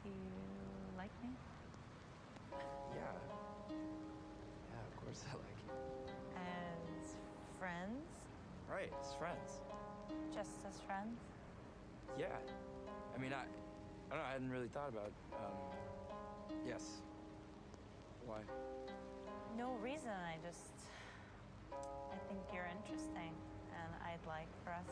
Do you like me? Yeah. Yeah, of course I like you. As friends? Right, as friends. Just as friends? Yeah. I mean, I don't know, I hadn't really thought about, yes. Why? No reason, I think you're interesting, and I'd like for us.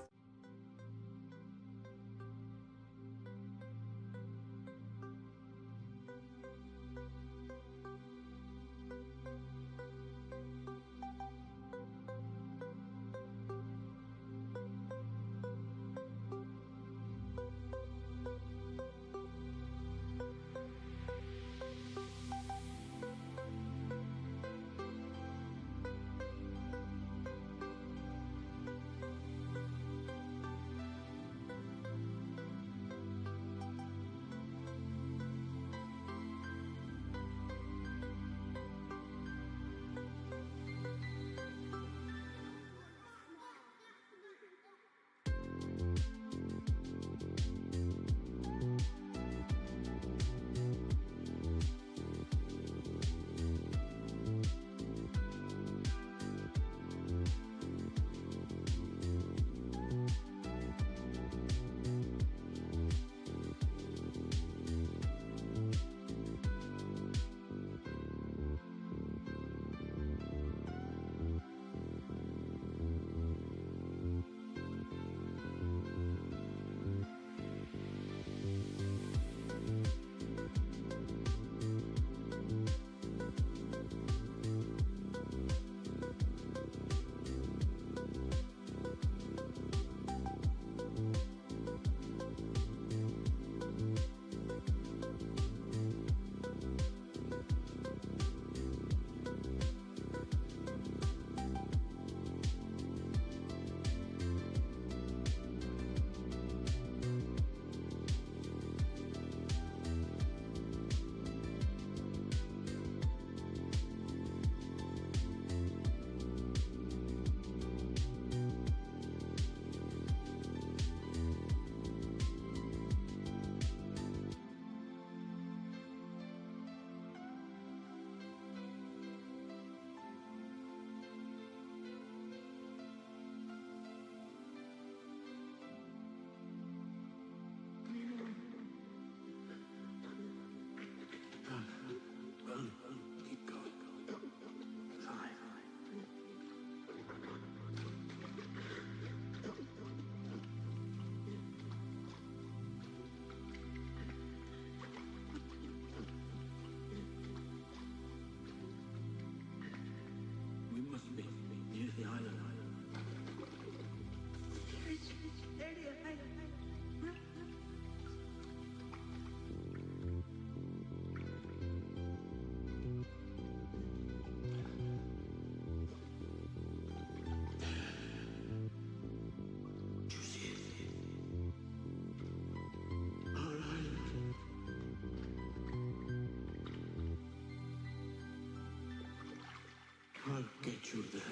get you there.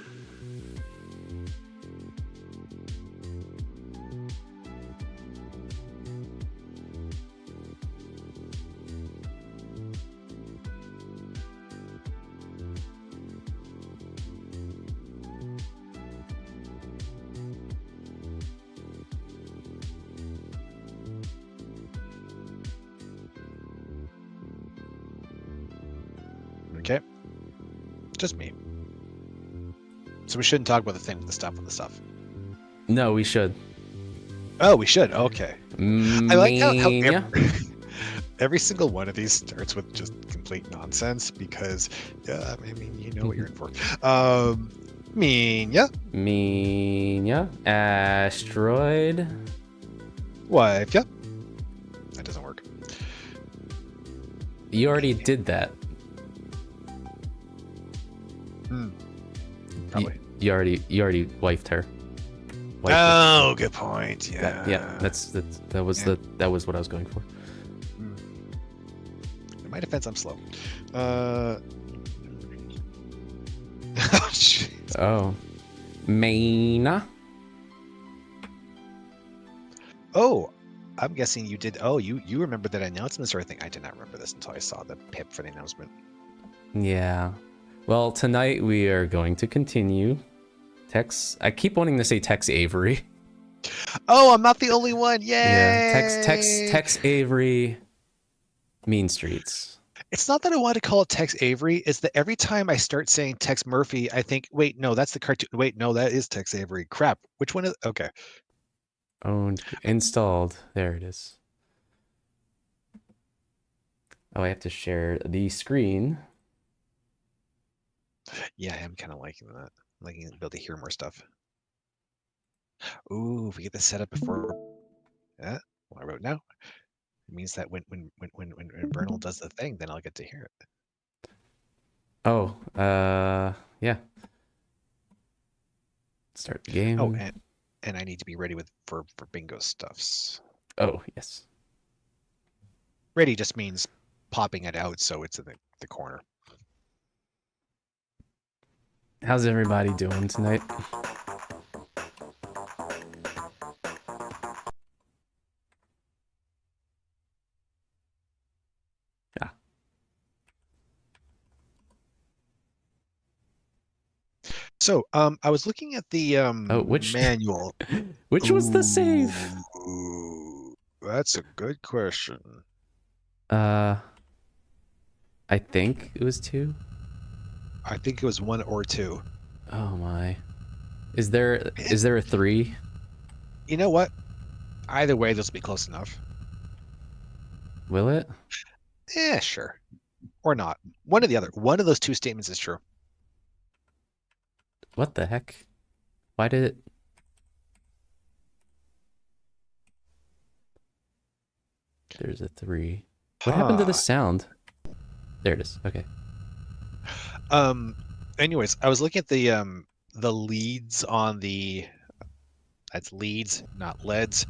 Okay. Just me. So we shouldn't talk about the thing with the stuff and the stuff. No, we should. Oh, we should. Okay. I like how Mania. every single one of these starts with just complete nonsense because, I mean, you know what you're in for. Yeah. Mania. Asteroid. Wife, yeah. That doesn't work. You already did that. Probably. You already wifed her. Wifed Oh, good point. Yeah. That was what I was going for. In my defense, I'm slow. Oh, jeez. Oh. Maina. Oh, I'm guessing you did. Oh, you remember that announcement or anything? I did not remember this until I saw the pip for the announcement. Yeah. Well, tonight we are going to continue. I keep wanting to say Tex Avery. Oh, I'm not the only one. Yay! Yeah. Tex Avery. Mean Streets. It's not that I want to call it Tex Avery. It's that every time I start saying Tex Murphy, I think, wait, no, that's the cartoon. Wait, no, that is Tex Avery. Crap. Which one is? Okay. Owned. Installed. There it is. Oh, I have to share the screen. Yeah, I am kind of liking that. Liking to be able to hear more stuff. Ooh, if we get this set up before. Yeah, well, I wrote now. It means that when Bernal does the thing, then I'll get to hear it. Oh, yeah. Start the game. Oh, and I need to be ready for bingo stuffs. Oh, yes. Ready just means popping it out so it's in the corner. How's everybody doing tonight? Yeah. So, I was looking at the which manual. Which was the save? Ooh, that's a good question. I think it was 2. I think it was 1 or 2. Oh my. Is there a 3? You know what? Either way, this will be close enough. Will it? Yeah, sure. Or not. One or the other. One of those 2 statements is true. What the heck? Why did it? There's a 3. What happened to the sound? There it is. Okay. Anyways, I was looking at the leads on the. That's leads, not leads.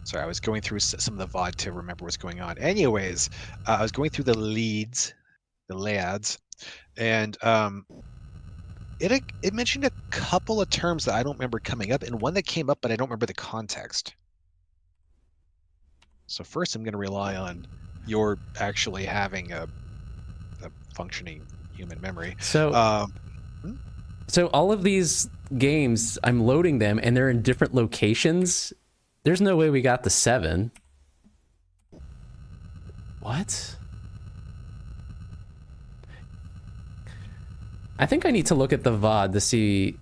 Sorry, I was going through some of the VOD to remember what's going on. Anyways, I was going through the leads, the lads, and it mentioned a couple of terms that I don't remember coming up, and one that came up, but I don't remember the context. So first, I'm going to rely on your actually having a functioning human memory. So, so all of these games, I'm loading them, and they're in different locations. There's no way we got the 7. What? I think I need to look at the VOD to see.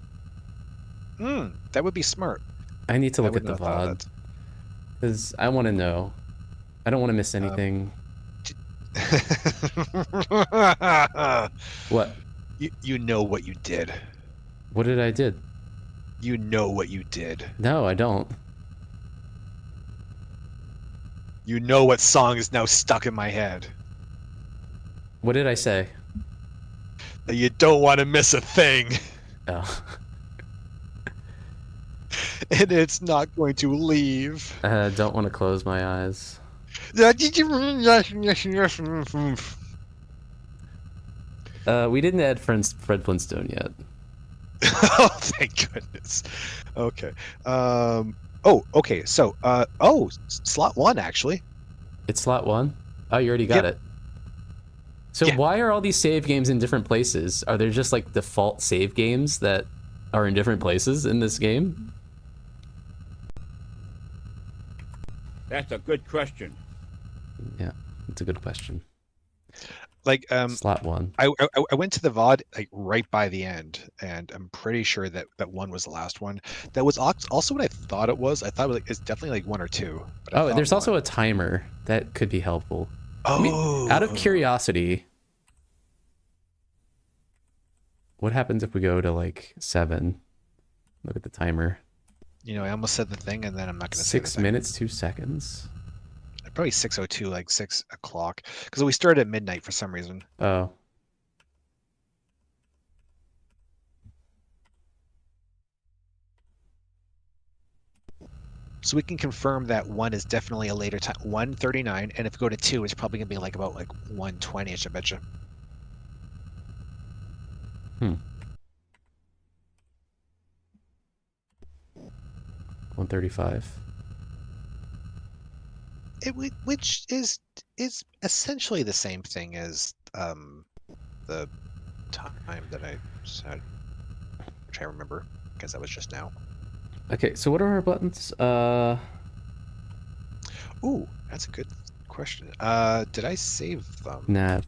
That would be smart. I need to look at the VOD because I want to know. I don't want to miss anything. What? You know what you did. What did I did? You know what you did. No, I don't. You know what song is now stuck in my head. What did I say? That you don't want to miss a thing. Oh. And it's not going to leave. Don't want to close my eyes. We didn't add Fred Flintstone yet. Oh, thank goodness. Okay. Okay. So, slot 1 actually. It's slot 1? Oh, you already got Yep. it. So Yeah. why are all these save games in different places? Are there just like default save games that are in different places in this game? That's a good question. Yeah, it's a good question. Like, Slot 1. I went to the VOD like right by the end, and I'm pretty sure that 1 was the last one. That was also what I thought it was. I thought it was it's definitely like 1 or 2. But I Oh, thought there's 1. also a timer that could be helpful. Oh. I mean, out of curiosity, what happens if we go to like 7? Look at the timer. You know, I almost said the thing, and then I'm not going to say the 6 thing. minutes, 2 seconds. Probably 6:02, like 6 o'clock, because we started at midnight for some reason. Oh. So we can confirm that 1 is definitely a later time, 1:39, and if we go to 2, it's probably gonna be like about like 1:20ish, I bet you. 1:35. Which is essentially the same thing as the time that I said, which I remember because that was just now. Okay, so what are our buttons? Ooh, that's a good question. Did I save them? Nav.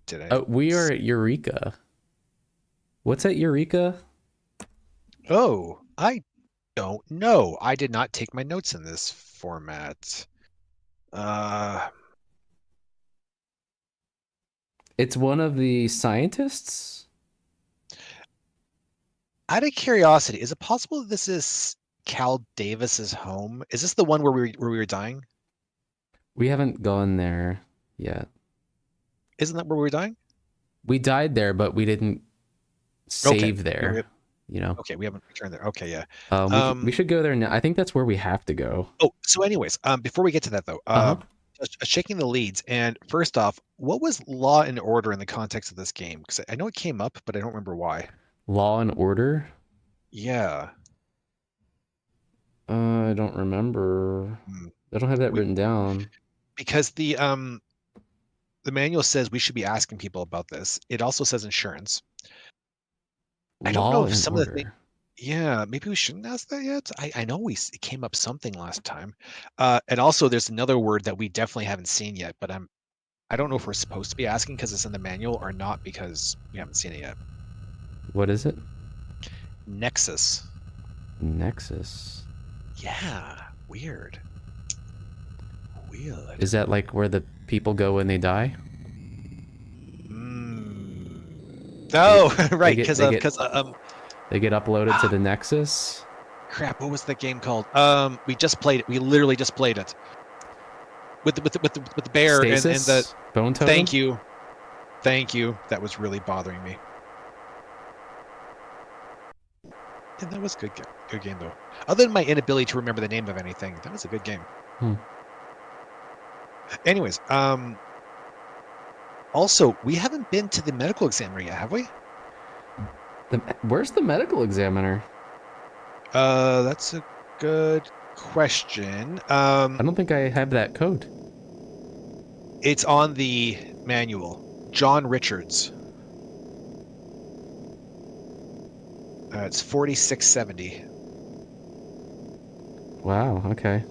Did I? Oh, we are at Eureka. What's at Eureka? Oh, I don't know. I did not take my notes in this format. It's one of the scientists? Out of curiosity, is it possible that this is Cal Davis's home? Is this the one where we were dying? We haven't gone there yet. Isn't that where we were dying? We died there, but we didn't save there. You know. Okay, we haven't returned there. Okay, yeah. We should go there now. I think that's where we have to go. Oh, so anyways, before we get to that though, checking the leads, and first off, what was Law and Order in the context of this game? Because I know it came up, but I don't remember why. Law and Order? Yeah. I don't remember. I don't have that written down. Because the manual says we should be asking people about this. It also says insurance. I don't know if some of the things. Yeah, maybe we shouldn't ask that yet. I know it came up something last time, and also there's another word that we definitely haven't seen yet. But I don't know if we're supposed to be asking because it's in the manual or not because we haven't seen it yet. What is it? Nexus. Nexus. Yeah, weird. Weird. Is that like where the people go when they die? Oh, right, because they get uploaded to the Nexus. Crap, what was the game called? We just played it. We literally just played it with the bear Stasis? and the Bone Totem? Thank you. That was really bothering me. And that was good game though. Other than my inability to remember the name of anything, that was a good game. Anyways, also, we haven't been to the medical examiner yet, have we? Where's the medical examiner? That's a good question. I don't think I have that code. It's on the manual. John Richards. It's 4670. Wow, okay.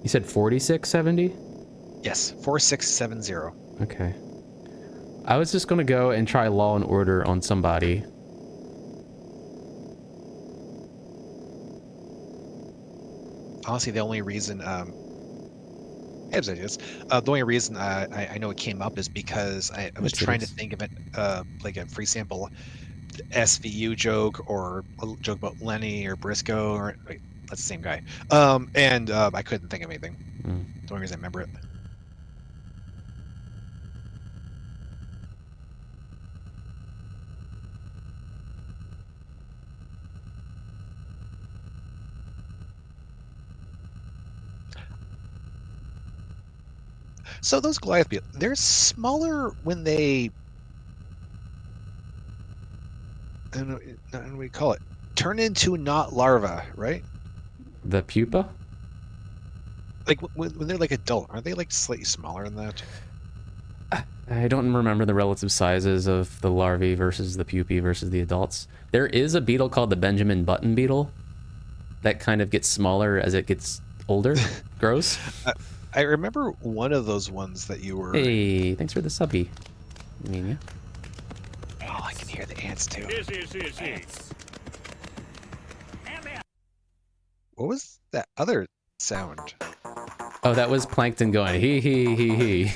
You said 4670? Yes, 4670. Okay. I was just gonna go and try Law and Order on somebody. Honestly, the only reason the only reason I know it came up is because I was trying to think of it like a, for example, SVU joke or a joke about Lenny or Briscoe or wait, that's the same guy. And I couldn't think of anything. The only reason I remember it. So those Goliath beetles, they're smaller when they I don't know what you call it. Turn into not larva, right? The pupa? Like when they're like adult, aren't they like slightly smaller than that? I don't remember the relative sizes of the larvae versus the pupae versus the adults. There is a beetle called the Benjamin button beetle that kind of gets smaller as it gets older, grows. I remember one of those ones that you were. Hey, thanks for the subby. I mean, yeah. Oh, I can hear the ants too. What was that other sound? Oh, that was plankton going hee hee hee hee.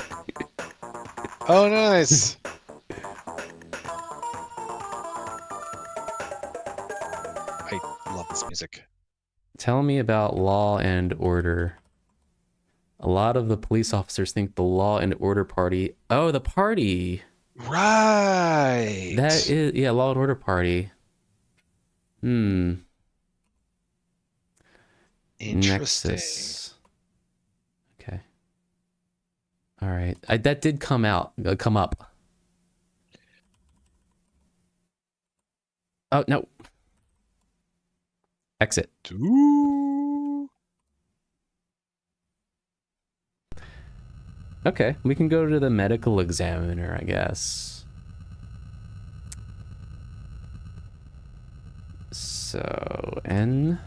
Oh, nice. I love this music. Tell me about Law and Order. A lot of the police officers think the Law and Order party. Oh, the party. Right. That is, yeah, Law and Order party. Interesting. Nexus. Okay. All right. That did come up. Oh, no. Exit. Ooh. Okay, we can go to the medical examiner, I guess. So, N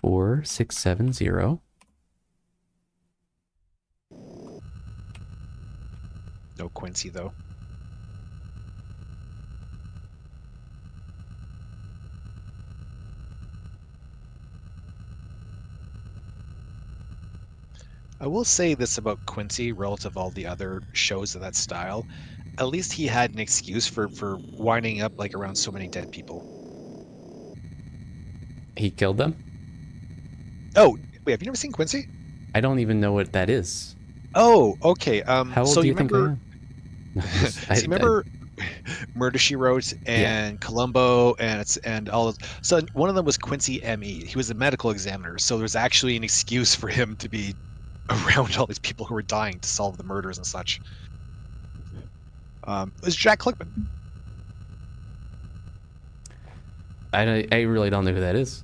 4670. No Quincy though. I will say this about Quincy relative to all the other shows of that style. At least he had an excuse for winding up like around so many dead people. He killed them? Oh, wait, have you never seen Quincy? I don't even know what that is. Oh, okay. How old so do you you think remember, I am? so you remember Murder She Wrote and Columbo and all of, so one of them was Quincy M.E. He was a medical examiner, so there's actually an excuse for him to be around all these people who were dying to solve the murders and such. It was Jack Klugman. I really don't know who that is.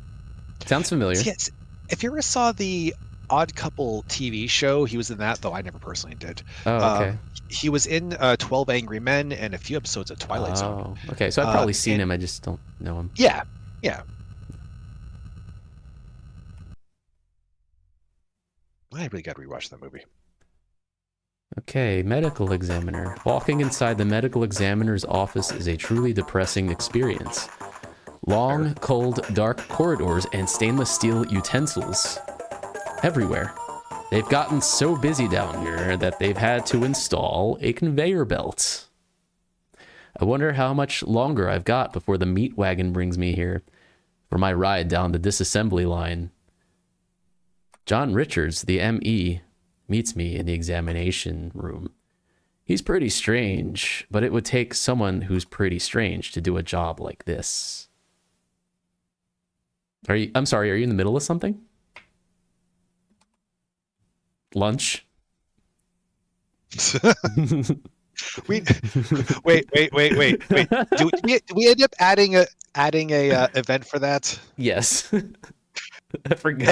Sounds familiar. Yes. If you ever saw the Odd Couple TV show, he was in that, though I never personally did. Oh, okay. He was in 12 Angry Men and a few episodes of Twilight Zone. Oh, okay. So I've probably seen him. I just don't know him. Yeah. I really got to rewatch that movie. Okay, medical examiner. Walking inside the medical examiner's office is a truly depressing experience. Long, cold, dark corridors and stainless steel utensils everywhere. They've gotten so busy down here that they've had to install a conveyor belt. I wonder how much longer I've got before the meat wagon brings me here for my ride down the disassembly line. John Richards, the ME, meets me in the examination room. He's pretty strange, but it would take someone who's pretty strange to do a job like this. I'm sorry, are you in the middle of something? Lunch? wait. Do we end up adding a event for that? Yes. I forgot.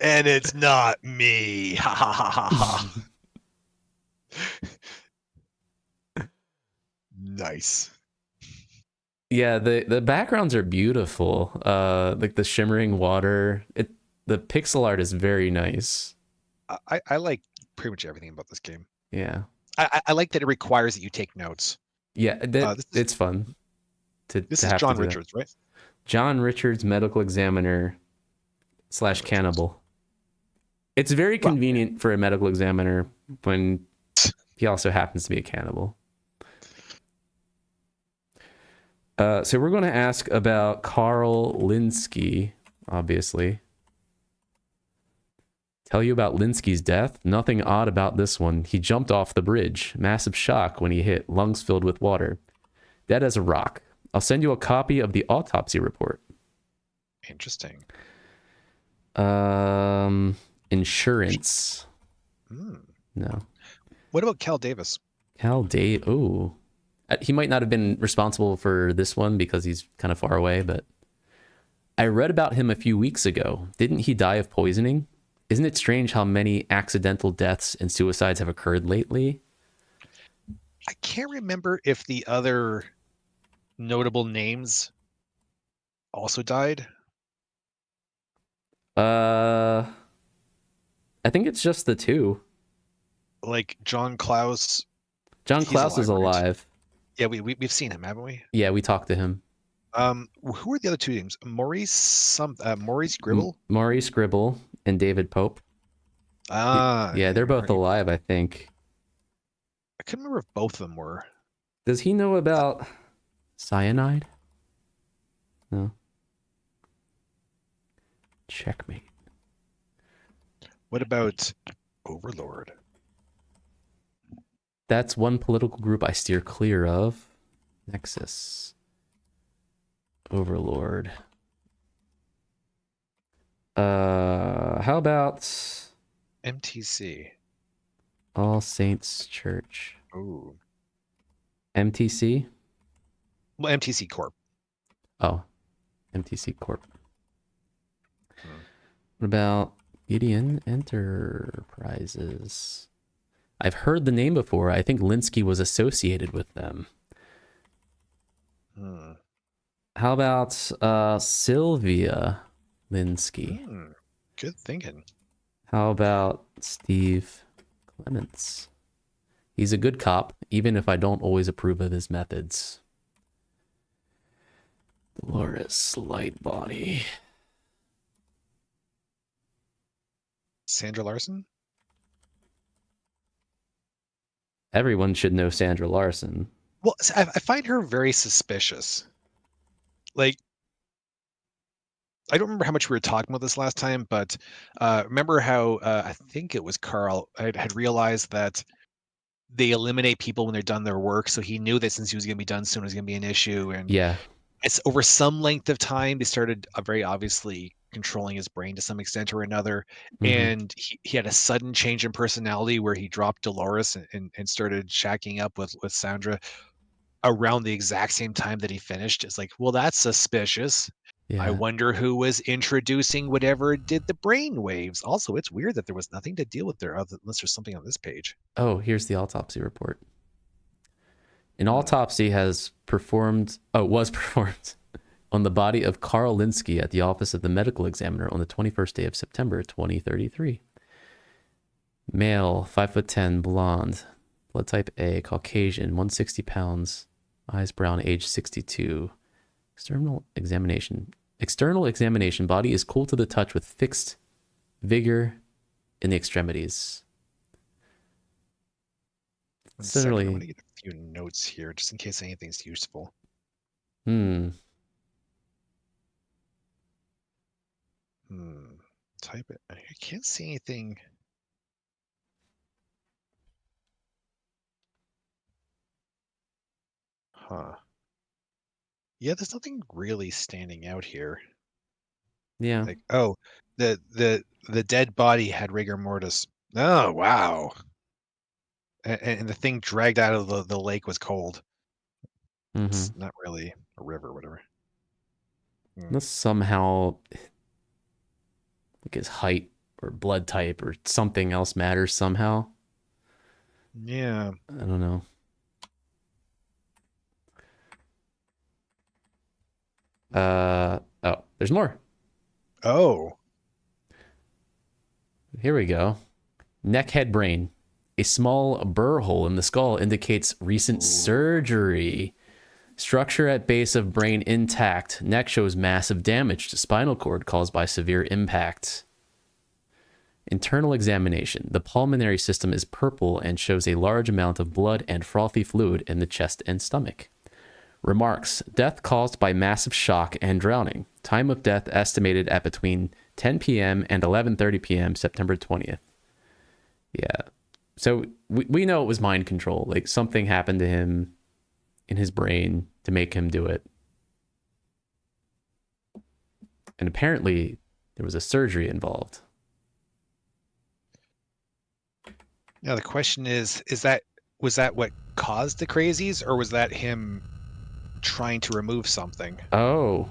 And it's not me. Ha ha ha ha ha. Nice. Yeah, the backgrounds are beautiful. Like the shimmering water. The pixel art is very nice. I like pretty much everything about this game. Yeah. I like that it requires that you take notes. Yeah, it's fun. This is John Richards, right? John Richards, medical examiner / cannibal. It's very convenient for a medical examiner when he also happens to be a cannibal. So we're going to ask about Carl Linsky, obviously. Tell you about Linsky's death? Nothing odd about this one. He jumped off the bridge. Massive shock when he hit, lungs filled with water. Dead as a rock. I'll send you a copy of the autopsy report. Interesting. Insurance. No. No. What about Cal Davis? Ooh. He might not have been responsible for this one because he's kind of far away, but I read about him a few weeks ago. Didn't he die of poisoning? Isn't it strange how many accidental deaths and suicides have occurred lately? I can't remember if the other notable names also died. I think it's just the two. Like John Klaus. John He's Klaus is alive, right? alive. Yeah, we've seen him, haven't we? Yeah, we talked to him. Who are the other two names? Maurice Gribble? Maurice Gribble and David Pope. Yeah, they're both right. alive, I think. I couldn't remember if both of them were. Does he know about cyanide? No. Checkmate. What about Overlord? That's one political group I steer clear of. Nexus. Overlord. How about MTC? All Saints Church? Ooh. MTC? Well, MTC Corp. Oh, MTC Corp. Hmm. What about Gideon Enterprises? I've heard the name before. I think Linsky was associated with them. Hmm. How about Sylvia Linsky? Good thinking. How about Steve Clements? He's a good cop, even if I don't always approve of his methods. Dolores Lightbody. Sandra Larson? Everyone should know Sandra Larson. Well, I find her very suspicious. Like, I don't remember how much we were talking about this last time, but remember how I think it was Carl had realized that they eliminate people when they're done their work. So he knew that since he was going to be done soon, it was going to be an issue. And Yeah. it's over some length of time, they started very obviously controlling his brain to some extent or another. And he had a sudden change in personality where he dropped Dolores and started shacking up with Sandra around the exact same time that he finished. It's like, well, that's suspicious. Yeah. I wonder who was introducing whatever did the brain waves. Also, it's weird that there was nothing to deal with there unless there's something on this page. Oh, here's the autopsy report. An autopsy was performed on the body of Carl Linsky at the office of the medical examiner on the 21st day of September, 2033. Male, 5'10", blonde, blood type A, Caucasian, 160 pounds, eyes brown, age 62. External examination, body is cool to the touch with fixed vigor in the extremities. Certainly. I'm going to get a few notes here just in case anything's useful. Type it. I can't see anything. Huh. Yeah, there's nothing really standing out here. Yeah. Like, oh, the dead body had rigor mortis. Oh, wow. And the thing dragged out of the lake was cold. It's not really a river or whatever. Unless somehow like his height or blood type or something else matters somehow. Yeah. I don't know. Oh, there's more. Oh. Here we go. Neck, head, brain. A small burr hole in the skull indicates recent surgery. Structure at base of brain intact. Neck shows massive damage to spinal cord caused by severe impact. Internal examination. The pulmonary system is purple and shows a large amount of blood and frothy fluid in the chest and stomach. Remarks. Death caused by massive shock and drowning. Time of death estimated at between 10 p.m. and 11:30 p.m. September 20th. Yeah. So we know it was mind control. Like something happened to him in his brain to make him do it. And apparently there was a surgery involved. Now the question is was that what caused the crazies, or was that him trying to remove something? Oh,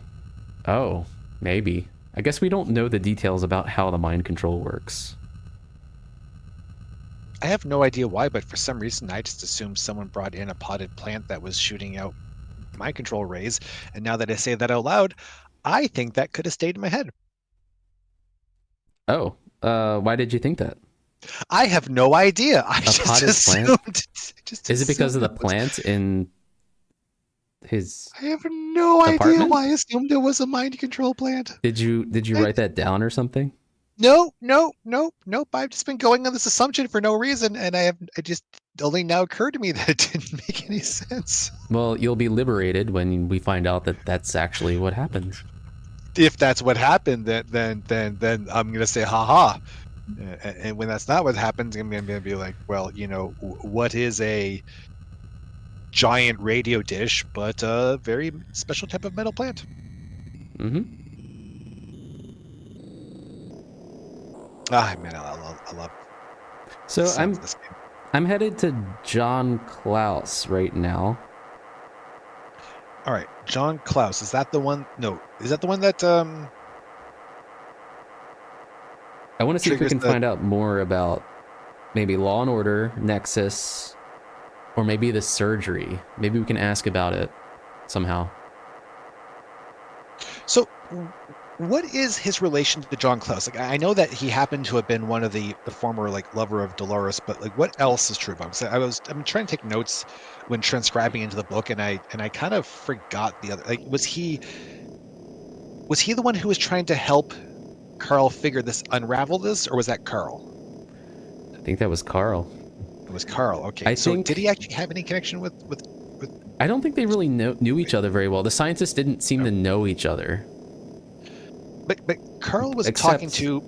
maybe. I guess we don't know the details about how the mind control works. I have no idea why, but for some reason I just assumed someone brought in a potted plant that was shooting out mind control rays, and now that I say that out loud, I think that could have stayed in my head. Oh, why did you think that? I have no idea. I A just potted plant? assumed. Is it because of the it was- plant in his I have no idea apartment? why I assumed it was a mind control plant. Did you write that down or something? No. I've just been going on this assumption for no reason, and it just only now occurred to me that it didn't make any sense. Well, you'll be liberated when we find out that that's actually what happens. If that's what happened, then I'm gonna say haha. And when that's not what happens, I'm gonna be like, well, what is a giant radio dish but a very special type of metal plant? Mm-hmm. Ah, man, I love So the sounds of this game. I'm headed to John Klaus right now. All right, John Klaus, is that the one? No, is that the one that I want to see if we triggers can the- find out more about maybe Law and Order, Nexus, or maybe the surgery. Maybe we can ask about it somehow. So, what is his relation to John Klaus? Like, I know that he happened to have been one of the former lover of Dolores, but what else is true about him? So I'm trying to take notes when transcribing into the book, and I kind of forgot the other. Was he the one who was trying to help Carl unravel this, or was that Carl? I think that was Carl. It was Carl. Okay, did he actually have any connection with? I don't think they really knew each other very well. The scientists didn't seem to know each other. But Carl was talking to...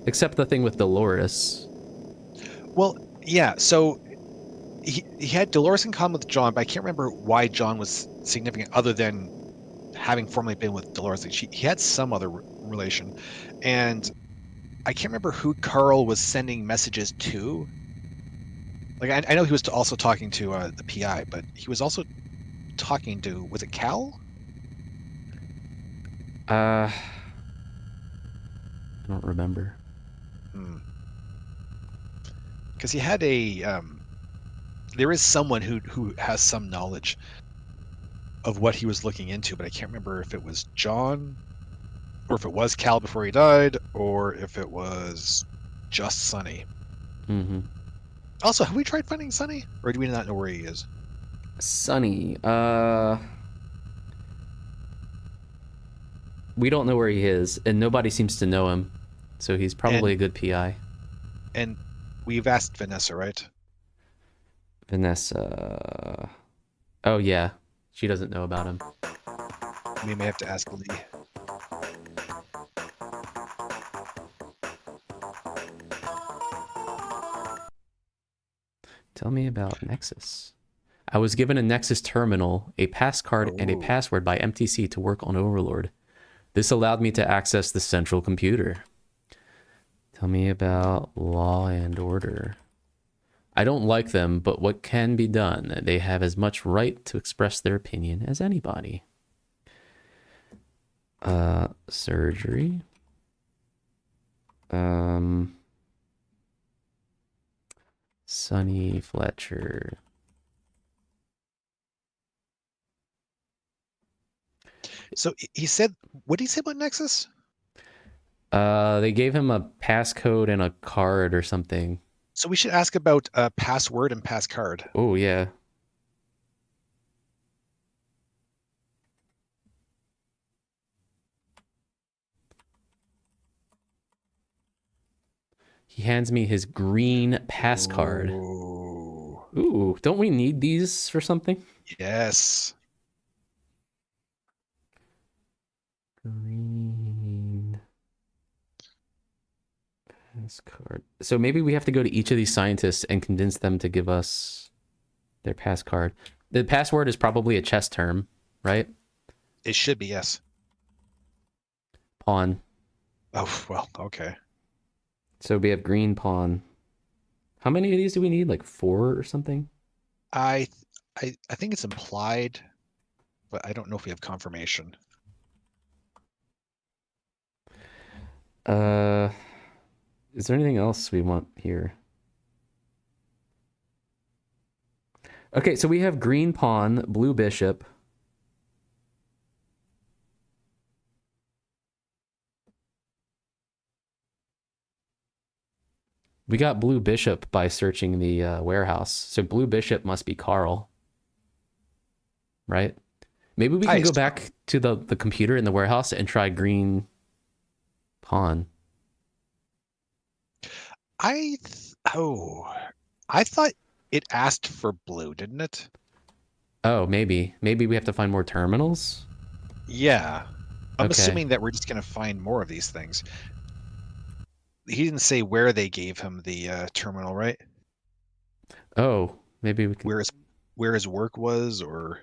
Except the thing with Dolores. Well, yeah, so he had Dolores in common with John, but I can't remember why John was significant other than having formerly been with Dolores. He had some other relation. And I can't remember who Carl was sending messages to. I know he was also talking to the PI, but he was also talking to... Was it Cal? I don't remember. Because he had a there is someone who has some knowledge of what he was looking into, but I can't remember if it was John or if it was Cal before he died or if it was just Sonny. Mm-hmm. Also, have we tried finding Sonny, or do we not know where he is? Sonny, we don't know where he is, and nobody seems to know him, so he's probably a good PI. And we've asked Vanessa, right? Vanessa... Oh, yeah. She doesn't know about him. We may have to ask Lee. Tell me about Nexus. I was given a Nexus terminal, a pass card, and a password by MTC to work on Overlord. This allowed me to access the central computer. Tell me about Law and Order. I don't like them, but what can be done? They have as much right to express their opinion as anybody. Surgery. Sonny Fletcher. So he said, what did he say about Nexus? They gave him a passcode and a card or something. So we should ask about password and passcard. Oh, yeah. He hands me his green pass card. Ooh, don't we need these for something? Yes. Green pass card. So maybe we have to go to each of these scientists and convince them to give us their pass card. The password is probably a chess term, right? It should be, yes. Pawn. Oh, well, okay. So we have green pawn. How many of these do we need? Like 4 or something? I I think it's implied, but I don't know if we have confirmation. Is there anything else we want here? Okay, so we have green pawn, blue bishop. We got blue bishop by searching the warehouse. So blue bishop must be Carl, right? Maybe we can go back to the computer in the warehouse and try green pawn. I thought it asked for blue, didn't it? Oh, maybe we have to find more terminals. Yeah, I'm Okay. assuming that we're just gonna find more of these things. He didn't say where they gave him the terminal, right? Oh, maybe we can. Where his work was, or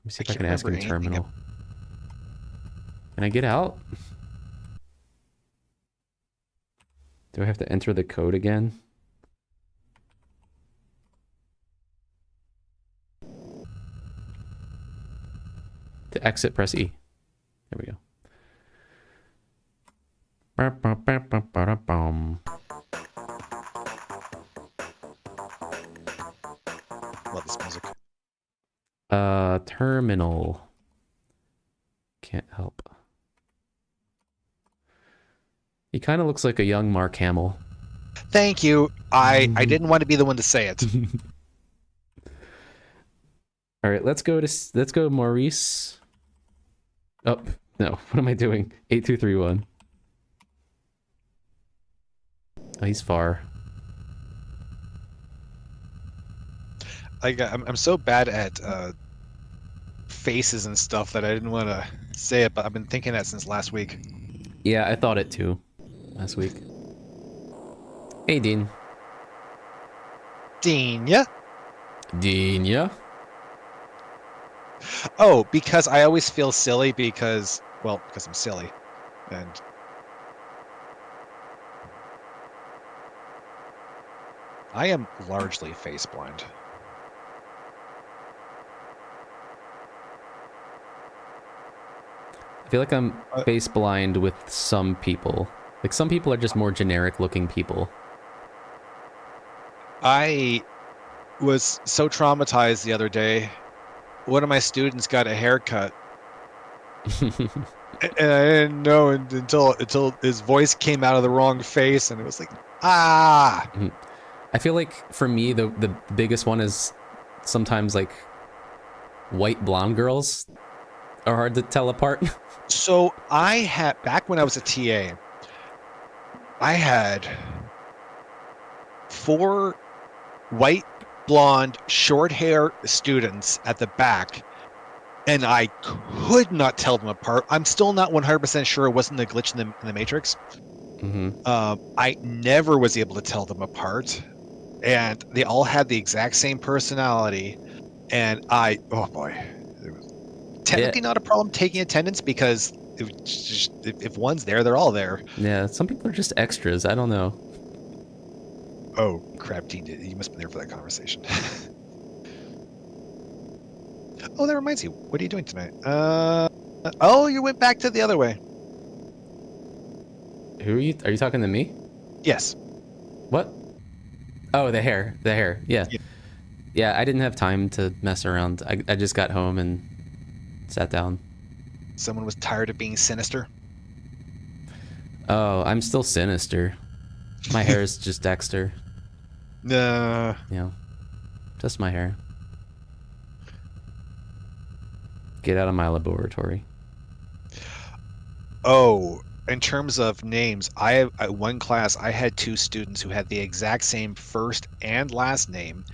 Let me see if I can ask him terminal. Can I get out? Do I have to enter the code again? To exit, press E. There we go. Love this music. Terminal. Can't help. He kind of looks like a young Mark Hamill. Thank you. I didn't want to be the one to say it. All right, let's go Maurice. Oh, no. What am I doing? 8231. Oh, he's far. I'm so bad at faces and stuff that I didn't want to say it, but I've been thinking that since last week. Yeah, I thought it too. Last week. Hey, Dean. Dean, yeah? Dean, yeah? Oh, because I always feel silly because I'm silly. And I am largely face blind. I feel like I'm face blind with some people. Like, some people are just more generic looking people. I was so traumatized the other day. One of my students got a haircut. And I didn't know until his voice came out of the wrong face, and it was like, ah. I feel like for me the biggest one is sometimes like white blonde girls are hard to tell apart. So I had, back when I was a TA, I had 4 white blonde short hair students at the back, and I could not tell them apart. I'm still not 100% sure it wasn't a glitch in the matrix. I never was able to tell them apart, and they all had the exact same personality. And oh boy, it was technically not a problem taking attendance because if one's there, they're all there. Yeah, some people are just extras. I don't know. Oh crap, Dean, you must have been there for that conversation. Oh, that reminds you. What are you doing tonight? Oh, you went back to the other way. Who are you? Are you talking to me? Yes. What? Oh, the hair. The hair. Yeah. Yeah, I didn't have time to mess around. I just got home and sat down. Someone was tired of being sinister. Oh, I'm still sinister. My hair is just Dexter. No. Yeah. Just my hair. Get out of my laboratory. Oh, in terms of names, at one class, I had 2 students who had the exact same first and last name,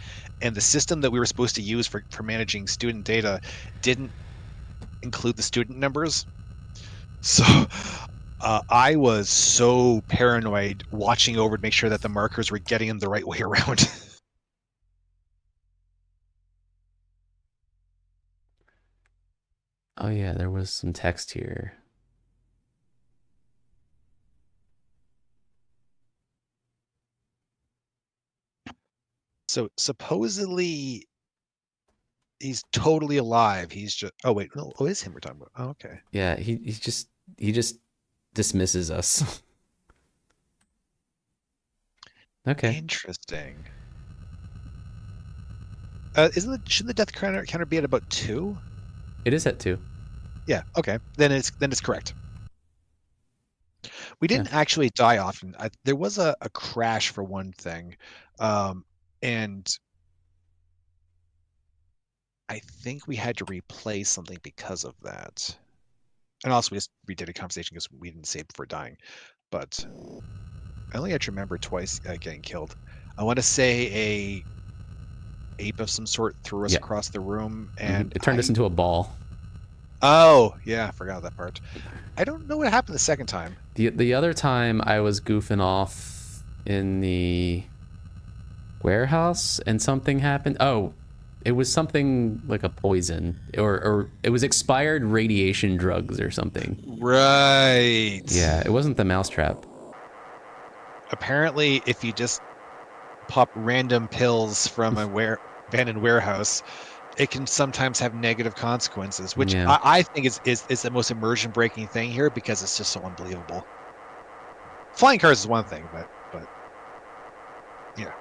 and the system that we were supposed to use for managing student data didn't include the student numbers. So I was so paranoid watching over to make sure that the markers were getting them the right way around. Oh yeah, there was some text here. So supposedly he's totally alive. He's just. Oh wait, no. Oh, it's him we're talking about. Oh, okay. Yeah, he just dismisses us. Okay. Interesting. Shouldn't the death counter be at about 2? It is at 2. Yeah. Okay. Then it's correct. We Yeah. didn't actually die often. There was a crash for one thing, and I think we had to replay something because of that. And also we just redid a conversation because we didn't save before dying. But I only had to remember twice getting killed. I want to say a ape of some sort threw us Yeah. across the room, and It turned us into a ball. Oh yeah, I forgot that part. I don't know what happened the second time. The other time I was goofing off in the warehouse and something happened. Oh, it was something like a poison or it was expired radiation drugs or something. Right. Yeah, it wasn't the mousetrap. Apparently, if you just pop random pills from a abandoned warehouse, it can sometimes have negative consequences, which Yeah. I think is the most immersion breaking thing here because it's just so unbelievable. Flying cars is one thing, but yeah.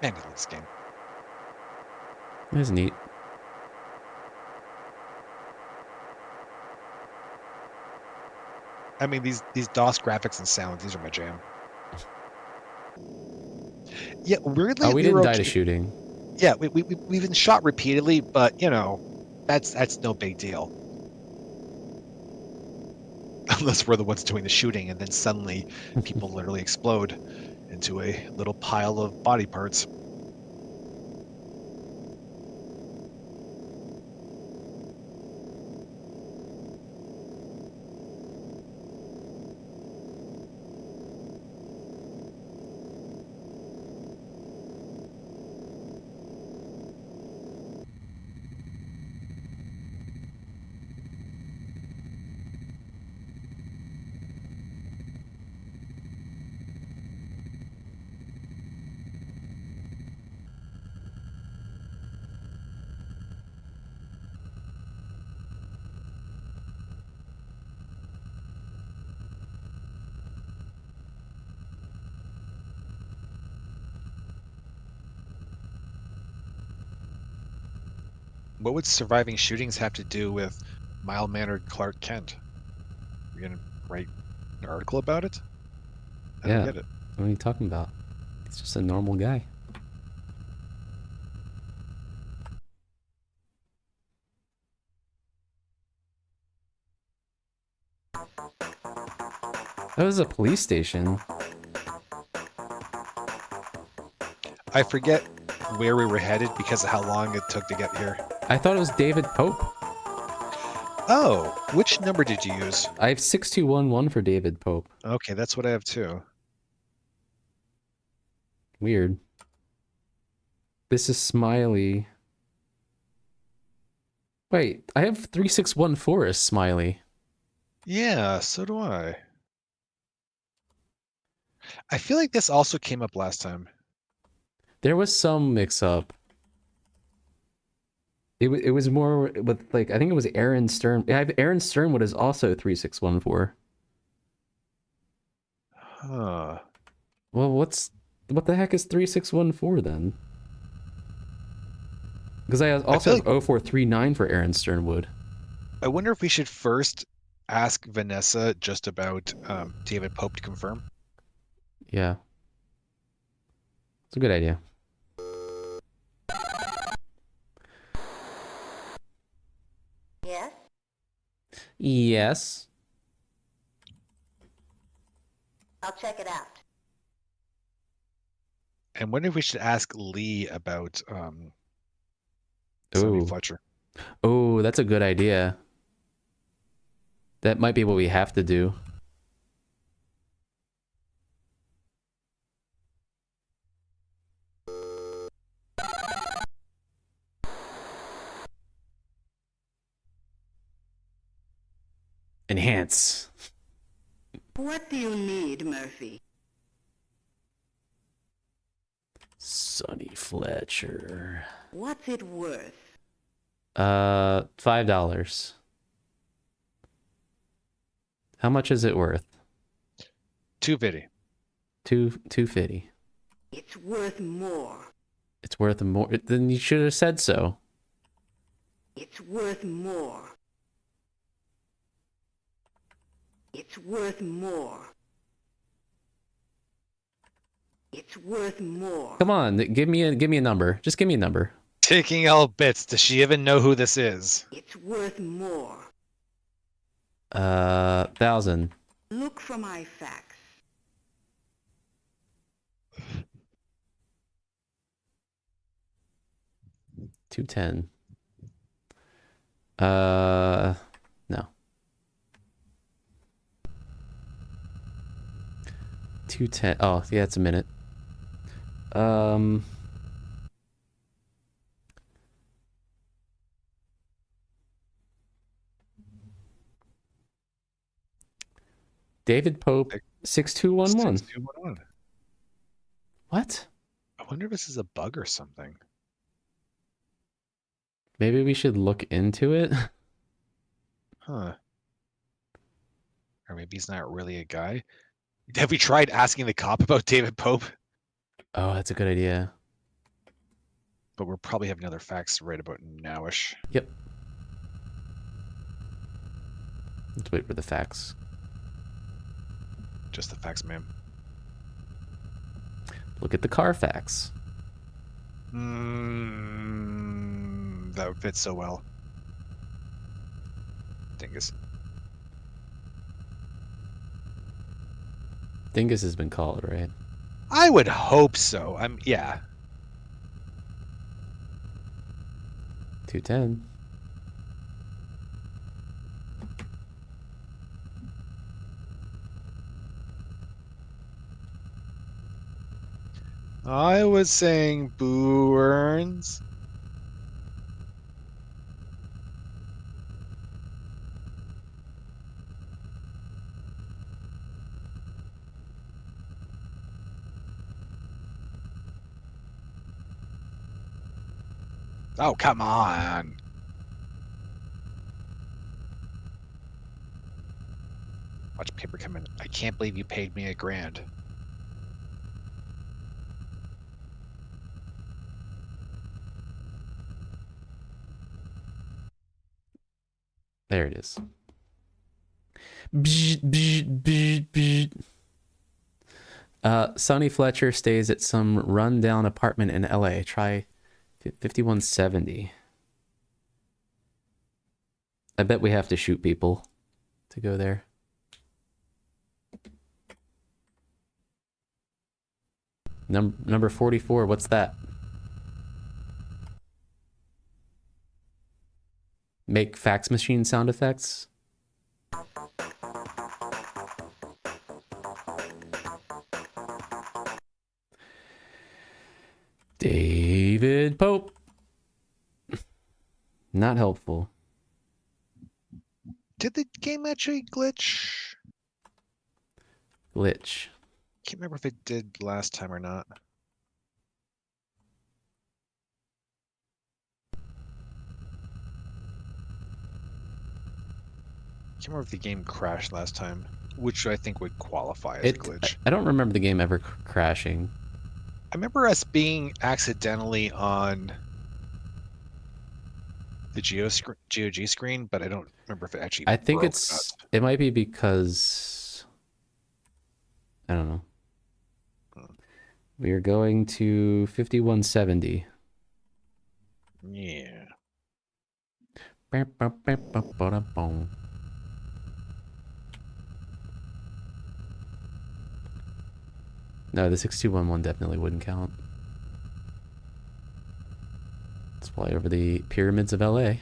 Man, I love this game. It was neat. I mean, these DOS graphics and sounds, these are my jam. Yeah, weirdly, Oh, we we didn't were die to okay. shooting. Yeah, we've been shot repeatedly, but you know, that's no big deal. Unless we're the ones doing the shooting, and then suddenly people literally explode into a little pile of body parts. What would surviving shootings have to do with mild-mannered Clark Kent? You're gonna write an article about it? I don't get it. What are you talking about? He's just a normal guy. That was a police station. I forget where we were headed because of how long it took to get here. I thought it was David Pope. Oh, which number did you use? I have 6211 for David Pope. Okay, that's what I have too. Weird. This is Smiley. Wait, I have 3614 as Smiley. Yeah, so do I. I feel like this also came up last time. There was some mix-up. It was more with, like, I think it was Aaron Stern. I have Aaron Sternwood is also 3614. Huh. Well, what the heck is 3614 then? Because I also have 0439 for Aaron Sternwood. I wonder if we should first ask Vanessa just about David Pope to confirm. Yeah. It's a good idea. Yes? Yes. I'll check it out. And wonder if we should ask Lee about Sonny Fletcher. Oh, that's a good idea. That might be what we have to do. Enhance. What do you need, Murphy? Sonny Fletcher. What's it worth? $5. How much is it worth? $250. $250. It's worth more. It's worth more. Then you should have said so. It's worth more. It's worth more. It's worth more. Come on, give me a number. Just give me a number. Taking all bits. Does she even know who this is? It's worth more. 1,000. Look for my facts. $210. No. 210. Oh, yeah, it's a minute. David Pope 6211. 6211. What? I wonder if this is a bug or something. Maybe we should look into it. Huh. Or maybe he's not really a guy. Have we tried asking the cop about David Pope? Oh, that's a good idea. But we'll probably have another facts right about nowish. Yep. Let's wait for the facts. Just the facts, ma'am. Look at the Carfax. That would fit so well. Dingus. Dingus has been called, right? I would hope so. Yeah. 210. I was saying Boo Earns. Oh, come on. Watch paper come in. I can't believe you paid me $1,000. There it is. Sonny Fletcher stays at some rundown apartment in LA. Try 5170. I bet we have to shoot people to go there. Number 44, what's that? Make fax machine sound effects? David Pope. Not helpful. Did the game actually glitch? Glitch. Can't remember if it did last time or not. Can't remember if the game crashed last time, which I think would qualify as a glitch. I don't remember the game ever crashing. I remember us being accidentally on the GOG screen, but I don't remember if it actually. I think broke it might be because I don't know. We are going to 5170. Yeah. No, the 6211 definitely wouldn't count. Let's fly over the pyramids of LA.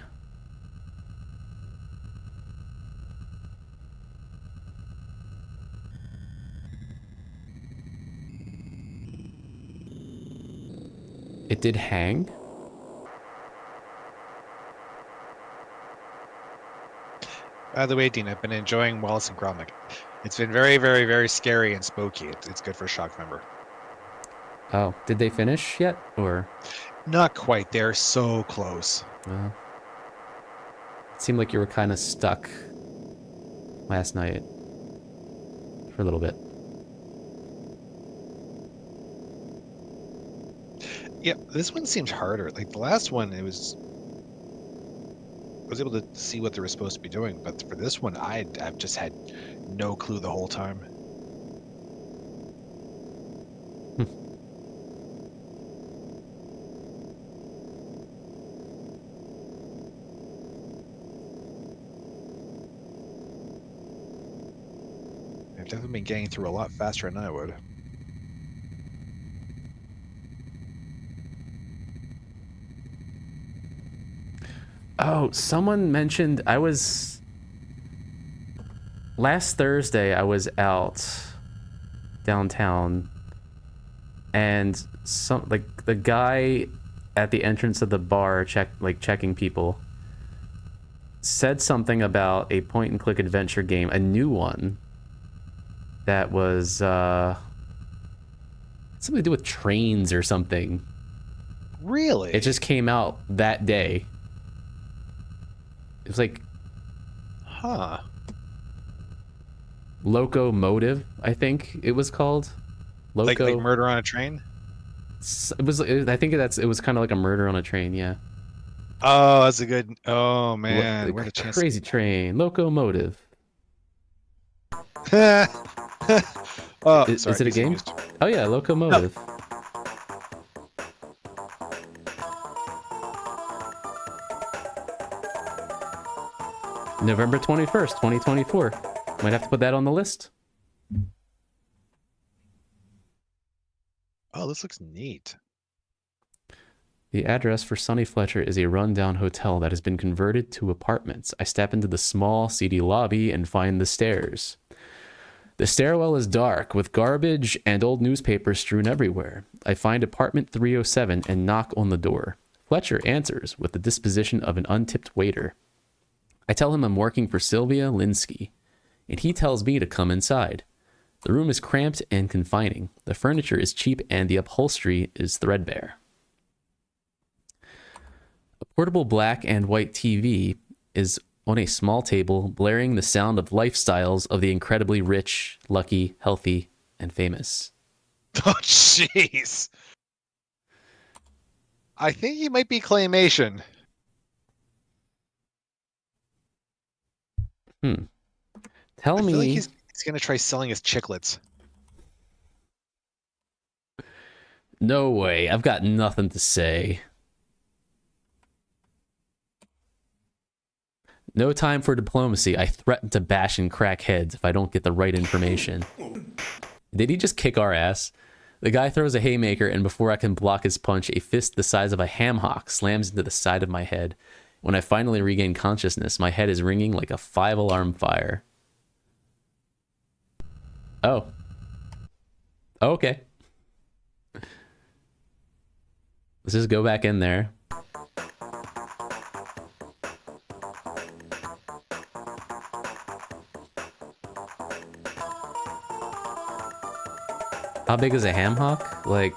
It did hang? By the way, Dean, I've been enjoying Wallace and Gromit. It's been very, very, very scary and spooky. It's good for a shock member. Oh, did they finish yet? Or Not quite. They're so close. it seemed like you were kind of stuck last night for a little bit. Yeah, this one seems harder. Like the last one, I was able to see what they were supposed to be doing, but for this one, I've just had no clue the whole time. I've definitely been getting through a lot faster than I would. Oh, someone mentioned last Thursday I was out downtown and the guy at the entrance of the bar checking people said something about a point and click adventure game, a new one that was something to do with trains or something. Really? It just came out that day. It was like, huh? Locomotive, I think it was called. Like Murder on a Train? It was. It was kind of like a Murder on a Train, yeah. Oh, that's a good. Oh man, what a chance! Crazy Train, Locomotive. Oh, is it a game? Used. Oh yeah, Locomotive. No. November 21st, 2024. Might have to put that on the list. Oh, this looks neat. The address for Sonny Fletcher is a rundown hotel that has been converted to apartments. I step into the small, seedy lobby and find the stairs. The stairwell is dark, with garbage and old newspapers strewn everywhere. I find apartment 307 and knock on the door. Fletcher answers with the disposition of an untipped waiter. I tell him I'm working for Sylvia Linsky, and he tells me to come inside. The room is cramped and confining. The furniture is cheap and the upholstery is threadbare. A portable black and white TV is on a small table, blaring the sound of lifestyles of the incredibly rich, lucky, healthy, and famous. Oh, jeez. I think he might be claymation. Tell me. I feel like he's going to try selling his chiclets. No way. I've got nothing to say. No time for diplomacy. I threaten to bash and crack heads if I don't get the right information. Did he just kick our ass? The guy throws a haymaker, and before I can block his punch, a fist the size of a ham hock slams into the side of my head. When I finally regain consciousness, my head is ringing like a 5-alarm fire. Oh. Okay. Let's just go back in there. How big is a ham hock? Like,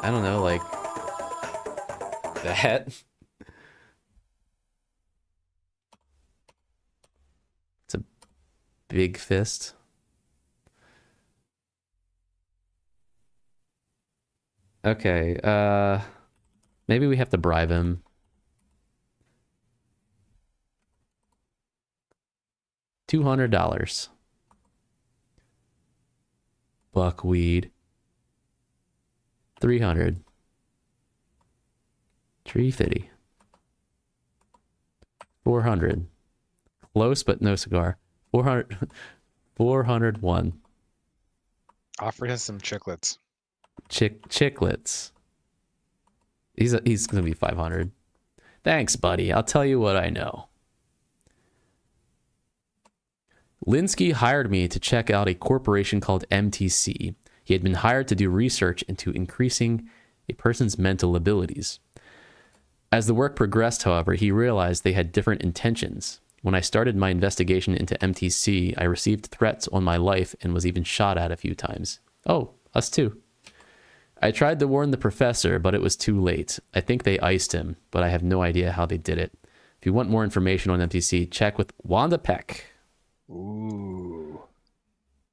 I don't know, like that? It's a big fist. Okay, maybe we have to bribe him. $200. Buckweed. 300. Tree fitty. 400. Close, but no cigar. 400. 401. Offer him some chiclets. Chiclets. He's gonna be 500. Thanks, buddy. I'll tell you what I know. Linsky hired me to check out a corporation called MTC. He had been hired to do research into increasing a person's mental abilities. As the work progressed, however, he realized they had different intentions. When I started my investigation into MTC, I received threats on my life and was even shot at a few times. Oh, us too. I tried to warn the professor, but it was too late. I think they iced him, but I have no idea how they did it. If you want more information on MTC, check with Wanda Peck. Ooh.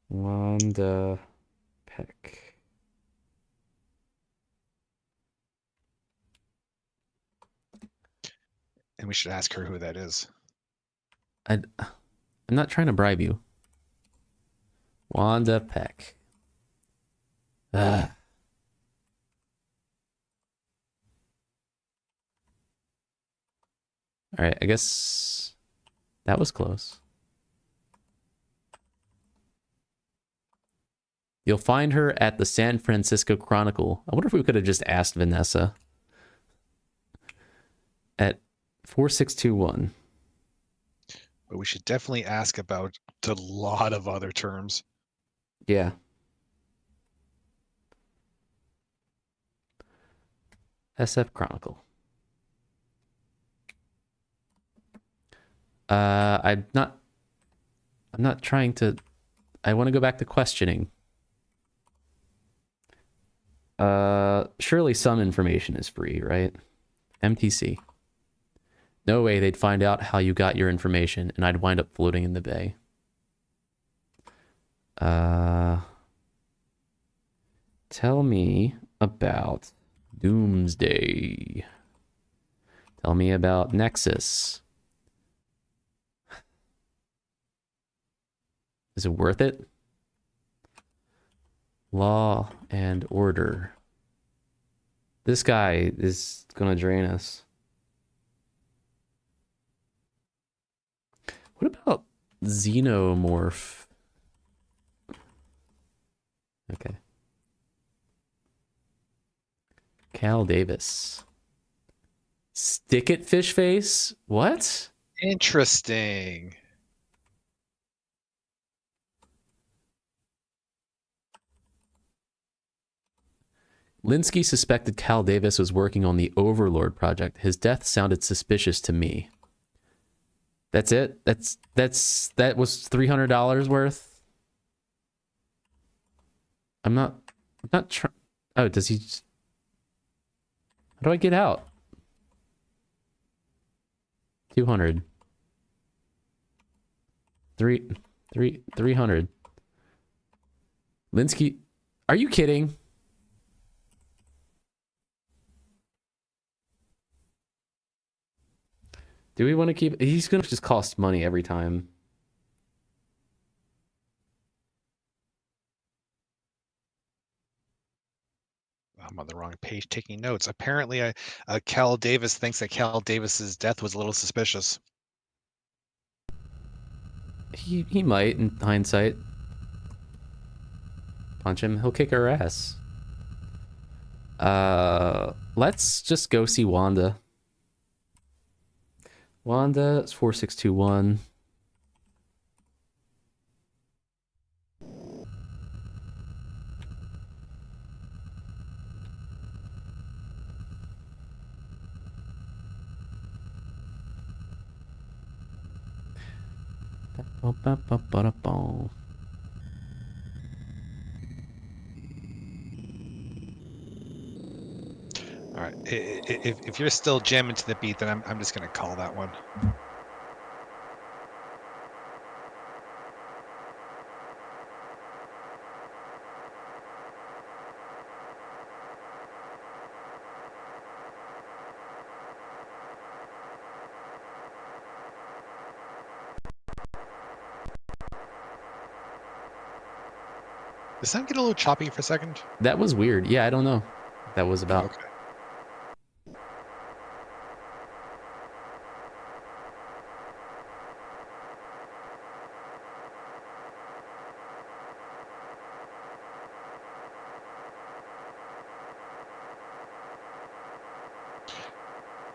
Wanda Peck. And we should ask her who that is. I'm not trying to bribe you. Wanda Peck. Ugh. All right, I guess that was close. You'll find her at the San Francisco Chronicle. I wonder if we could have just asked Vanessa. At 4621. But we should definitely ask about a lot of other terms. Yeah. SF Chronicle. I'm not trying to. I want to go back to questioning. Surely some information is free, right? MTC. No way they'd find out how you got your information and I'd wind up floating in the bay. Tell me about Doomsday. Tell me about Nexus. Is it worth it? Law and Order. This guy is gonna drain us. What about Xenomorph? Okay. Cal Davis. Stick it, fish face? What? Interesting. Linsky suspected Cal Davis was working on the Overlord project. His death sounded suspicious to me. That's it? That was $300 worth? I'm not trying. Oh, does he just... How do I get out? 200. 300. Linsky, are you kidding? Do we want to keep... He's going to just cost money every time. I'm on the wrong page taking notes. Apparently, Cal Davis thinks that Cal Davis's death was a little suspicious. He might, in hindsight. Punch him. He'll kick our ass. Let's just go see Wanda. Wanda, it's 4621. All right. If you're still jamming to the beat, then I'm just gonna call that one. Did the sound get a little choppy for a second? That was weird. Yeah, I don't know what that was about. Okay.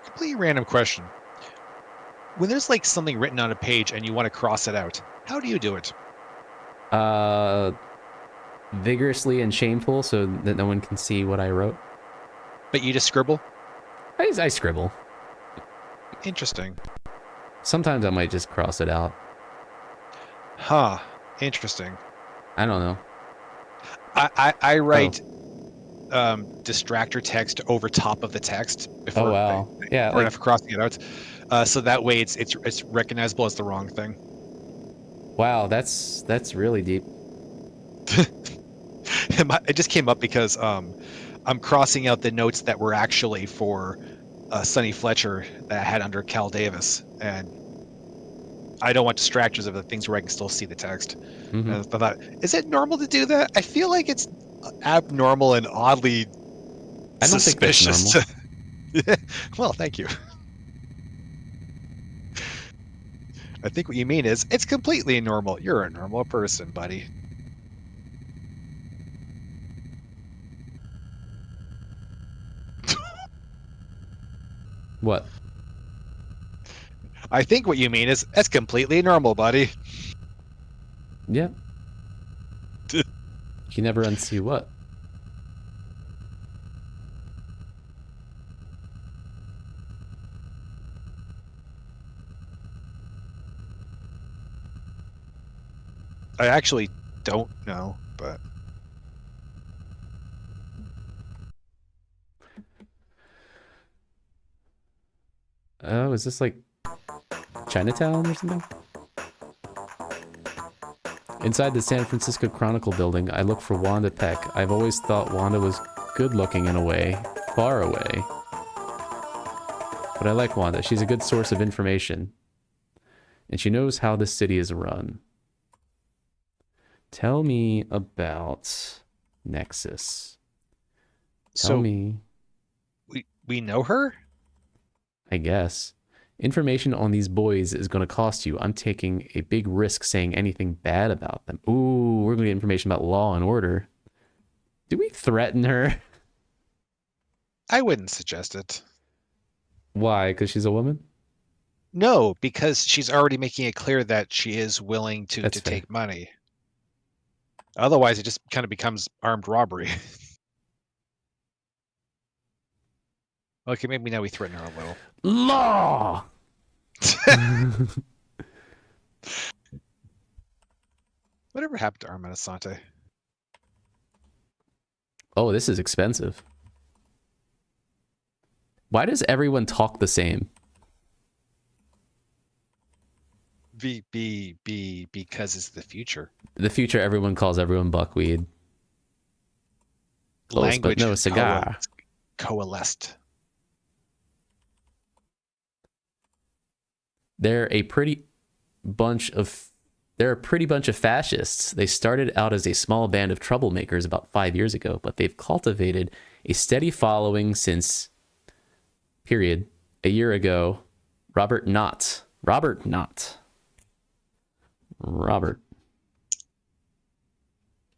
Completely random question. When there's like something written on a page and you want to cross it out, how do you do it? Vigorously and shameful so that no one can see what I wrote. But you just scribble? I scribble. Interesting. Sometimes I might just cross it out. Huh. Interesting. I don't know. I write distractor text over top of the text before Oh wow. Yeah, before like enough crossing it out, so that way it's recognizable as the wrong thing. wow, that's really deep. It just came up because I'm crossing out the notes that were actually for Sonny Fletcher that I had under Cal Davis, and I don't want distractors of the things where I can still see the text. Mhm. And I thought, is it normal to do that? I feel like it's abnormal and oddly I don't think that's suspicious. normal. Well, thank you. I think what you mean is it's completely normal. You're a normal person, buddy. What? I think what you mean is it's completely normal, buddy. Yeah. You never unsee what? I actually don't know, but Oh, is this like Chinatown or something? Inside the San Francisco Chronicle building, I look for Wanda Peck. I've always thought Wanda was good looking in a way, far away. But I like Wanda. She's a good source of information. And she knows how this city is run. Tell me about Nexus. Tell me. We know her? I guess. Information on these boys is going to cost you. I'm taking a big risk saying anything bad about them. Ooh, we're going to get information about law and order. Do we threaten her? I wouldn't suggest it. Why? Because she's a woman? No, because she's already making it clear that she is willing to That's fair. take money. Otherwise, it just kind of becomes armed robbery. Okay, maybe now we threaten her a little. Law! Whatever happened to Armand Asante? Oh, this is expensive. Why does everyone talk the same? Because it's the future. The future, everyone calls everyone buckwheat. Close, Language but no cigar. Coalesced. They're a pretty bunch of fascists. They started out as a small band of troublemakers about 5 years ago, but they've cultivated a steady following since a year ago. Robert.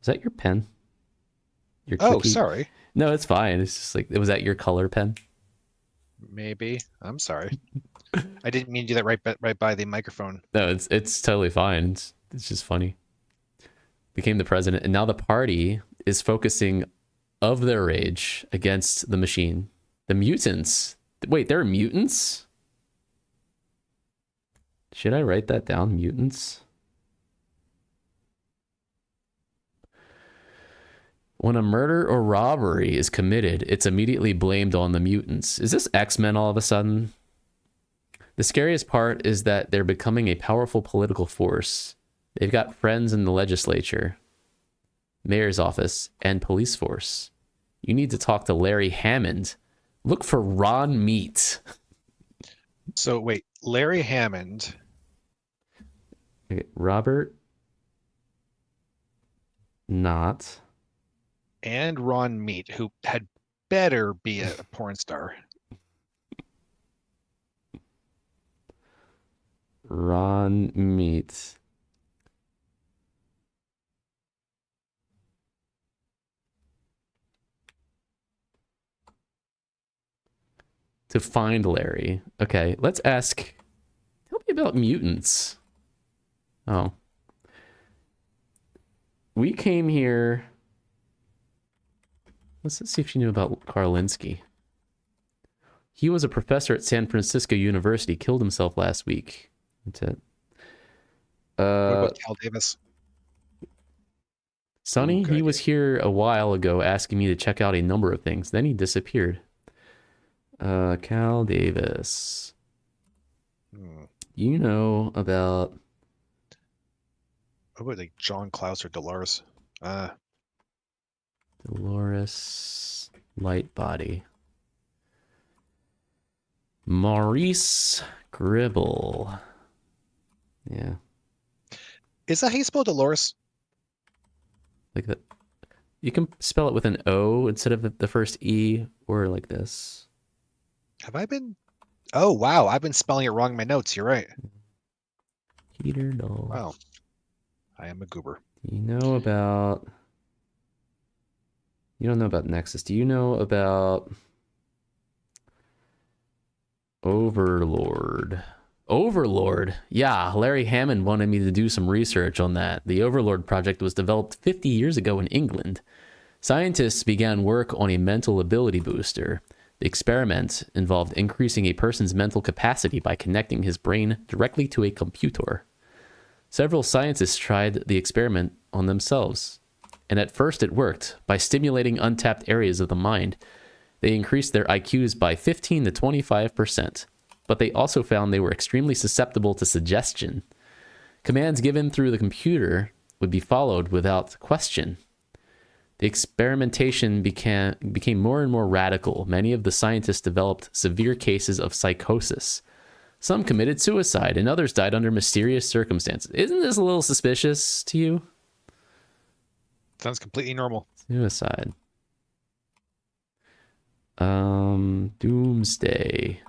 Is that your pen? Your Oh, cookie? sorry. No, it's fine. It's just like, was that your color pen? Maybe. I'm sorry. I didn't mean to do that right by the microphone. No, it's totally fine. It's just funny. Became the president, and now the party is focusing of their rage against the machine. The mutants. Wait, there are mutants? Should I write that down? Mutants? When a murder or robbery is committed, it's immediately blamed on the mutants. Is this X-Men all of a sudden? The scariest part is that they're becoming a powerful political force. They've got friends in the legislature, mayor's office, and police force. You need to talk to Larry Hammond. Look for Ron Meat. So wait, Larry Hammond. Okay, Robert. Not. And Ron Meat, who had better be a porn star. Ron Meat. To find Larry. Okay, let's ask. Tell me about mutants. Oh. We came here. Let's see if she knew about Karlinski. He was a professor at San Francisco University, killed himself last week. That's it. What about Cal Davis? Sonny, Ooh, good he was idea. here a while ago asking me to check out a number of things. Then he disappeared. Cal Davis. You know about... What about like John Klaus or Dolores? Dolores Lightbody. Maurice Gribble. Yeah. Is that how you spell Dolores? Like that. You can spell it with an O instead of the first E, or like this. Have I been? Oh, wow. I've been spelling it wrong in my notes. You're right. Peter Doll. Wow. I am a goober. You know about... You don't know about Nexus. Do you know about Overlord? Overlord? Yeah, Larry Hammond wanted me to do some research on that. The Overlord project was developed 50 years ago in England. Scientists began work on a mental ability booster. The experiment involved increasing a person's mental capacity by connecting his brain directly to a computer. Several scientists tried the experiment on themselves, and at first it worked. By stimulating untapped areas of the mind, they increased their IQs by 15 to 25%, but they also found they were extremely susceptible to suggestion. Commands given through the computer would be followed without question. The experimentation became more and more radical. Many of the scientists developed severe cases of psychosis. Some committed suicide, and others died under mysterious circumstances. Isn't this a little suspicious to you? Sounds completely normal. Suicide. Doomsday.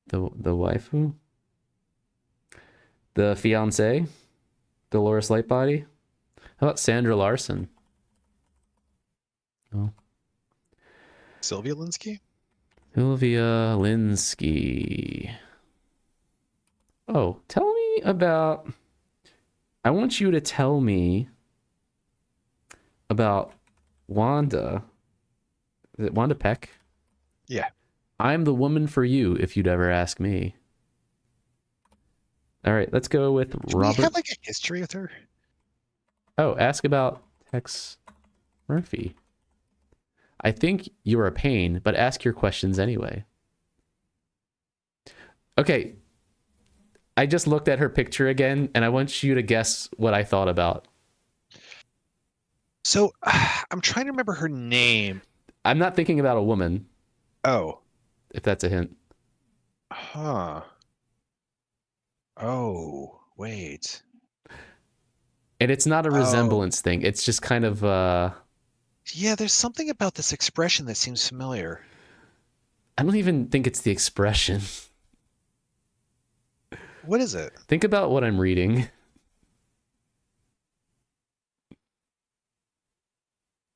The waifu? The fiance? Dolores Lightbody? How about Sandra Larson? Oh. Sylvia Linsky? Sylvia Linsky. Oh, tell me about... I want you to tell me about Wanda. Is it Wanda Peck? Yeah. I'm the woman for you, if you'd ever ask me. All right, let's go with Do Robert. we have like a history with her? Oh, ask about Tex Murphy. I think you're a pain, but ask your questions anyway. Okay. I just looked at her picture again, and I want you to guess what I thought about. So, I'm trying to remember her name. I'm not thinking about a woman. Oh. If that's a hint. Huh. Oh, wait. And it's not a resemblance thing. It's just kind of... Yeah, there's something about this expression that seems familiar. I don't even think it's the expression. What is it? Think about what I'm reading.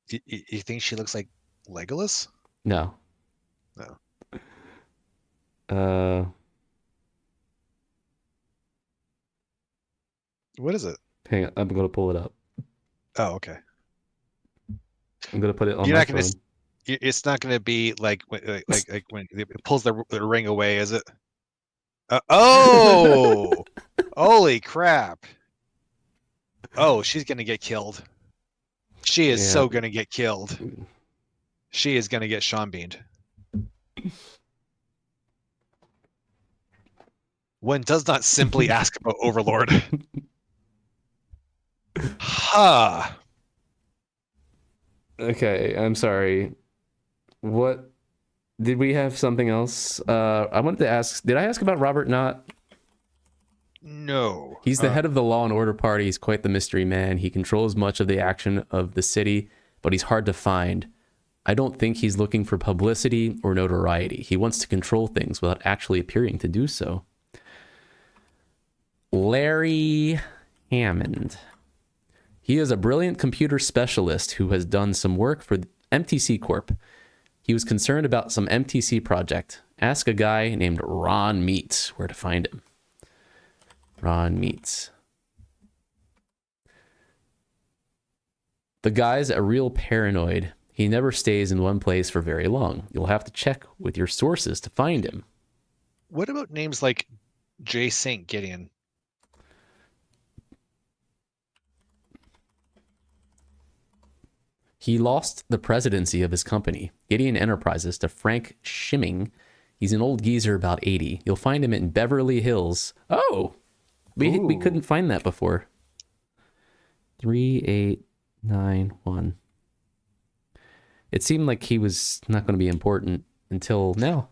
You think she looks like Legolas? No. No. What is it? Hang on, I'm going to pull it up. Oh, okay. I'm going to put it on You're my not going phone. to. It's not going to be like when it pulls the ring away, is it? Oh! Holy crap! Oh, she's going to get killed. She is so going to get killed. She is going to get Sean beamed. One does not simply ask about Overlord. Ha! Okay, I'm sorry. What did we have something else? I wanted to ask, did I ask about Robert Knott? No. He's the head of the Law and Order Party. He's quite the mystery man. He controls much of the action of the city, but he's hard to find. I don't think he's looking for publicity or notoriety. He wants to control things without actually appearing to do so. Larry Hammond. He is a brilliant computer specialist who has done some work for MTC Corp. He was concerned about some MTC project. Ask a guy named Ron Meats where to find him. Ron Meats. The guy's a real paranoid. He never stays in one place for very long. You'll have to check with your sources to find him. What about names like J. St. Gideon? He lost the presidency of his company, Gideon Enterprises, to Frank Schimming. He's an old geezer about 80. You'll find him in Beverly Hills. Oh, we couldn't find that before. 3891. It seemed like he was not going to be important until now,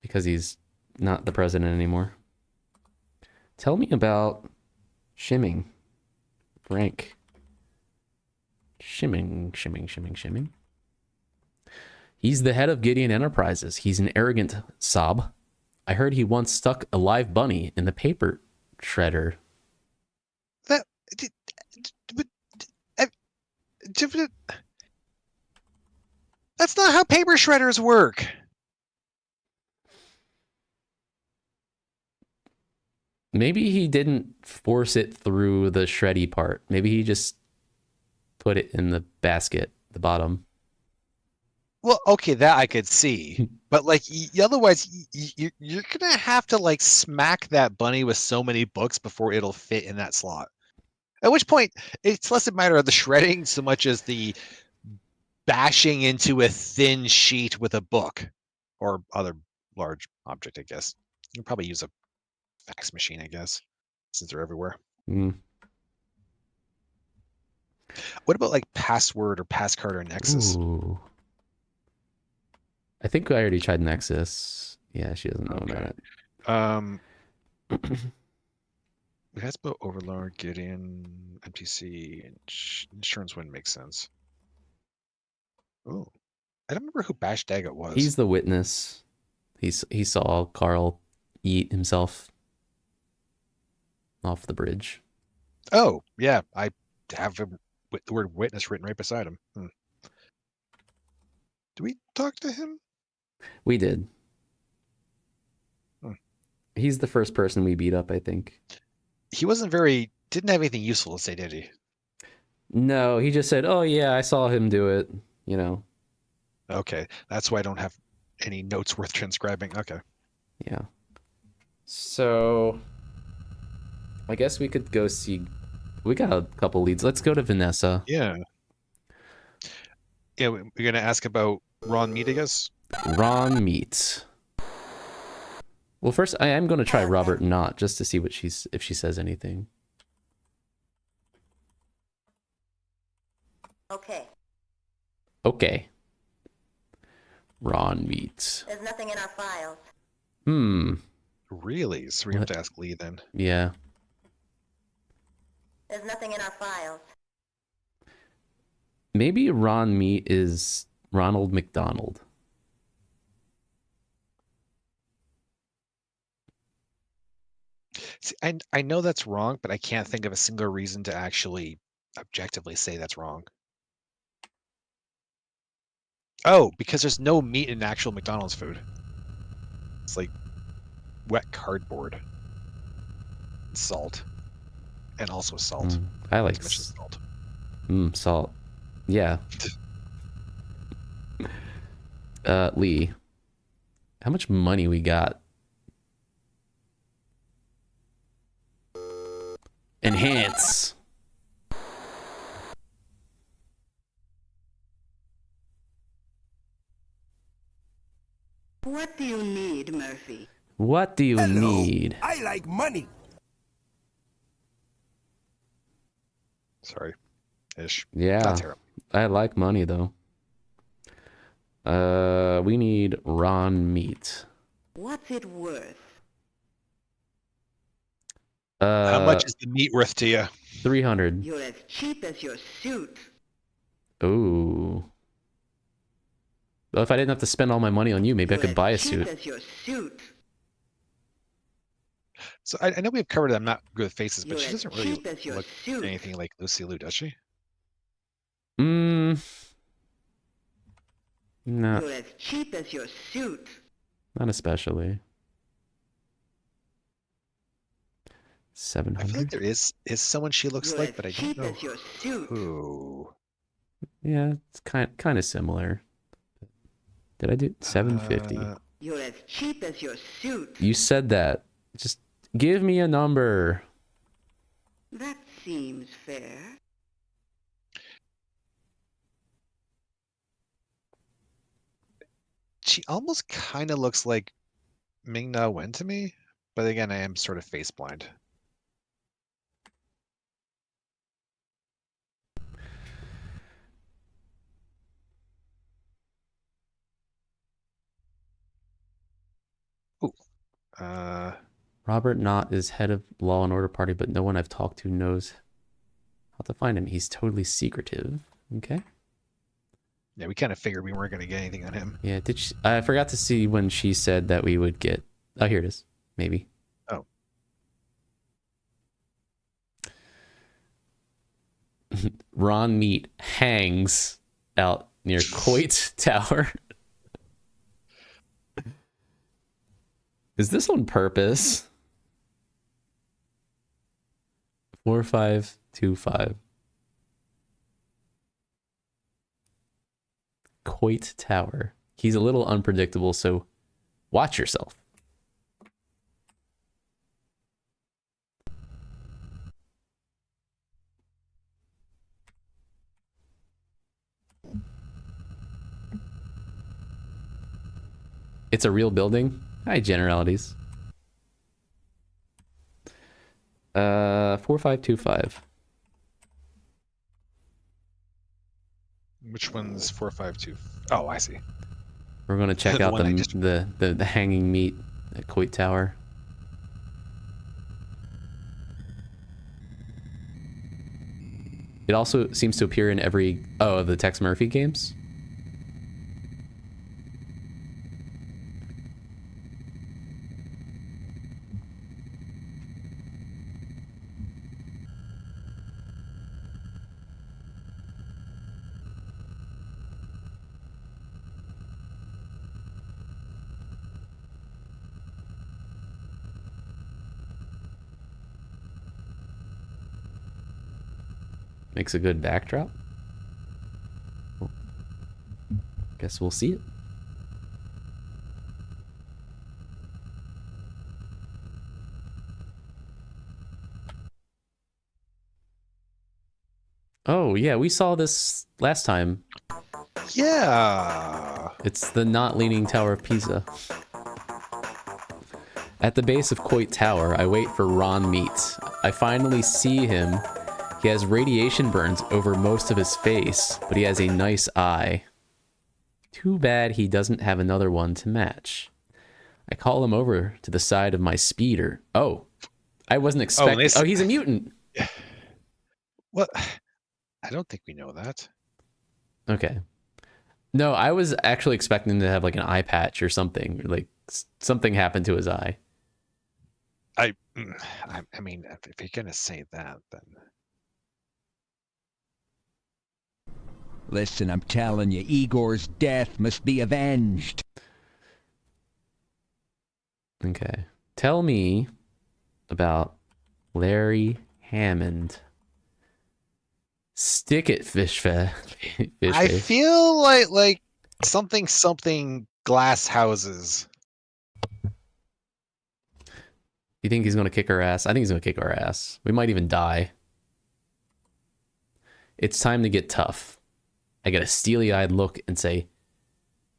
because he's not the president anymore. Tell me about Schimming. Frank Schimming. He's the head of Gideon Enterprises. He's an arrogant sob. I heard he once stuck a live bunny in the paper shredder. That, that's not how paper shredders work. Maybe he didn't force it through the shreddy part. Maybe he just put it in the basket, the bottom. Well, okay, that I could see, but like otherwise, you're gonna have to like smack that bunny with so many books before it'll fit in that slot. At which point, it's less a matter of the shredding so much as the bashing into a thin sheet with a book or other large object. I guess you can probably use a fax machine, I guess, since they're everywhere. Mm. What about like password or passcard or Nexus? Ooh. I think I already tried Nexus. Yeah, she doesn't know about it. That's about Overlord, Gideon, MTC, insurance wouldn't make sense. Oh, I don't remember who Bash Daggett was. He's the witness. He saw Carl eat himself off the bridge. Oh, yeah, I have the word witness written right beside him. Do we talk to him? We did. He's the first person we beat up, I think. He didn't have anything useful to say, did he? No, he just said, oh yeah, I saw him do it, you know. Okay, that's why I don't have any notes worth transcribing. Okay. Yeah. So, I guess we could go see... We got a couple leads. Let's go to Vanessa. Yeah. Yeah, we're going to ask about Ron Mead, I guess? Ron Meat. Well, first, I am going to try Robert Knott, just to see what if she says anything. Okay. Okay. Ron Meat. There's nothing in our files. Really? So we have to ask Lee then. Yeah. There's nothing in our files. Maybe Ron Meat is Ronald McDonald. See, I know that's wrong, but I can't think of a single reason to actually objectively say that's wrong. Oh, because there's no meat in actual McDonald's food. It's like wet cardboard. And salt. And also salt. I like salt. Salt. Yeah. Lee. How much money we got? Enhance. What do you need, Murphy? What do you need? I like money. Sorry. Ish. Yeah. Not terrible. I like money though. We need Ron Meat. What's it worth? How much is the meat worth to you? 300. You're as cheap as your suit. Ooh. Well, if I didn't have to spend all my money on you, maybe I could buy a suit. As your suit. So I know we've covered I'm not good with faces, but You're she doesn't as really cheap as your look suit. anything like Lucy Liu, does she? No. You're as cheap as your suit. Not especially. I 700. feel like there is someone she looks You're like, as but I don't cheap know as your suit. who. Yeah, it's kind of similar. Did I do 750? You're as cheap as your suit. You said that. Just give me a number. That seems fair. She almost kind of looks like Ming-Na Wen to me, but again, I am sort of face blind. Ooh. Robert Knott is head of Law and Order Party, but no one I've talked to knows how to find him. He's totally secretive. Okay. Yeah, we kind of figured we weren't going to get anything on him. Yeah, I forgot to see when she said that we would get... Oh, here it is. Maybe. Oh. Ron Meat hangs out near Coit Tower. Is this on purpose? 4525. Coit Tower. He's a little unpredictable, so watch yourself. It's a real building? Hi, generalities. 4525. Which one's 452? Oh, I see. We're gonna check The out one I just- the hanging meat at Coit Tower. It also seems to appear in every of the Tex Murphy games. Makes a good backdrop. Guess we'll see it. Oh, yeah, we saw this last time. Yeah. It's the not leaning Tower of Pisa. At the base of Coit Tower, I wait for Ron Meat. I finally see him. He has radiation burns over most of his face, but he has a nice eye. Too bad he doesn't have another one to match. I call him over to the side of my speeder. Oh, I wasn't expecting... Oh, he's a mutant. What? I don't think we know that. Okay. No, I was actually expecting to have like an eye patch or something. Like something happened to his eye. I mean, if you're gonna say that, then listen, I'm telling you, Igor's death must be avenged. Okay. Tell me about Larry Hammond. Stick it, I feel like something glass houses. You think he's gonna kick our ass? I think he's gonna kick our ass. We might even die. It's time to get tough. I get a steely-eyed look and say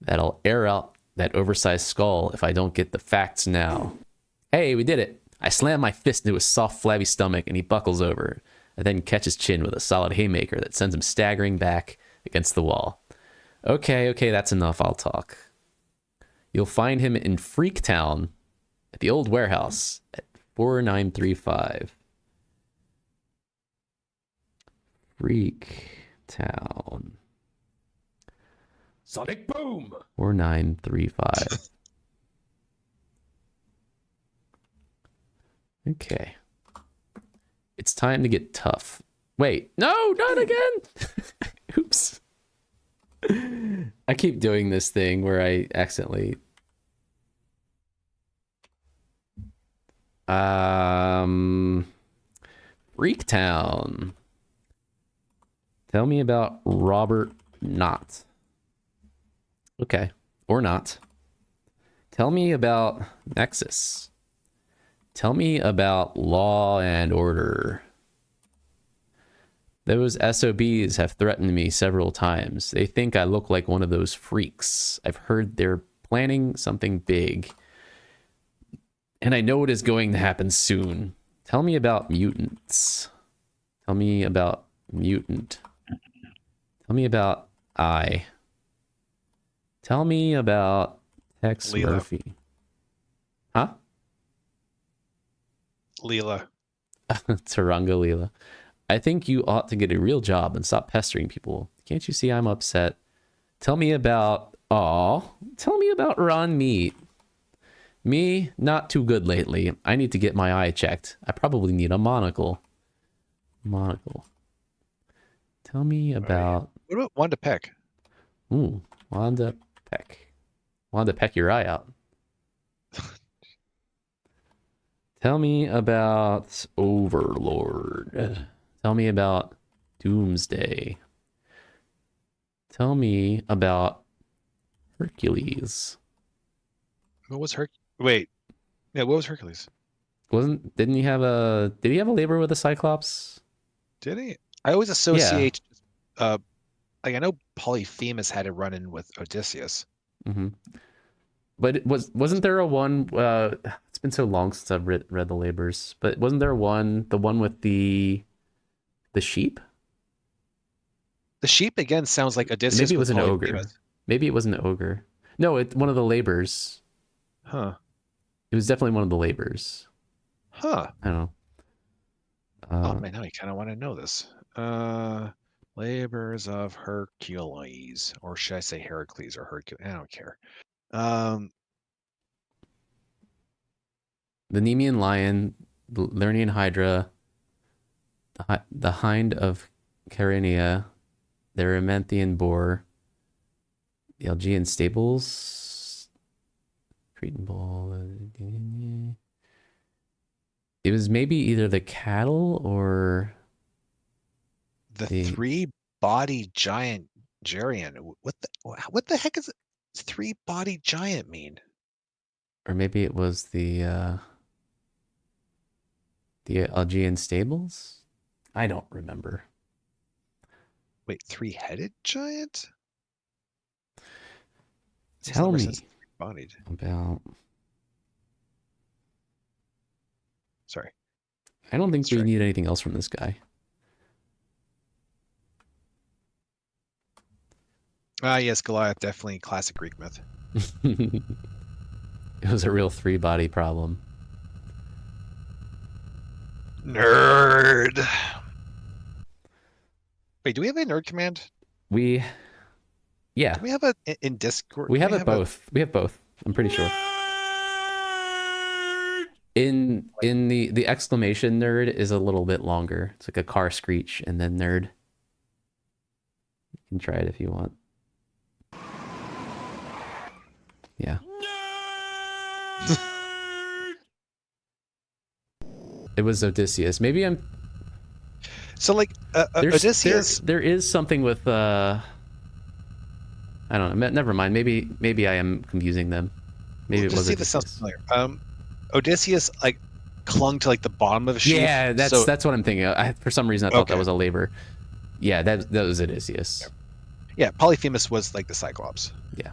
that I'll air out that oversized skull if I don't get the facts now. Hey, we did it. I slam my fist into his soft, flabby stomach and he buckles over. I then catch his chin with a solid haymaker that sends him staggering back against the wall. Okay, that's enough. I'll talk. You'll find him in Freaktown at the old warehouse at 4935. Freaktown. Sonic boom! 4935. Okay. It's time to get tough. Wait, no, not again! Oops. I keep doing this thing where I accidentally... Freaktown. Tell me about Robert Knott. Okay, or not. Tell me about Nexus. Tell me about Law and Order. Those SOBs have threatened me several times. They think I look like one of those freaks. I've heard they're planning something big. And I know it is going to happen soon. Tell me about mutants. Tell me about mutant. Tell me about I. Tell me about Tex Leela. Murphy. Huh? Leela. Taranga Leela. I think you ought to get a real job and stop pestering people. Can't you see I'm upset? Tell me about... Tell me about Ron Meat. Me, not too good lately. I need to get my eye checked. I probably need a monocle. Monocle. Tell me about... What about Wanda Peck? Ooh, Wanda Peck. Wanda Peck your eye out. Tell me about Overlord. Tell me about Doomsday. Tell me about Hercules. What was Wait. Yeah, what was Hercules? Did he have a labor with the Cyclops? Did he? I always associate like I know Polyphemus had a run in with Odysseus. Mm-hmm. But wasn't there a one it's been so long since I've read the labors, but wasn't there the one with the sheep? The sheep again sounds like Odysseus. Maybe it was with an ogre. Polyphemus. Maybe it was an ogre. No, one of the labors. Huh. It was definitely one of the labors. Huh. I don't know. Oh man, now I kind of want to know this. Labors of Hercules, or should I say Heracles or Hercules? I don't care. The Nemean lion, the Lernian hydra, the hind of Carinea, the Erymanthean boar, the Algean stables, Cretan bull. It was maybe either the cattle or the three-body giant Geryon. What the heck is it? Three-body giant mean? Or maybe it was the Algean stables? I don't remember. Wait, three-headed giant? Tell me three-bodied. about... Sorry. I don't think we need anything else from this guy. Yes, Goliath, definitely classic Greek myth. It was a real three-body problem. Nerd. Wait, do we have a nerd command? Yeah. Do we have a in Discord? We have it both. We have both. I'm pretty sure. In the exclamation nerd is a little bit longer. It's like a car screech and then nerd. You can try it if you want. Yeah. It was Odysseus. Maybe I'm... So like Odysseus... There is something with... I don't know. Never mind. Maybe I am confusing them. Maybe it was Odysseus. This sounds familiar. Odysseus like clung to like the bottom of a sheep. Yeah, that's what I'm thinking. For some reason I thought that was a labor. Yeah, that was Odysseus. Yeah, Polyphemus was like the Cyclops. Yeah.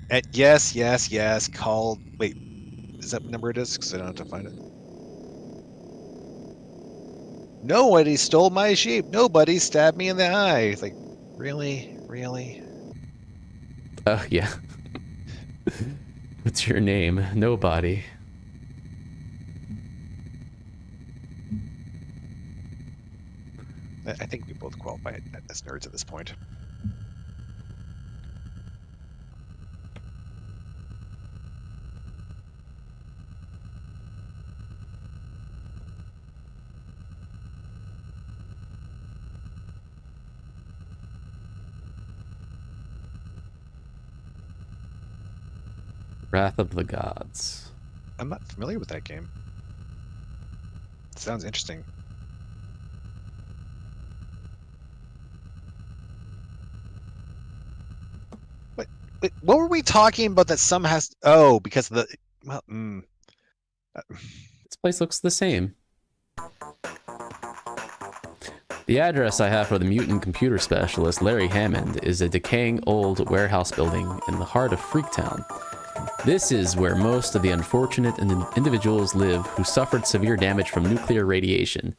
And yes. Called. Wait, is that what number it is? Because I don't have to find it. Nobody stole my sheep. Nobody stabbed me in the eye. It's like, really? Oh yeah. What's your name? Nobody. I think we both qualify as nerds at this point. Wrath of the Gods. I'm not familiar with that game. It sounds interesting. Wait, what were we talking about that some has? Oh, because of the. Well, This place looks the same. The address I have for the mutant computer specialist, Larry Hammond, is a decaying old warehouse building in the heart of Freaktown. This is where most of the unfortunate individuals live who suffered severe damage from nuclear radiation.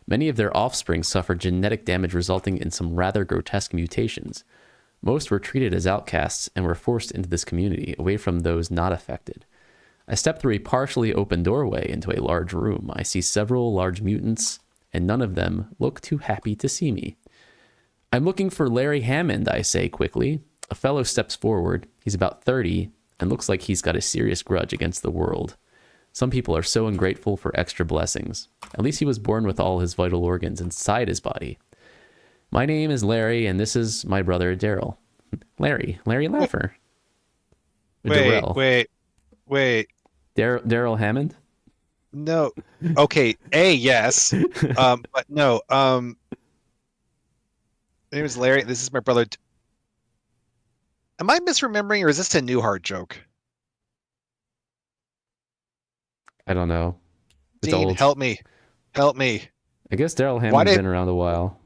Many of their offspring suffered genetic damage resulting in some rather grotesque mutations. Most were treated as outcasts and were forced into this community, away from those not affected. I step through a partially open doorway into a large room. I see several large mutants, and none of them look too happy to see me. I'm looking for Larry Hammond, I say quickly. A fellow steps forward. He's about 30 and looks like he's got a serious grudge against the world. Some people are so ungrateful for extra blessings. At least he was born with all his vital organs inside his body. My name is Larry, and this is my brother, Daryl. Larry Laffer. Wait. Daryl Hammond? No. Okay. Yes. But no. My name is Larry. This is my brother. Am I misremembering, or is this a Newhart joke? I don't know. It's Dean, old. help me. I guess Daryl Hammond's been around a while.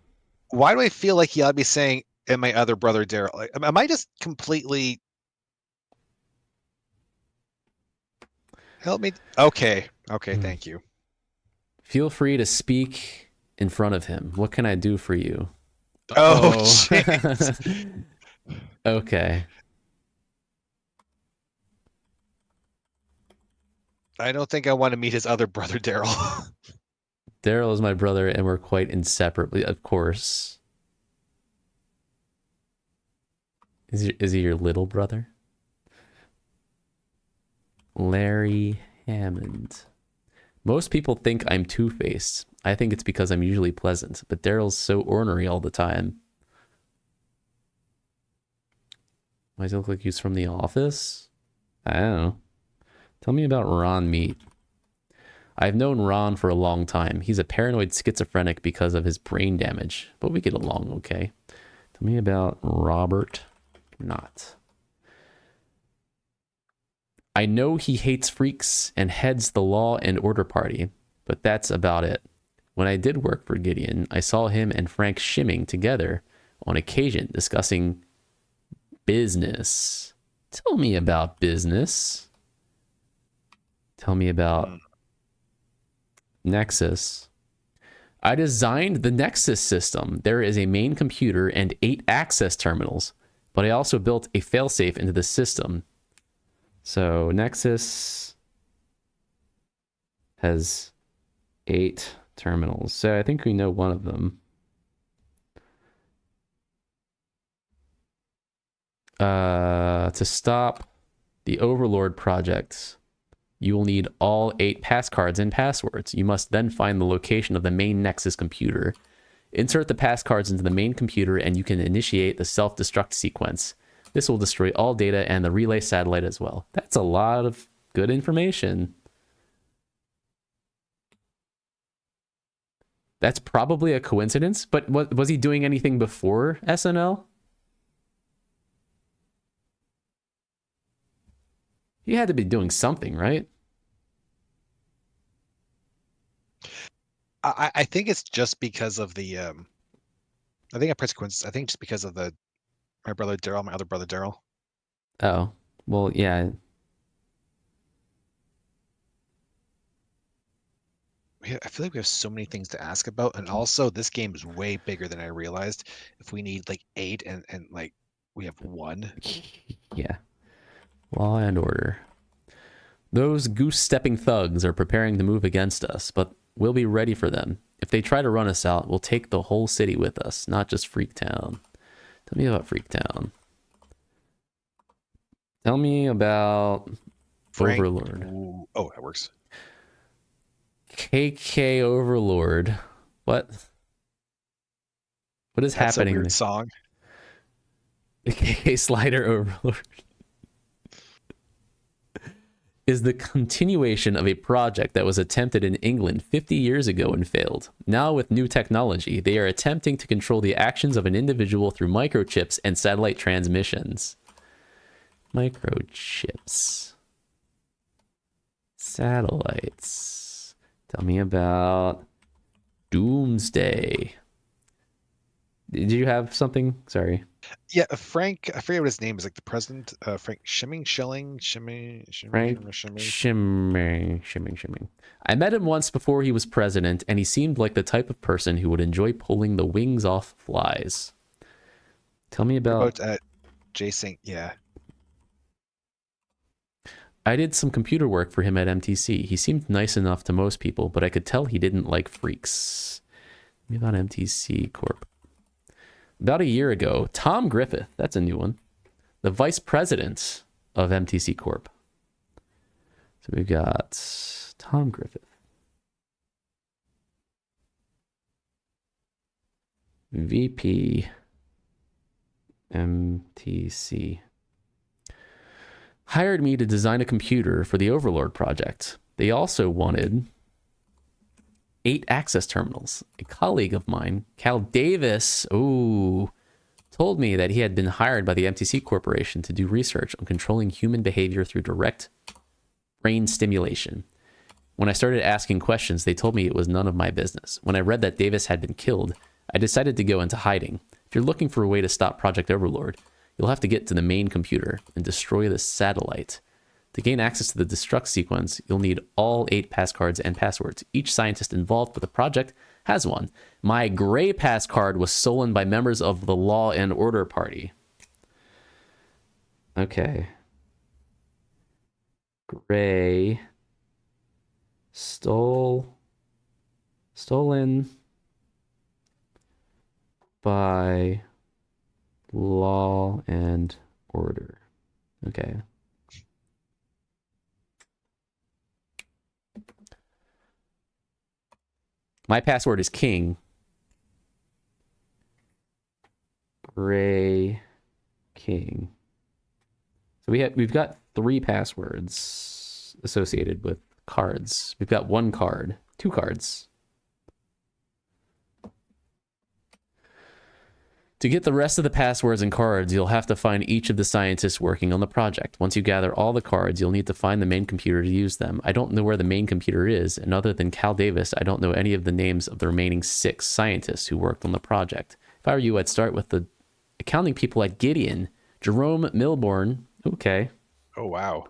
Why do I feel like he ought to be saying, and my other brother Daryl? Like, am I just completely... Help me. Okay, thank you. Feel free to speak in front of him. What can I do for you? Jeez. Okay. I don't think I want to meet his other brother, Daryl. Daryl is my brother, and we're quite inseparably, of course. Is he your little brother? Larry Hammond. Most people think I'm two-faced. I think it's because I'm usually pleasant, but Daryl's so ornery all the time. Why does he look like he's from The Office? I don't know. Tell me about Ron Meat. I've known Ron for a long time. He's a paranoid schizophrenic because of his brain damage, but we get along okay. Tell me about Robert Knott. I know he hates freaks and heads the Law and Order Party, but that's about it. When I did work for Gideon, I saw him and Frank shimming together on occasion discussing business. Tell me about business. Tell me about Nexus. I designed the Nexus system. There is a main computer and 8 access terminals, but I also built a failsafe into the system. So Nexus has 8 terminals. So I think we know one of them. To stop the Overlord project, you will need all 8 passcards and passwords. You must then find the location of the main Nexus computer. Insert the passcards into the main computer and you can initiate the self-destruct sequence. This will destroy all data and the relay satellite as well. That's a lot of good information. That's probably a coincidence, but was he doing anything before SNL? He had to be doing something, right? I think it's just because of the... I think I pressed coincidence. I think just because of my brother Daryl, my other brother Daryl. Oh, well, yeah. I feel like we have so many things to ask about, and also this game is way bigger than I realized. If we need like 8 and like we have 1. Yeah. Law and order. Those goose-stepping thugs are preparing to move against us, but we'll be ready for them. If they try to run us out, we'll take the whole city with us, not just Freaktown. Tell me about Freaktown. Tell me about Frank. Overlord. Ooh. Oh, that works. KK Overlord. What? What is That's happening? A weird song. The KK Slider Overlord is the continuation of a project that was attempted in England 50 years ago and failed. Now with new technology, they are attempting to control the actions of an individual through microchips and satellite transmissions. Microchips. Satellites. Tell me about Doomsday. Did you have something? Sorry. Yeah, Frank. I forget what his name is. Like the president, Frank Frank Shimming. I met him once before he was president, and he seemed like the type of person who would enjoy pulling the wings off flies. Tell me about Jason. Yeah. I did some computer work for him at MTC. He seemed nice enough to most people, but I could tell he didn't like freaks. Tell me about MTC Corp. About a year ago, Tom Griffith, that's a new one, the vice president of MTC Corp. So we've got Tom Griffith. VP MTC. Hired me to design a computer for the Overlord project. They also wanted 8 access terminals. A colleague of mine, Cal Davis, told me that he had been hired by the MTC Corporation to do research on controlling human behavior through direct brain stimulation. When I started asking questions, they told me it was none of my business. When I read that Davis had been killed, I decided to go into hiding. If you're looking for a way to stop Project Overlord, you'll have to get to the main computer and destroy the satellite. To gain access to the destruct sequence, you'll need all 8 passcards and passwords. Each scientist involved with the project has one. My gray pass card was stolen by members of the Law and Order Party. Okay. Gray. Stolen by Law and Order. Okay. My password is King. Gray King. So we've got 3 passwords associated with cards. We've got 1 card, 2 cards. To get the rest of the passwords and cards, you'll have to find each of the scientists working on the project. Once you gather all the cards, you'll need to find the main computer to use them. I don't know where the main computer is, and other than Cal Davis, I don't know any of the names of the remaining 6 scientists who worked on the project. If I were you, I'd start with the accounting people at Gideon. Jerome Milborn. Okay. Oh, wow.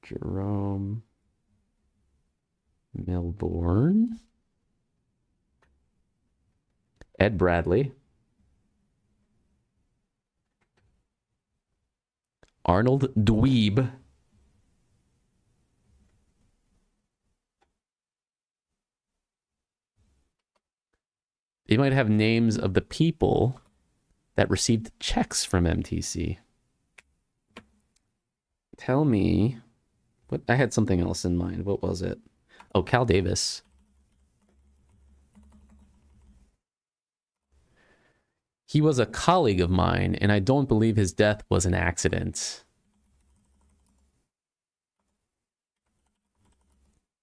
Jerome Milborn. Ed Bradley. Arnold Dweeb. They might have names of the people that received checks from MTC. Tell me, what I had something else in mind. What was it? Oh, Cal Davis. He was a colleague of mine, and I don't believe his death was an accident.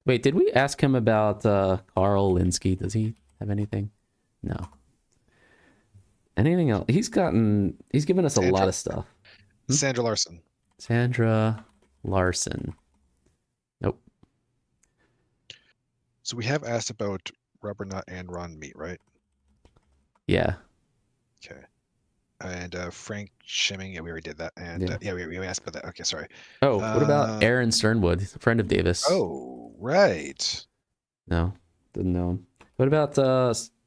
Wait, did we ask him about Carl Linsky? Does he have anything? No. Anything else? He's given us a lot of stuff. Sandra Larson. Sandra Larson. Nope. So we have asked about Rubber Nut and Ron Meat, right? Yeah. Okay. And Frank Shimming, yeah, we already did that. And Yeah. we asked about that. Okay, sorry. Oh, what about Aaron Sternwood, a friend of Davis? Oh, right. No, didn't know him. What about,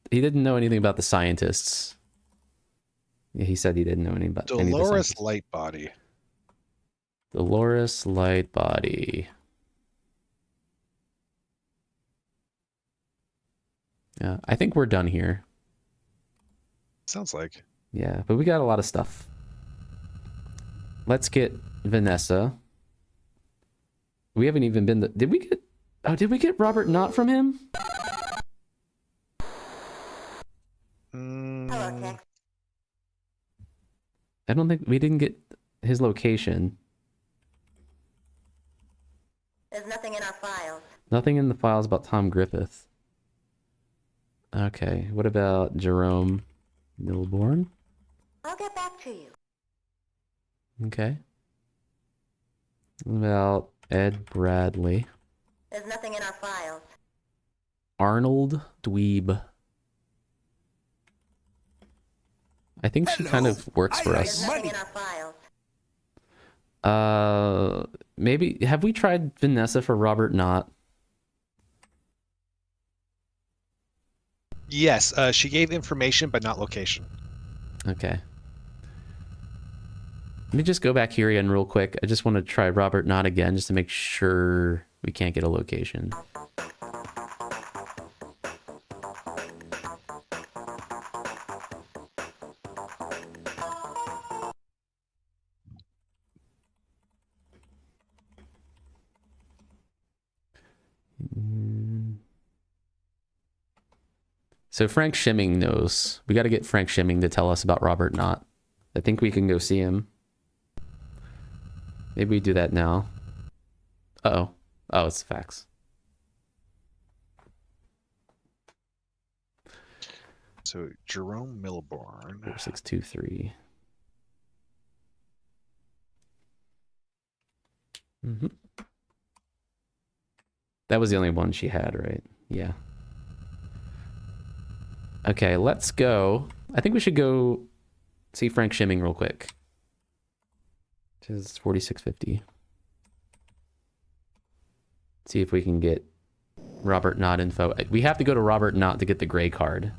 he didn't know anything about the scientists. Yeah, he said he didn't know anything about any of the Dolores scientists. Lightbody. Dolores Lightbody. Yeah, I think we're done here. Sounds like. Yeah, but we got a lot of stuff. Let's get Vanessa. We haven't even been did we get Robert Knott from him? Hello, Tex. I don't think we didn't get his location. There's nothing in our files. Nothing in the files about Tom Griffith. Okay, what about Jerome Milborn? I'll get back to you. Okay. About Ed Bradley. There's nothing in our files. Arnold Dweeb. I think she kind of works for There's us. nothing in our files. Maybe have we tried Vanessa for Robert Knott? Yes, she gave information, but not location. Okay. Let me just go back here again real quick. I just want to try Robert Knott again just to make sure we can't get a location. So Frank Shimming knows. We got to get Frank Shimming to tell us about Robert Knott. I think we can go see him. Maybe we do that now. Uh-oh. Oh, it's the fax. So Jerome Milborn. 4623. That was the only one she had, right? Yeah. Okay, let's go. I think we should go see Frank Shimming real quick. Which is 4650. See if we can get Robert Knott info. We have to go to Robert Knott to get the gray card.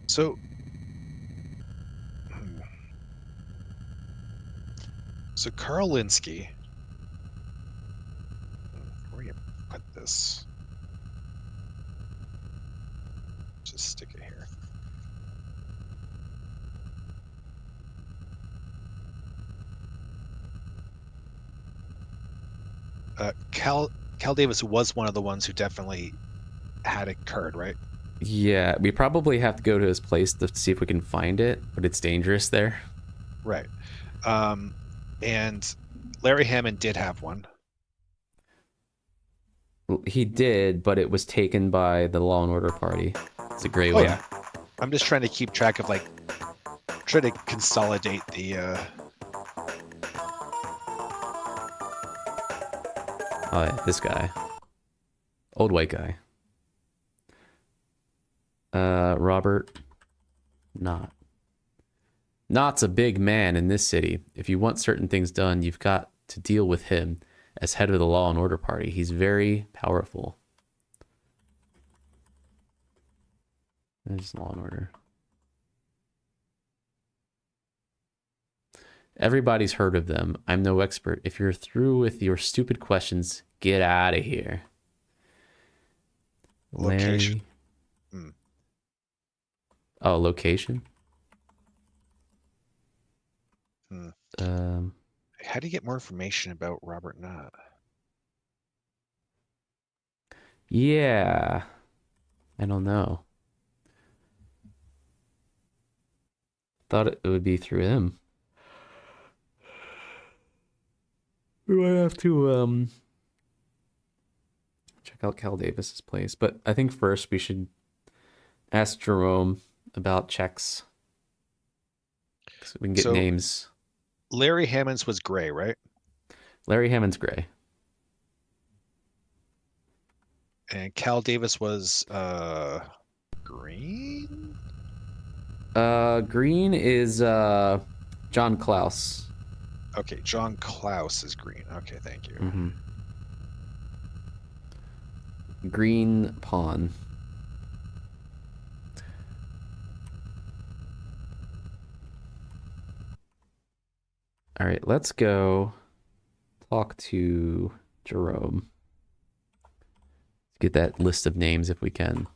So, Carl Linsky. Where do you put this? Just stick it here. Cal Davis was one of the ones who definitely had a card, right? Yeah, we probably have to go to his place to see if we can find it, but it's dangerous there. Right. And Larry Hammond did have one. He did, but it was taken by the Law and Order Party. It's a gray one. Yeah. I'm just trying to keep track of, like, try to consolidate the Oh, yeah, this guy. Old white guy. Robert Knott. Knott's a big man in this city. If you want certain things done, you've got to deal with him as head of the Law and Order Party. He's very powerful. There's Law and Order. Everybody's heard of them. I'm no expert. If you're through with your stupid questions, get out of here. location. Larry. Oh, location? How do you get more information about Robert Knott? Yeah. I don't know. Thought it would be through him. We might have to check out Cal Davis's place, but I think first we should ask Jerome about checks so we can get names. Larry Hammond's was gray, right? Larry Hammond's gray. And Cal Davis was green? Green is John Klaus. Okay, John Klaus is green. Okay, thank you. Mm-hmm. Green pawn. All right, let's go talk to Jerome. He's get that list of names if we can.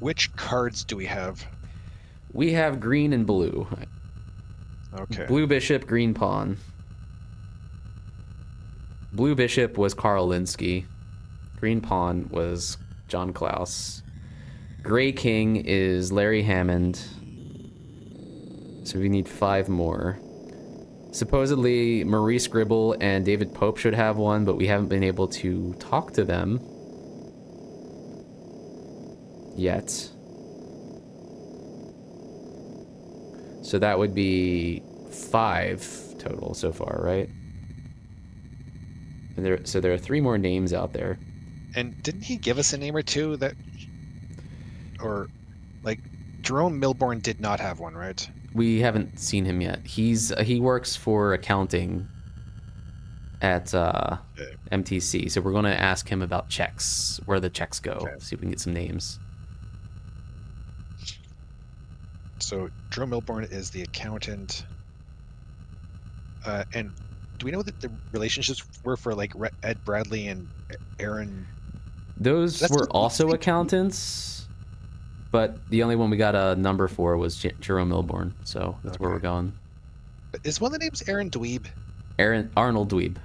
Which cards do we have? We have green and blue. Okay. Blue bishop, green pawn. Blue bishop was Karl Linsky. Green pawn was John Klaus. Gray king is Larry Hammond. So we need 5 more. Supposedly Maurice Gribble and David Pope should have one, but we haven't been able to talk to them yet. So that would be 5 total so far, right? And there are 3 more names out there. And didn't he give us a name or two that, or like Jerome Milbourne did not have one, right? We haven't seen him yet. He works for accounting at MTC, so we're going to ask him about checks, where the checks go. Okay. See if we can get some names. So Jerome Milbourne is the accountant. And do we know what the relationships were for like Ed Bradley and Aaron? Those That's were just- also accountants, but the only one we got a number for was Jerome Milbourne, so that's where we're going. Is one of the names Aaron Dweeb? Arnold Dweeb.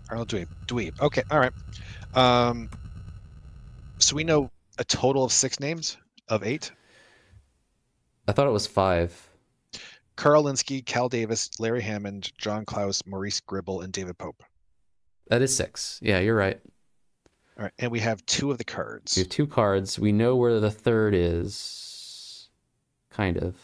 Arnold Dweeb. Dweeb. Okay, all right. So we know a total of 6 names of 8. I thought it was 5. Karl Linsky, Cal Davis, Larry Hammond, John Klaus, Maurice Gribble, and David Pope. That is 6. Yeah, you're right. All right, and we have 2 of the cards. We have 2 cards. We know where the third is. Kind of.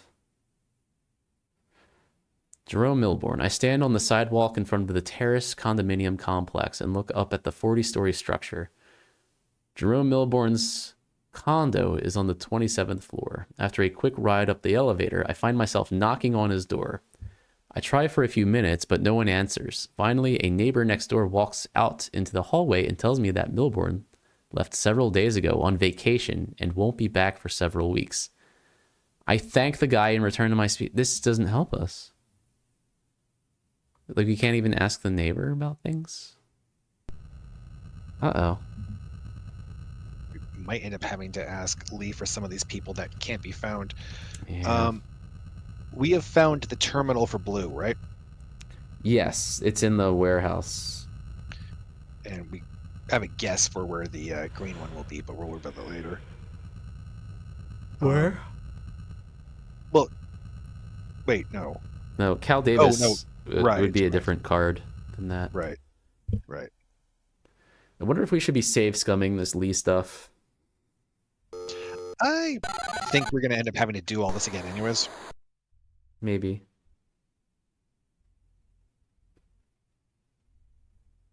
Jerome Milbourne. I stand on the sidewalk in front of the Terrace condominium complex and look up at the 40-story structure. Jerome Milbourne's condo is on the 27th floor. After a quick ride up the elevator, I find myself knocking on his door. I try for a few minutes, but no one answers. Finally, a neighbor next door walks out into the hallway and tells me that Milbourne left several days ago on vacation and won't be back for several weeks. I thank the guy and return to my speech. This doesn't help us. Like, we can't even ask the neighbor about things? Uh-oh. We might end up having to ask Lee for some of these people that can't be found. Yeah. We have found the terminal for blue, right? Yes, it's in the warehouse. And we have a guess for where the green one will be, but we'll worry about that later. Where? Well, wait, no. No, Cal Davis Right, would be a right. different card than that. Right. Right. I wonder if we should be save scumming this Lee stuff. I think we're going to end up having to do all this again anyways. Maybe.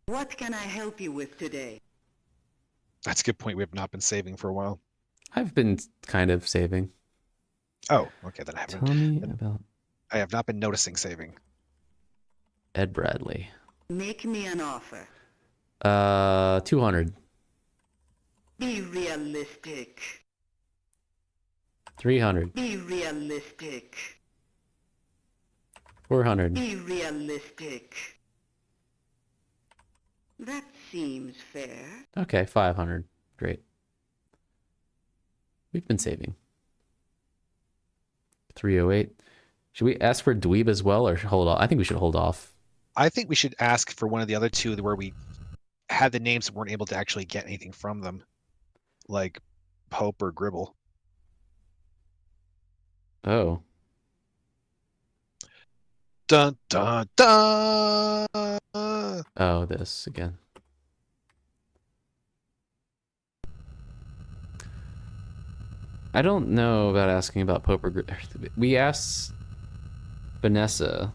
What can I help you with today? That's a good point. We have not been saving for a while. I've been kind of saving. Oh, okay, then I haven't. Tell me about I have not been noticing saving. Ed Bradley. Make me an offer. 200. Be realistic. 300. Be realistic. 400. Be realistic. That seems fair. Okay, 500. Great. We've been saving. 308. Should we ask for Dweeb as well, or hold off? I think we should hold off. I think we should ask for one of the other 2 where we had the names and weren't able to actually get anything from them, like Pope or Gribble. Oh. Dun dun dun. Oh, this again. I don't know about asking about Pope or we asked Vanessa.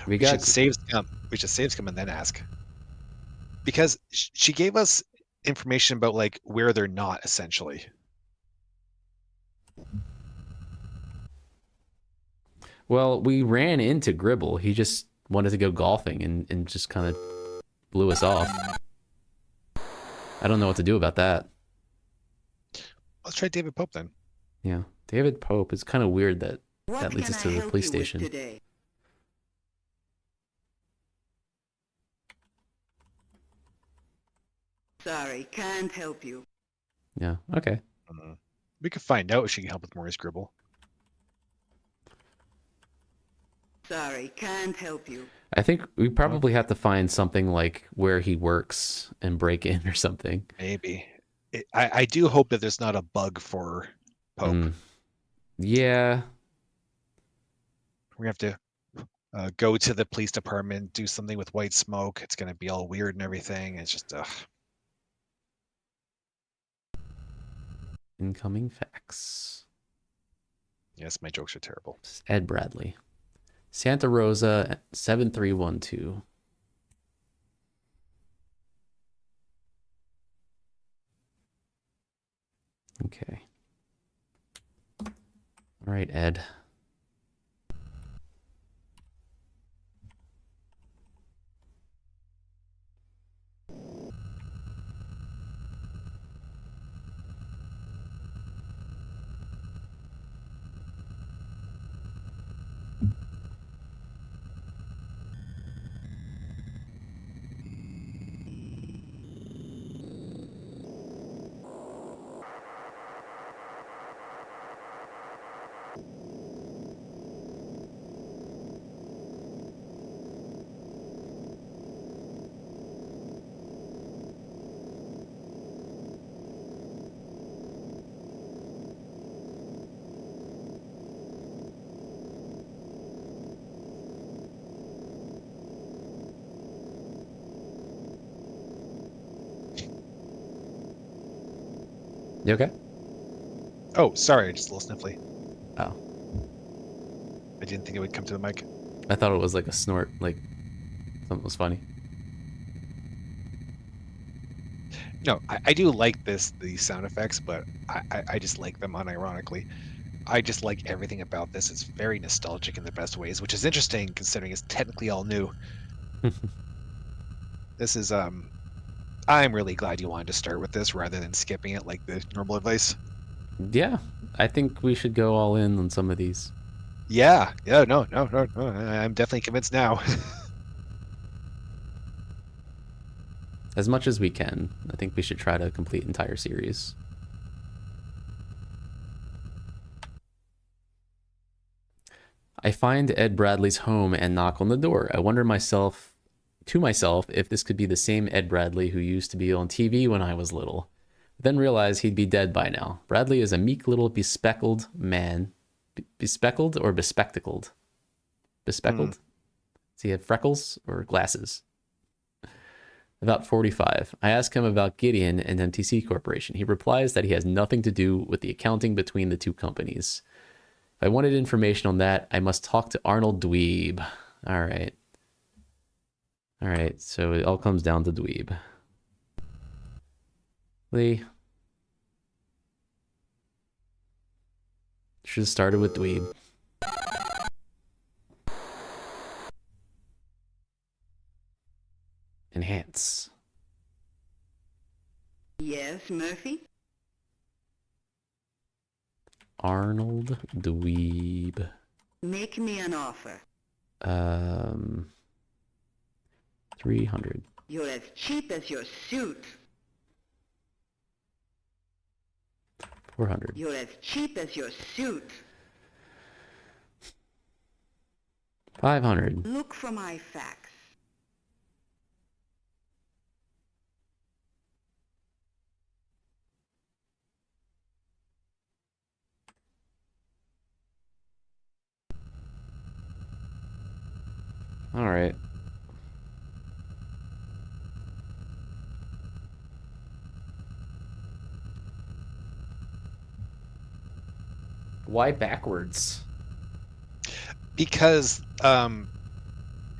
We should save scum. We should save scum and then ask. Because she gave us information about like where they're not essentially. Well, we ran into Gribble. He just wanted to go golfing and just kind of blew us off. I don't know what to do about that. Let's try David Pope then. Yeah. David Pope is kind of weird that What that leads can us I to the help police you with station. today? Sorry, can't help you. Yeah, okay. We could find out if she can help with Maury's Gribble. Sorry, can't help you. I think we probably have to find something like where he works and break in or something. Maybe. I do hope that there's not a bug for Pope. Yeah. We have to go to the police department, do something with white smoke. It's going to be all weird and everything. It's just, Incoming fax. yes, my jokes are terrible. Ed Bradley. Santa Rosa 7312. Okay. All right, Ed. You okay? Oh, sorry, just a little sniffly. Oh. I didn't think it would come to the mic. I thought it was like a snort, like something was funny. No, I do like these sound effects, but I just like them unironically. I just like everything about this. It's very nostalgic in the best ways, which is interesting considering it's technically all new. This is I'm really glad you wanted to start with this rather than skipping it like the normal advice. Yeah, I think we should go all in on some of these. Yeah, no. I'm definitely convinced now. As much as we can. I think we should try to complete entire series. I find Ed Bradley's home and knock on the door. I wonder to myself if this could be the same Ed Bradley who used to be on TV when I was little. Then realize he'd be dead by now. Bradley is a meek little bespectacled man. Bespectacled or bespectacled? Bespectacled? Does he have freckles or glasses? About 45. I ask him about Gideon and MTC Corporation. He replies that he has nothing to do with the accounting between the two companies. If I wanted information on that, I must talk to Arnold Dweeb. All right. All right, so it all comes down to Dweeb. Lee. Should have started with Dweeb. Enhance. Yes, Murphy? Arnold Dweeb. Make me an offer. 300. You're as cheap as your suit. 400. You're as cheap as your suit. 500. Look for my fax. All right. Why backwards? Because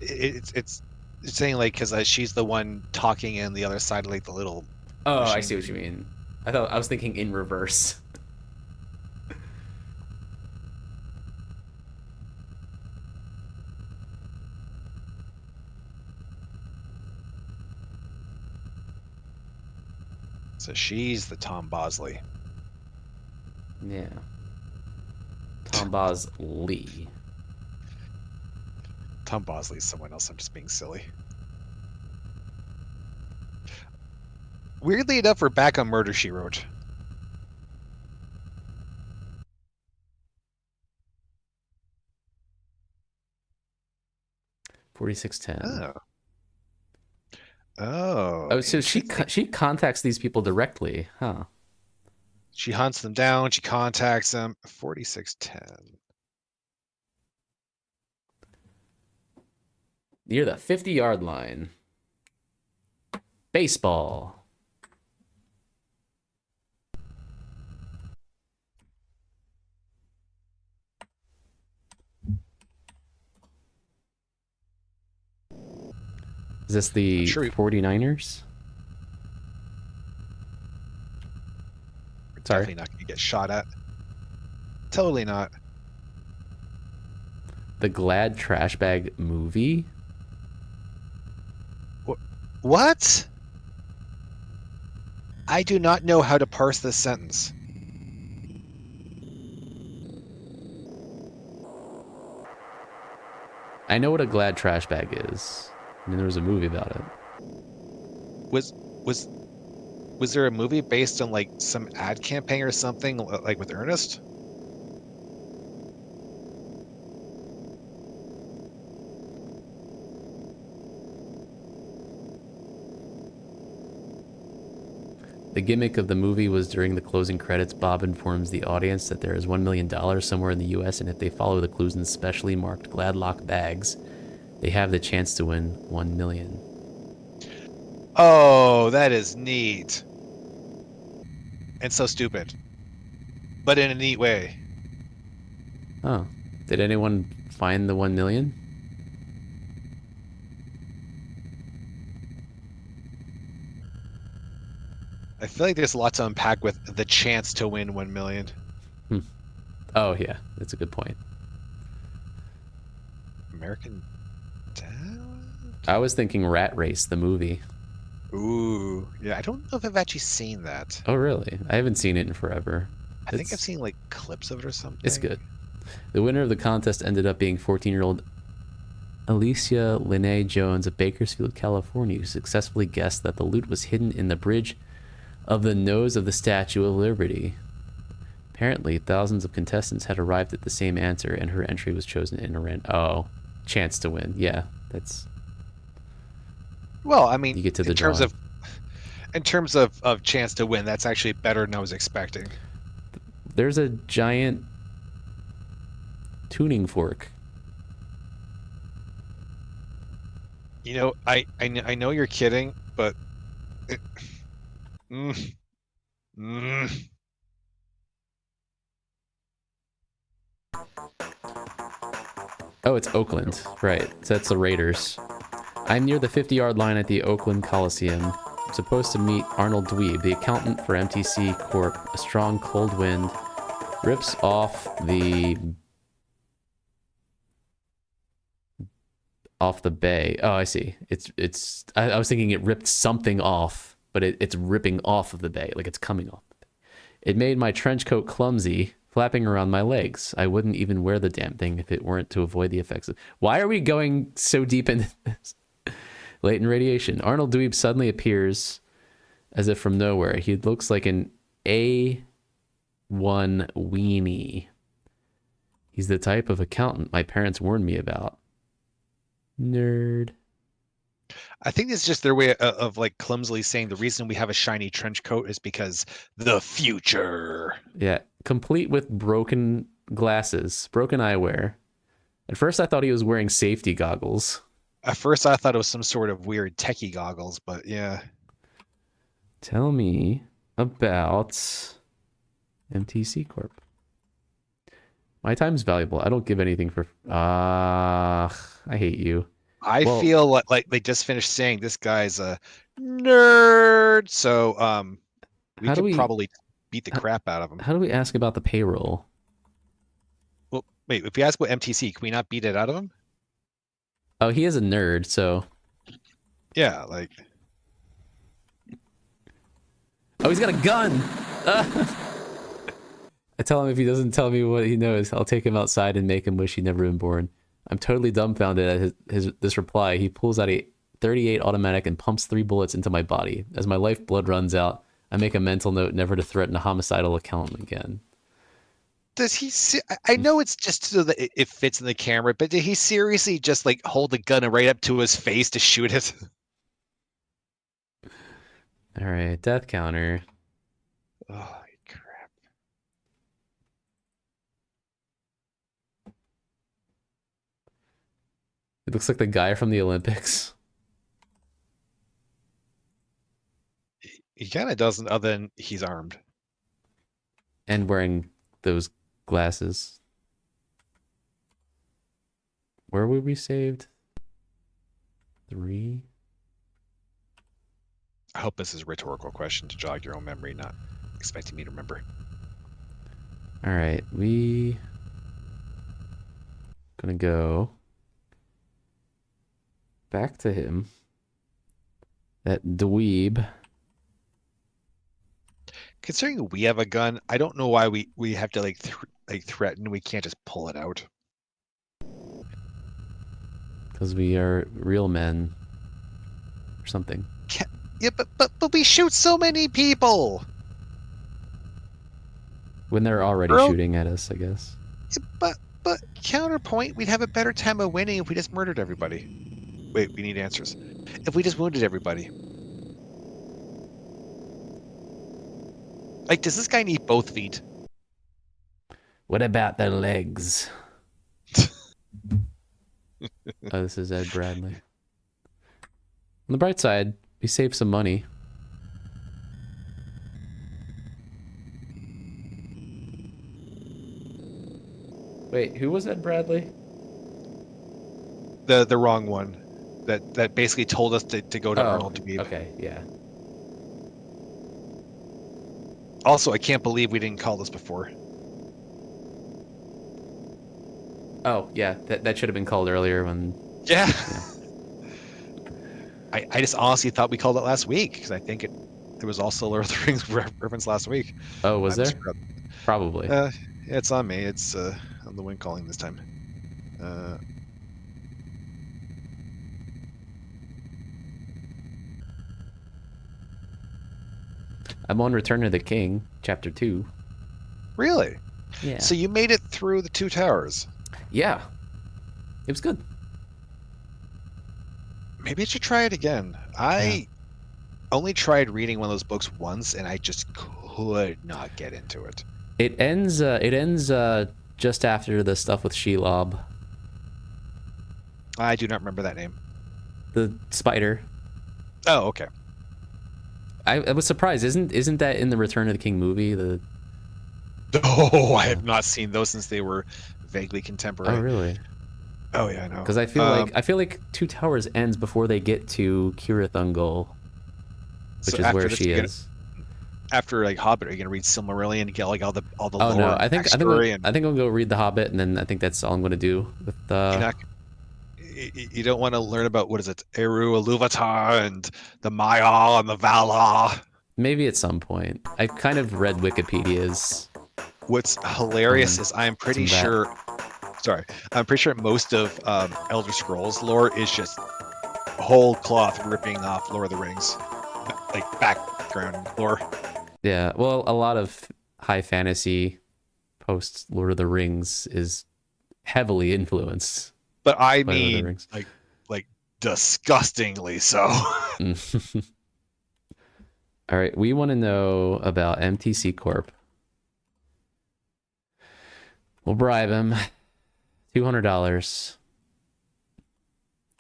it's saying like because she's the one talking and the other side like the little. Oh, I machine. see what you mean. I was thinking in reverse. So she's the Tom Bosley. Yeah. Tom Bosley. Tom Bosley is someone else. I'm just being silly. Weirdly enough, we're back on Murder, She Wrote. $46.10. Oh. Oh. Oh, so she interesting. she contacts these people directly, huh? She hunts them down. She contacts them. 4610. Near the 50-yard line. Baseball. Is this the Sure 49ers? we're Sorry. definitely not going to get shot at. Totally not. The Glad Trash Bag movie? What? I do not know how to parse this sentence. I know what a Glad Trash Bag is. I mean, there was a movie about it. Was there a movie based on like some ad campaign or something like with Ernest? The gimmick of the movie was during the closing credits, Bob informs the audience that there is $1 million somewhere in the U.S., and if they follow the clues in specially marked Gladlock bags, they have the chance to win $1 million. Oh, that is neat. And so stupid. But in a neat way. Oh. Did anyone find the $1 million? I feel like there's a lot to unpack with the chance to win 1 million. Oh, yeah. That's a good point. American Dad? I was thinking Rat Race, the movie. Ooh. Yeah, I don't know if I've actually seen that. Oh, really? I haven't seen it in forever. I think I've seen like clips of it or something. It's good. The winner of the contest ended up being 14-year-old Alicia Lene Jones of Bakersfield, California, who successfully guessed that the loot was hidden in the bridge of the nose of the Statue of Liberty. Apparently, thousands of contestants had arrived at the same answer, and her entry was chosen in a chance to win. Yeah, that's. Well, I mean, you get to the in terms of chance to win, that's actually better than I was expecting. There's a giant tuning fork. You know, I know you're kidding, but. Oh, it's Oakland. Right. So that's the Raiders. I'm near the 50-yard line at the Oakland Coliseum. I'm supposed to meet Arnold Dweeb, the accountant for MTC Corp. A strong cold wind rips off the bay. Oh, I see. I was thinking it ripped something off, but it's ripping off of the bay, like it's coming off. It made my trench coat clumsy, flapping around my legs. I wouldn't even wear the damn thing if it weren't to avoid the effects of... Why are we going so deep into this? Latent radiation. Arnold Dweeb suddenly appears as if from nowhere. He looks like an A1 weenie. He's the type of accountant my parents warned me about. Nerd. I think it's just their way of like clumsily saying the reason we have a shiny trench coat is because the future. Yeah, complete with broken glasses, broken eyewear. At first I thought he was wearing safety goggles. At first I thought it was some sort of weird techie goggles, but yeah. Tell me about MTC Corp. My time's valuable. I don't give anything for... I hate you. I feel like they just finished saying this guy's a nerd, so we could probably beat the crap out of him. How do we ask about the payroll? Well, wait, if we ask about MTC, can we not beat it out of him? Oh, he is a nerd, so... Yeah, like... Oh, he's got a gun! I tell him if he doesn't tell me what he knows, I'll take him outside and make him wish he'd never been born. I'm totally dumbfounded at this reply. He pulls out a .38 automatic and pumps 3 bullets into my body. As my lifeblood runs out, I make a mental note never to threaten a homicidal accountant again. Does he? I know it's just so that it fits in the camera, but did he seriously just like hold the gun right up to his face to shoot it? All right, death counter. Oh crap! It looks like the guy from the Olympics. He kind of doesn't, other than he's armed. And wearing those glasses. Where were we saved? 3? I hope this is a rhetorical question to jog your own memory, not expecting me to remember. All right, we gonna go back to him. That dweeb. Considering we have a gun, I don't know why we have to like threaten. We can't just pull it out. Because we are real men. Or something. Yeah, but we shoot so many people. When they're already shooting at us, I guess. Yeah, but counterpoint, we'd have a better time of winning if we just murdered everybody. Wait, we need answers. If we just wounded everybody. Like, does this guy need both feet? What about the legs? Oh, this is Ed Bradley. On the bright side, we saved some money. Wait, who was Ed Bradley? The wrong one. That basically told us to go to Arnold Dweeb. Okay, yeah. Also, I can't believe we didn't call this before. Oh, yeah, that should have been called earlier when... Yeah. I just honestly thought we called it last week, because I think there was also Lord of the Rings reference last week. Oh, was there? Probably. It's on me. It's I'm the one calling this time. I'm on Return of the King, Chapter 2. Really? Yeah. So you made it through the 2 towers. Yeah. It was good. Maybe I should try it again. I only tried reading one of those books once, and I just could not get into it. It ends just after the stuff with Shelob. I do not remember that name. The spider. Oh, okay. I was surprised. Isn't that in the Return of the King movie? Oh, I have not seen those since they were vaguely contemporary. Oh, really? Oh, yeah, I know. Because I feel like Two Towers ends before they get to Cirith Ungol, which is where she is. After like Hobbit, are you gonna read Silmarillion and get like all the Oh lore no, I think I'll go read the Hobbit, and then I think that's all I'm gonna do with you don't want to learn about, what is it, Eru Iluvatar and the Maiar and the Valar. Maybe at some point. I kind of read Wikipedia's. What's hilarious is I'm pretty sure most of Elder Scrolls lore is just whole cloth ripping off Lord of the Rings, like background lore. Yeah, well, a lot of high fantasy post Lord of the Rings is heavily influenced. But I mean, like disgustingly so. All right, we want to know about MTC Corp. We'll bribe him. $200.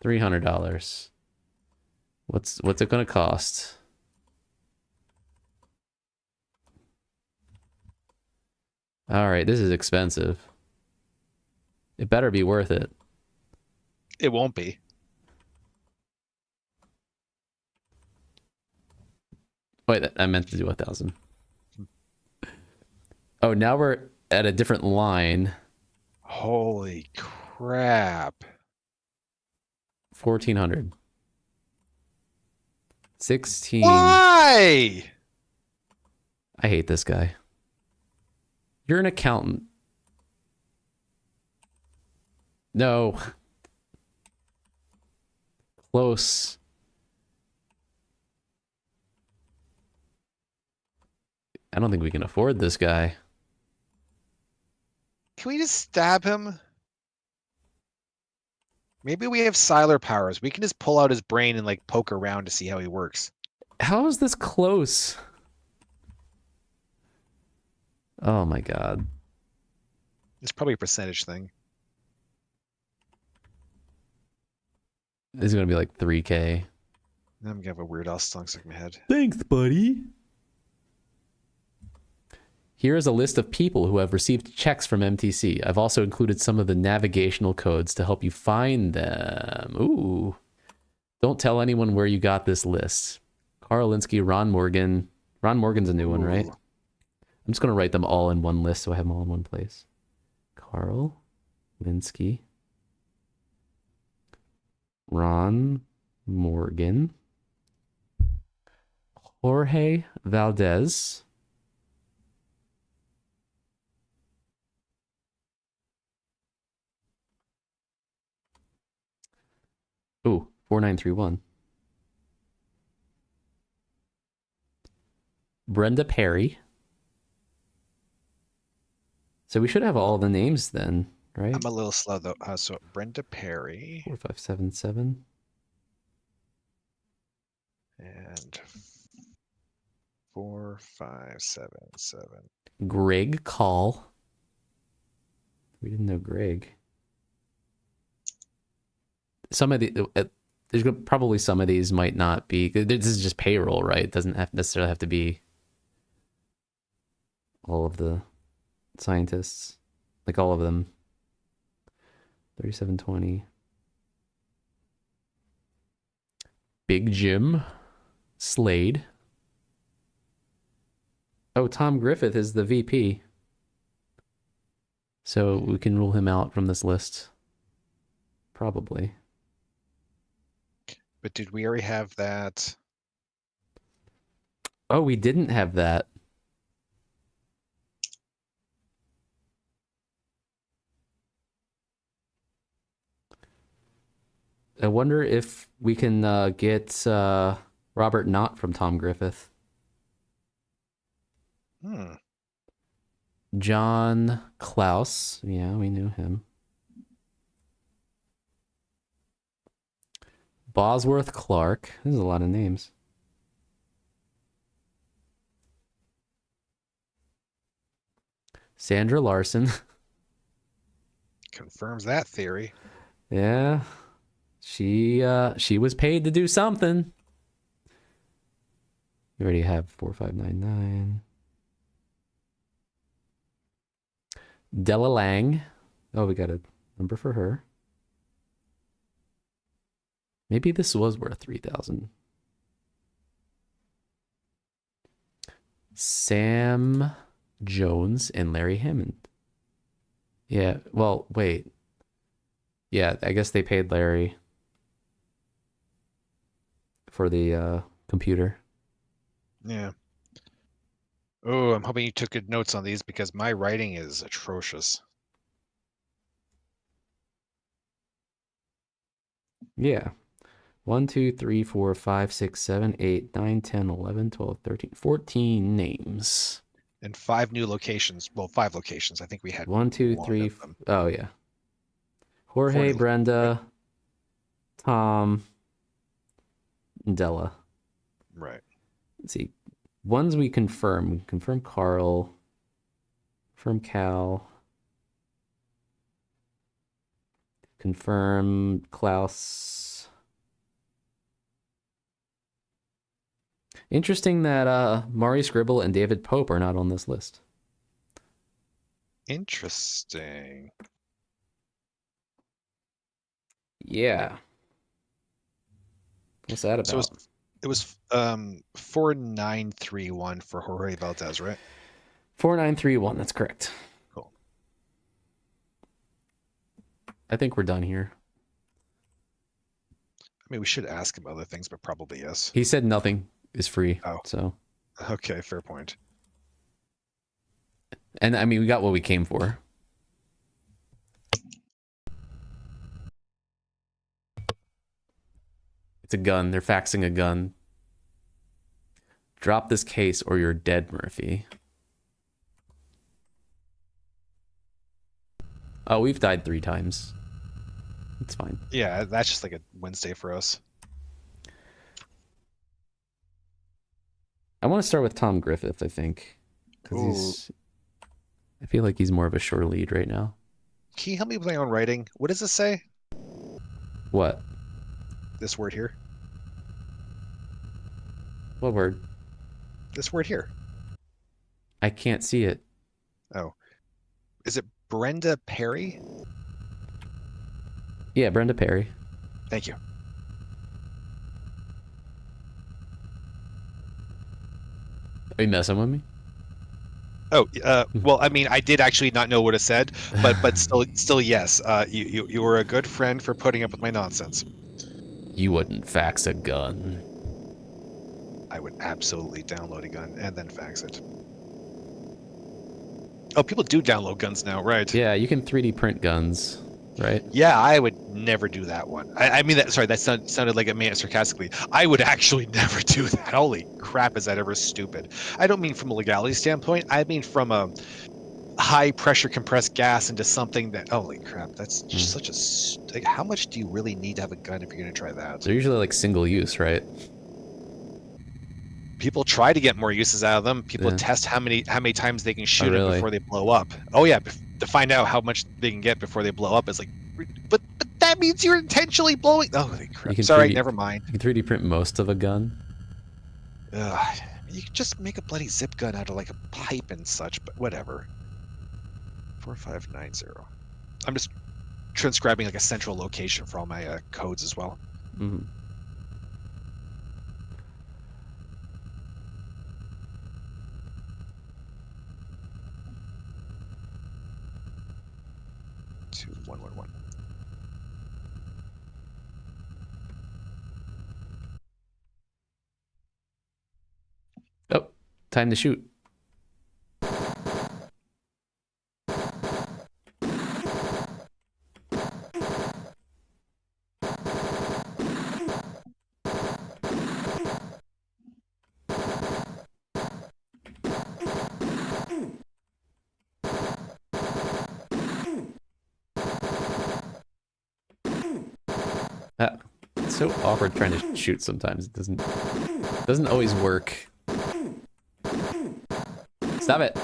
$300. What's it gonna cost? All right, this is expensive. It better be worth it. It won't be. Wait, I meant to do 1,000. Oh, now we're at a different line. Holy crap. 1,400. 16. Why? I hate this guy. You're an accountant. No. Close. I don't think we can afford this guy. Can we just stab him? Maybe we have Siler powers. We can just pull out his brain and like poke around to see how he works. How is this close? Oh my god. It's probably a percentage thing. This is gonna be like 3K. I'm gonna have a weird ass song stuck in my head. Thanks, buddy. Here is a list of people who have received checks from MTC. I've also included some of the navigational codes to help you find them. Ooh. Don't tell anyone where you got this list. Carl Linsky, Ron Morgan. Ron Morgan's a new one, right? I'm just going to write them all in one list so I have them all in one place. Carl Linsky. Ron Morgan. Jorge Valdez. Ooh, 4931. Brenda Perry. So we should have all the names then, right? I'm a little slow though. So Brenda Perry 4577. and 4577. Greg Call. We didn't know Greg. Some of the probably some of these might not be. This is just payroll, right? It doesn't necessarily have to be all of the scientists, like all of them. 3720. Big Jim Slade. Oh, Tom Griffith is the VP. So we can rule him out from this list. Probably. But did we already have that? Oh, we didn't have that. I wonder if we can get Robert Knott from Tom Griffith. John Klaus. Yeah, we knew him. Bosworth Clark. There's a lot of names. Sandra Larson. Confirms that theory. Yeah. She was paid to do something. We already have 4599. Della Lang. Oh, we got a number for her. Maybe this was worth 3,000. Sam Jones and Larry Hammond. Yeah, well, wait. Yeah, I guess they paid Larry for the computer. Yeah. Oh, I'm hoping you took good notes on these because my writing is atrocious. Yeah. 1, 2, 3, 4, 5, 6, 7, 8, 9, 10, 11, 12, 13, 14 names. And 5 new locations. Well, 5 locations. I think we had 1, 2, 3. Oh, yeah. Jorge, Brenda, Tom, and Della. Right. Let's see. Ones we confirm. We confirm Carl. Confirm Cal. Confirm Klaus. Interesting that Mari Scribble and David Pope are not on this list. Interesting. Yeah. What's that about? So it was 4931 for Jorge Valdez, right? 4931, that's correct. Cool. I think we're done here. I mean, we should ask him other things, but probably yes. He said nothing is free. Oh. So. Okay, fair point. And I mean, we got what we came for. It's a gun. They're faxing a gun. Drop this case or you're dead, Murphy. Oh, we've died 3 times. It's fine. Yeah, that's just like a Wednesday for us. I want to start with Tom Griffith, I think. Because I feel like he's more of a sure lead right now. Can you help me with my own writing? What does this say? What? This word here. What word? This word here. I can't see it. Oh. Is it Brenda Perry? Yeah, Brenda Perry. Thank you. Are you messing with me? Oh, well, I mean, I did actually not know what it said, but still, yes. You were a good friend for putting up with my nonsense. You wouldn't fax a gun. I would absolutely download a gun and then fax it. Oh, people do download guns now, right? Yeah, you can 3D print guns, right? Yeah, I would never do that one. I mean, that sounded like I meant it sarcastically. I would actually never do that. Holy crap, is that ever stupid? I don't mean from a legality standpoint. I mean from a high pressure compressed gas into something that, holy crap, that's just such a, like, how much do you really need to have a gun if you're going to try that? They're usually like single use, right? People try to get more uses out of them. People Yeah. test how many times they can shoot really? them before they blow up. Oh yeah, to find out how much they can get before they blow up is like, but that means you're intentionally blowing. Holy crap! Sorry, never mind. You can 3D print most of a gun. You can just make a bloody zip gun out of like a pipe and such, but whatever. 4590. I'm just transcribing like a central location for all my codes as well. Mm-hmm. 2111. Oh, time to shoot. It's so awkward trying to shoot sometimes. It doesn't always work. Stop it.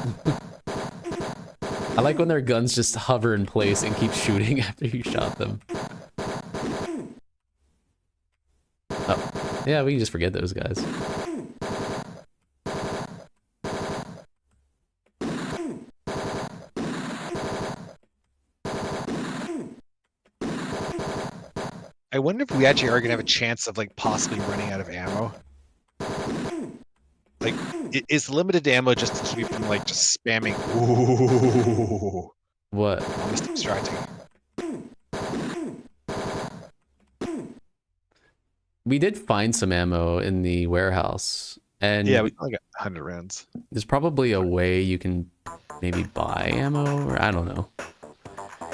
I like when their guns just hover in place and keep shooting after you shot them. Oh, yeah, we can just forget those guys. I wonder if we actually are gonna have a chance of like possibly running out of ammo. Like, is limited ammo just to keep from like just spamming? Ooh. What? Almost distracting. We did find some ammo in the warehouse, and yeah, we only got 100 rounds. There's probably a way you can maybe buy ammo, or I don't know.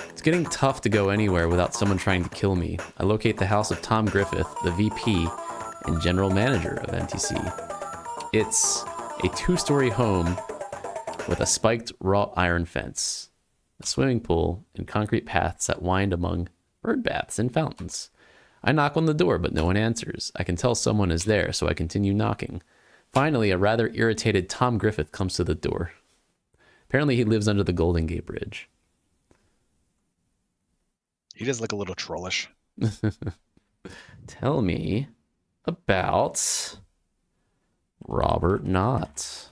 It's getting tough to go anywhere without someone trying to kill me. I locate the house of Tom Griffith, the VP and general manager of NTC. It's a 2-story home with a spiked wrought iron fence, a swimming pool, and concrete paths that wind among bird baths and fountains. I knock on the door, but no one answers. I can tell someone is there, so I continue knocking. Finally, a rather irritated Tom Griffith comes to the door. Apparently, he lives under the Golden Gate Bridge. He does look a little trollish. Tell me about Robert Knott.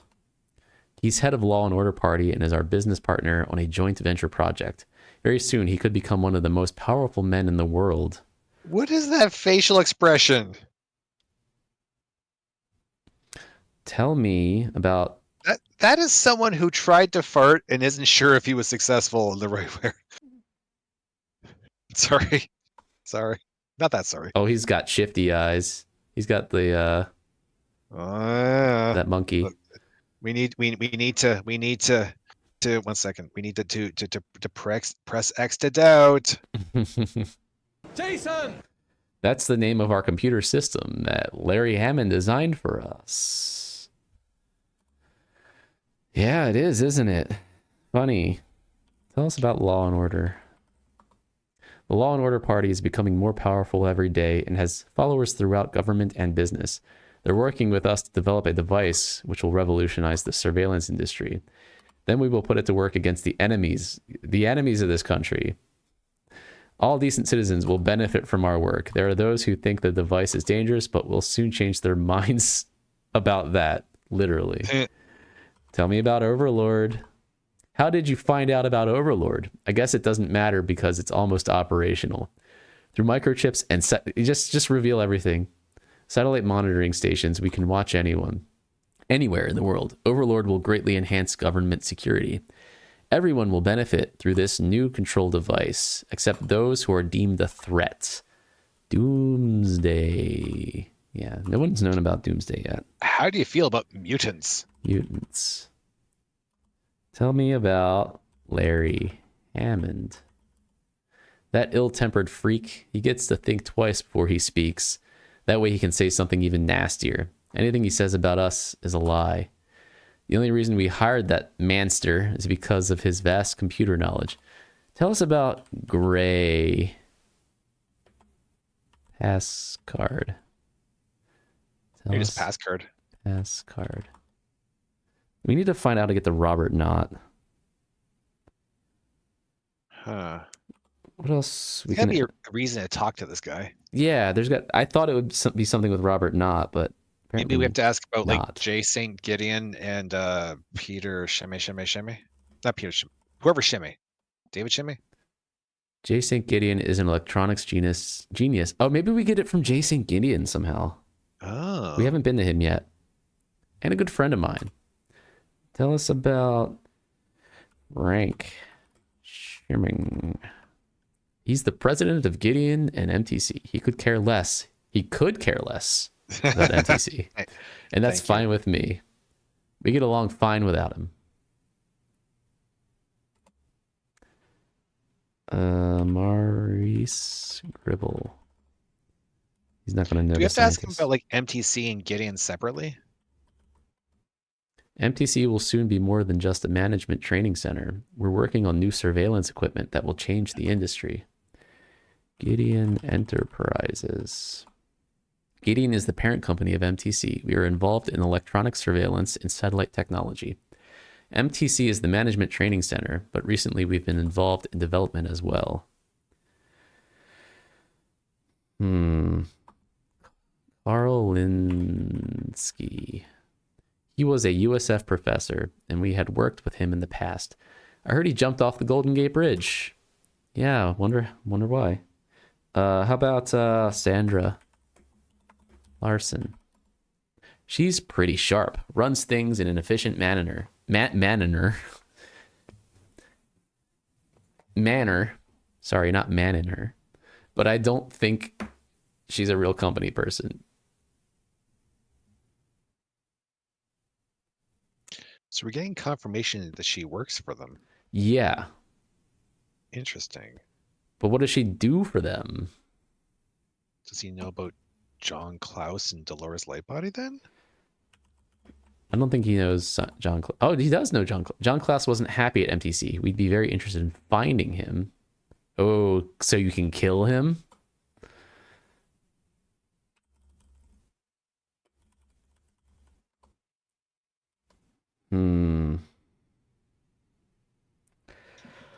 He's head of Law and Order Party and is our business partner on a joint venture project. Very soon, he could become one of the most powerful men in the world. What is that facial expression? Tell me about... That is someone who tried to fart and isn't sure if he was successful in the right way. Sorry. Not that sorry. Oh, he's got shifty eyes. He's got the that monkey. We need to 1 second. We need to press X to doubt. Jason! That's the name of our computer system that Larry Hammond designed for us. Yeah, it is, isn't it? Funny. Tell us about Law and Order. The Law and Order Party is becoming more powerful every day and has followers throughout government and business. They're working with us to develop a device which will revolutionize the surveillance industry. Then we will put it to work against the enemies of this country. All decent citizens will benefit from our work. There are those who think the device is dangerous, but will soon change their minds about that, literally. Tell me about Overlord. How did you find out about Overlord? I guess it doesn't matter because it's almost operational. Through microchips and just reveal everything. Satellite monitoring stations, we can watch anyone, anywhere in the world. Overlord will greatly enhance government security. Everyone will benefit through this new control device, except those who are deemed a threat. Doomsday. Yeah, no one's known about Doomsday yet. How do you feel about mutants? Mutants. Tell me about Larry Hammond. That ill-tempered freak, he gets to think twice before he speaks. That way he can say something even nastier. Anything he says about us is a lie. The only reason we hired that manster is because of his vast computer knowledge. Tell us about Gray. Pass card. Maybe just pass card. Pass card. We need to find out how to get the Robert Knott. Huh. What else? There's gotta be a reason to talk to this guy. Yeah, I thought it would be something with Robert Knott, but maybe we have to ask about not. like J. St. Gideon and Peter Shimmy. Not Peter Shimmy. Whoever Shimmy. David Shimmy? J. St. Gideon is an electronics genius. Oh, maybe we get it from J. St. Gideon somehow. Oh. We haven't been to him yet. And a good friend of mine. Tell us about Rank Shimming. He's the president of Gideon and MTC. He could care less. He could care less about MTC. And that's fine with me. We get along fine without him. Maurice Gribble. He's not going to know. Do we have to ask him about like MTC and Gideon separately? MTC will soon be more than just a management training center. We're working on new surveillance equipment that will change the industry. Gideon Enterprises. Gideon is the parent company of MTC. We are involved in electronic surveillance and satellite technology. MTC is the management training center, but recently we've been involved in development as well. Karl Linsky. He was a USF professor, and we had worked with him in the past. I heard he jumped off the Golden Gate Bridge. Yeah, wonder why. How about Sandra Larson? She's pretty sharp. Runs things in an efficient manner. Sorry, not manner. But I don't think she's a real company person. So we're getting confirmation that she works for them. Yeah. Interesting. But what does she do for them? Does he know about John Klaus and Dolores Lightbody then? I don't think he knows John. Oh, he does know John. John Klaus wasn't happy at MTC. We'd be very interested in finding him. Oh, so you can kill him?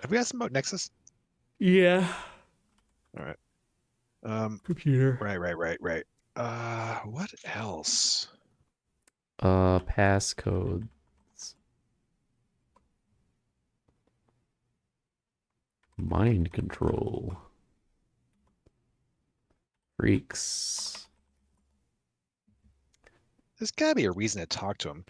Have we asked him about Nexus? Yeah. All right. Computer. Right. What else? Passcodes. Mind control. Freaks. There's gotta be a reason to talk to him.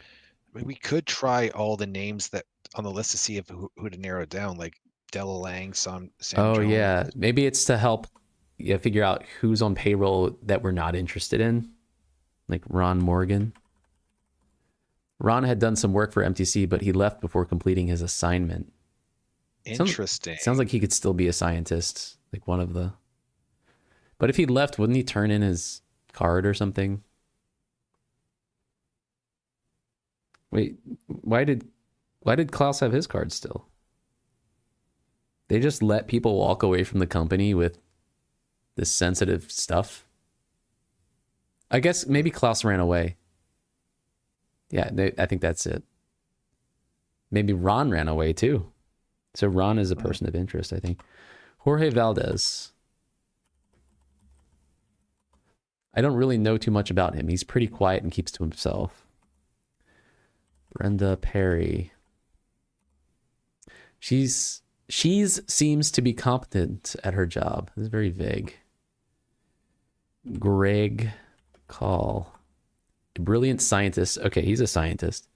I mean, we could try all the names that on the list to see if who to narrow down, like Della Lang, Sam Jones. Yeah. Maybe it's to help figure out who's on payroll that we're not interested in. Like Ron Morgan. Ron had done some work for MTC, but he left before completing his assignment. Interesting. Sounds like he could still be a scientist, like one of the. But if he left, wouldn't he turn in his card or something? Wait, why did Klaus have his card still? They just let people walk away from the company with this sensitive stuff. I guess maybe Klaus ran away. Yeah, I think that's it. Maybe Ron ran away too. So Ron is a person of interest, I think. Jorge Valdez. I don't really know too much about him. He's pretty quiet and keeps to himself. Brenda Perry. She seems to be competent at her job. This is very vague. Greg Call. A brilliant scientist. Okay, he's a scientist.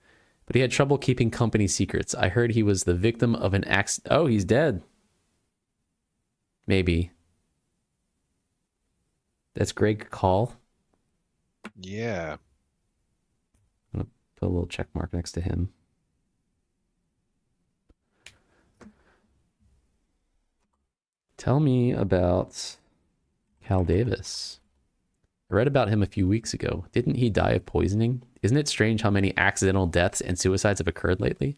But he had trouble keeping company secrets. I heard he was the victim of an accident. Oh, he's dead. Maybe. That's Greg Call. Yeah. I'm going to put a little check mark next to him. Tell me about Cal Davis. I read about him a few weeks ago. Didn't he die of poisoning? Isn't it strange how many accidental deaths and suicides have occurred lately?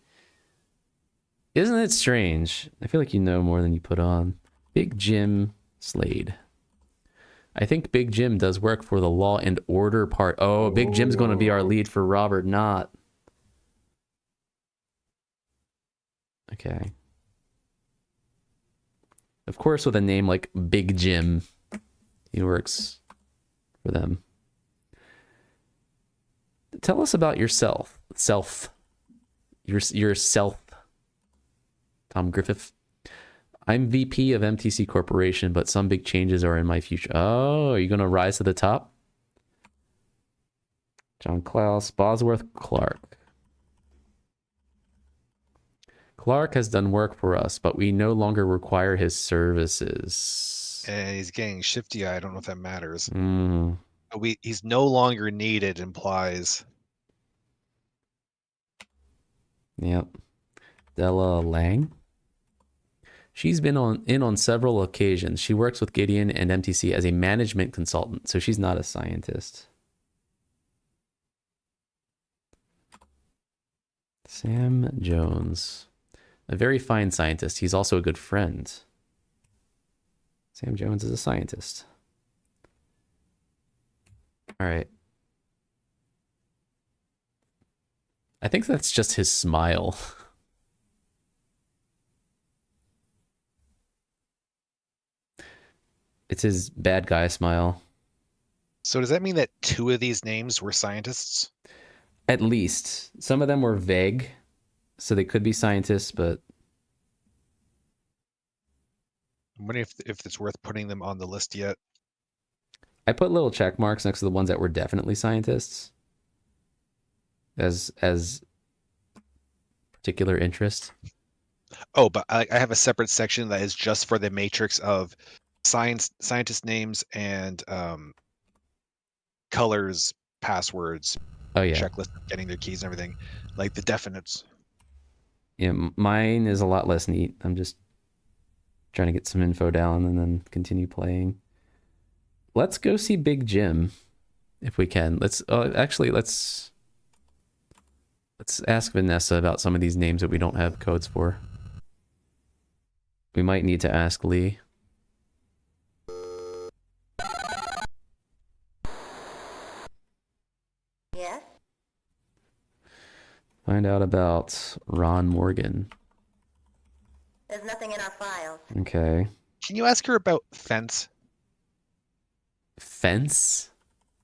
Isn't it strange? I feel like you know more than you put on. Big Jim Slade. I think Big Jim does work for the law and order part. Oh, Big Jim's going to be our lead for Robert Knott. Okay. Of course, with a name like Big Jim, he works for them. Tell us about yourself. Yourself. Tom Griffith. I'm VP of MTC Corporation, but some big changes are in my future. Oh, are you going to rise to the top? John Klaus, Bosworth Clark. Clark has done work for us, but we no longer require his services. And he's getting shifty. I don't know if that matters. Mm. He's no longer needed implies. Yep. Della Lang. She's been on several occasions. She works with Gideon and MTC as a management consultant, so she's not a scientist. Sam Jones. A very fine scientist. He's also a good friend. Sam Jones is a scientist. All right. I think that's just his smile. It's his bad guy smile. So does that mean that 2 of these names were scientists? At least. Some of them were vague, so they could be scientists, but... I'm wondering if it's worth putting them on the list yet. I put little check marks next to the ones that were definitely scientists. As particular interest. Oh, but I have a separate section that is just for the matrix of scientist names and colors, passwords, Oh yeah, checklist, getting their keys and everything, like the definites. yeah. Mine is a lot less neat. I'm just trying to get some info down and then continue playing. Let's go see Big Jim if we can. Let's ask Vanessa about some of these names that we don't have codes for. We might need to ask Lee. Yes? Find out about Ron Morgan. There's nothing in our files. Okay. Can you ask her about fence? Fence?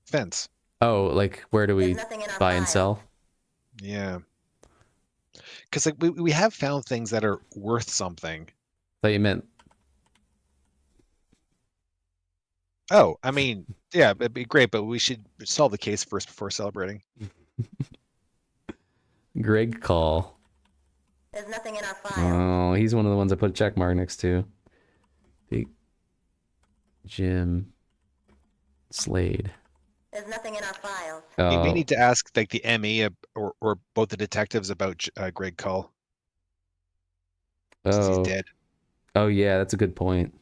Fence. Oh, like where do we There's nothing in our buy and files. sell? Yeah. Because like we have found things that are worth something. Thought you meant. Oh, I mean, yeah, it'd be great, but we should solve the case first before celebrating. Greg Call. There's nothing in our files. Oh, he's one of the ones I put a check mark next to. Big Jim Slade. There's nothing in our files. We may Oh, need to ask like the ME or both the detectives about Greg Cull. Since he's oh, dead. oh yeah, that's a good point.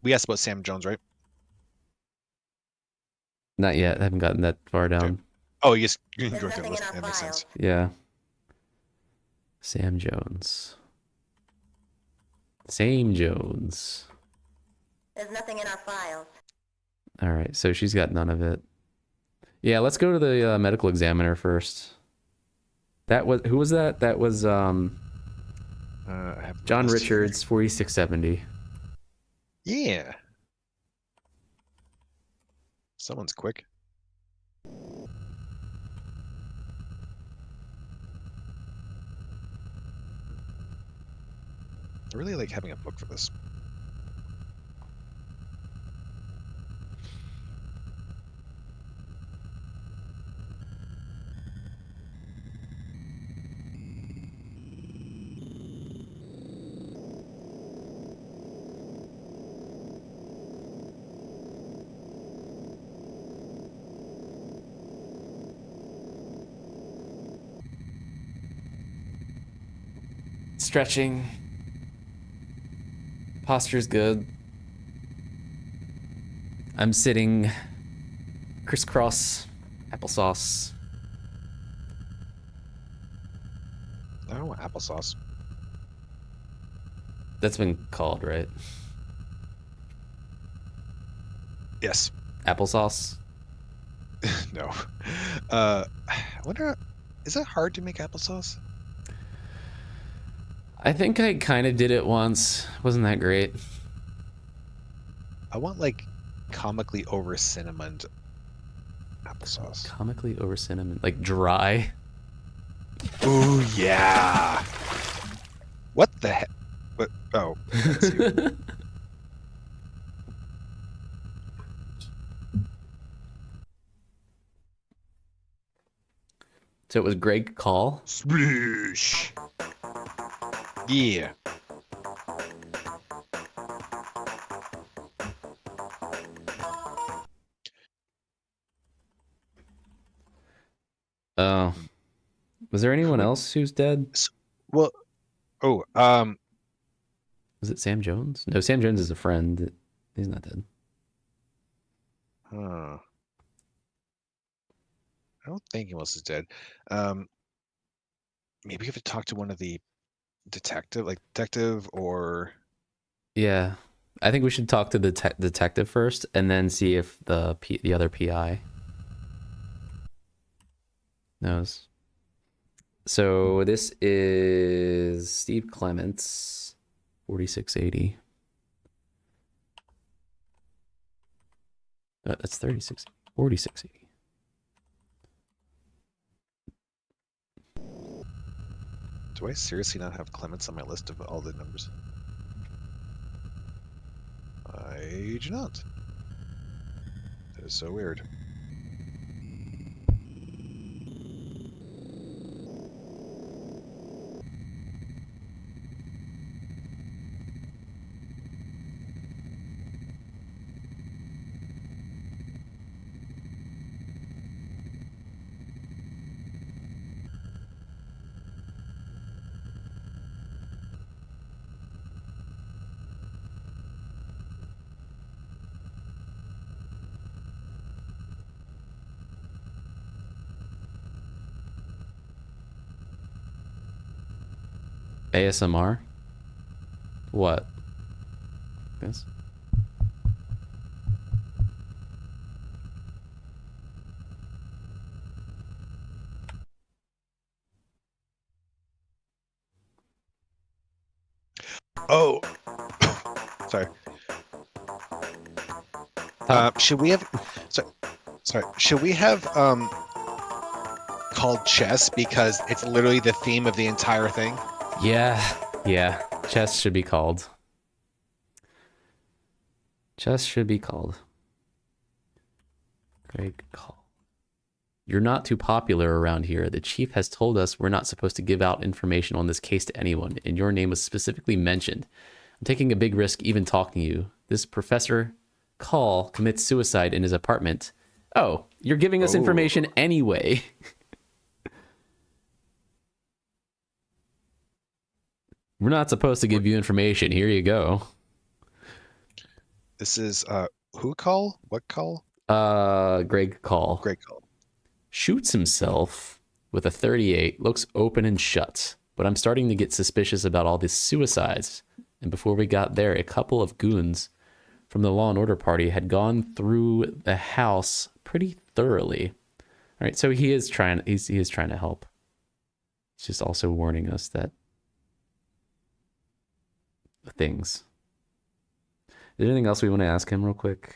We asked about Sam Jones, right? Not yet. I haven't gotten that far down. Oh, yes. You can There's go through the nothing list. in our That makes files. sense. Yeah. Sam Jones. Same Jones. There's nothing in our files. All right, so she's got none of it. Yeah, let's go to the medical examiner first. That was who was that? That was I have John lost it. Richards, 4670. Yeah. Someone's quick. I really like having a book for this. Stretching. Posture's good. I'm sitting crisscross applesauce. Oh, applesauce. That's been called, right? Yes. Applesauce? No. I wonder, is it hard to make applesauce? I think I kind of did it once. Wasn't that great? I want like comically over cinnamoned applesauce. Comically over cinnamon. Like dry. Ooh, yeah. What the heck? What? Oh. That's you. So it was Greg Call. Sploosh. Yeah. Oh. Was there anyone else who's dead? Well, oh, Was it Sam Jones? No, Sam Jones is a friend. He's not dead. huh. I don't think anyone else is dead. Maybe we have to talk to one of the detective or... Yeah. I think we should talk to the detective first and then see if the other PI knows. So this is Steve Clements, 4680. That's 4680. Do I seriously not have Clements on my list of all the numbers? I do not. That is so weird. ASMR? What? Yes. Oh, sorry. Should we have? Sorry. Should we have called chess because it's literally the theme of the entire thing? Yeah. Chess should be called. Chess should be called. Great call. You're not too popular around here. The chief has told us we're not supposed to give out information on this case to anyone, and your name was specifically mentioned. I'm taking a big risk even talking to you. This Professor Call commits suicide in his apartment. Oh, you're giving us information anyway. We're not supposed to give you information. Here you go. This is who call? What call? Greg Call. Greg call. Shoots himself with a 38. Looks open and shut. But I'm starting to get suspicious about all these suicides. And before we got there, a couple of goons from the Law and Order party had gone through the house pretty thoroughly. All right, so he is trying to help. He's just also warning us that things. Is there anything else we want to ask him real quick?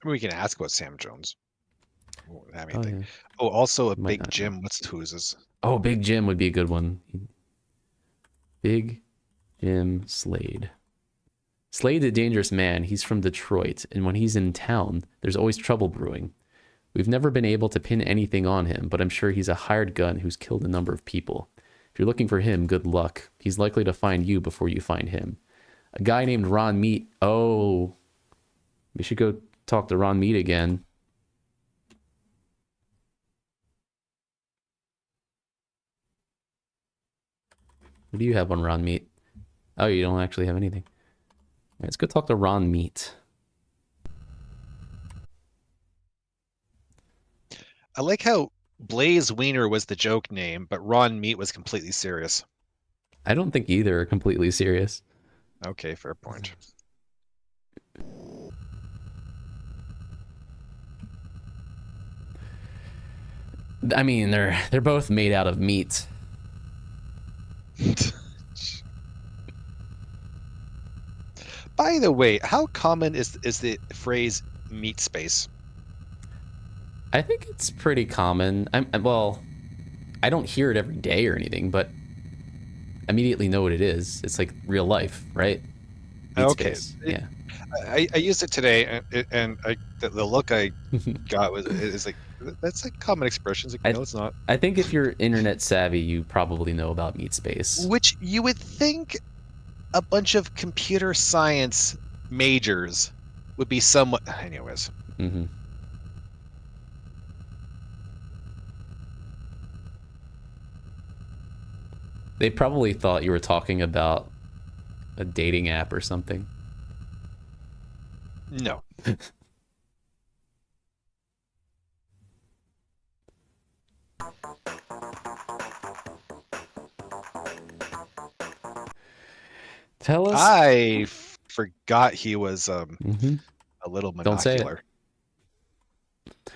We can ask about Sam Jones. Won't have Oh, anything. yeah. Oh, also a Might Big not Jim. What's whose? Oh, Big Jim would be a good one. Big Jim Slade. Slade's a dangerous man. He's from Detroit, and when he's in town, there's always trouble brewing. We've never been able to pin anything on him, but I'm sure he's a hired gun who's killed a number of people. If you're looking for him, good luck. He's likely to find you before you find him. A guy named Ron Meat. Oh, we should go talk to Ron Meat again. What do you have on Ron Meat? Oh, you don't actually have anything. All right, let's go talk to Ron Meat. I like how Blaze Wiener was the joke name, but Ron Meat was completely serious. I don't think either are completely serious. Okay, fair point. I mean, they're both made out of meat. By the way, how common is the phrase meat space? I think it's pretty common. Well, I don't hear it every day or anything, but I immediately know what it is. It's like real life, right? Meat Okay. space. Yeah. I used it today, and the look I got is like, that's like common expressions. Like, no, it's not. I think if you're internet savvy, you probably know about meat space. Which you would think a bunch of computer science majors would be somewhat. Anyways. Mm-hmm. They probably thought you were talking about a dating app or something. No. Tell us. I forgot he was a little Don't say monocular. it.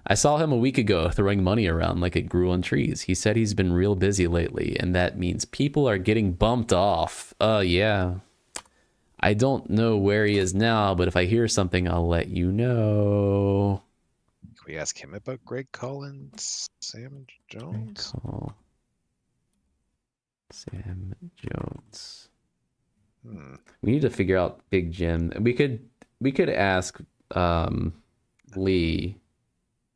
I saw him a week ago throwing money around like it grew on trees. He said he's been real busy lately, and that means people are getting bumped off. Yeah. I don't know where he is now, but if I hear something, I'll let you know. Can we ask him about Greg Collins, Sam Jones? Sam Jones. We need to figure out Big Jim. We could ask Lee.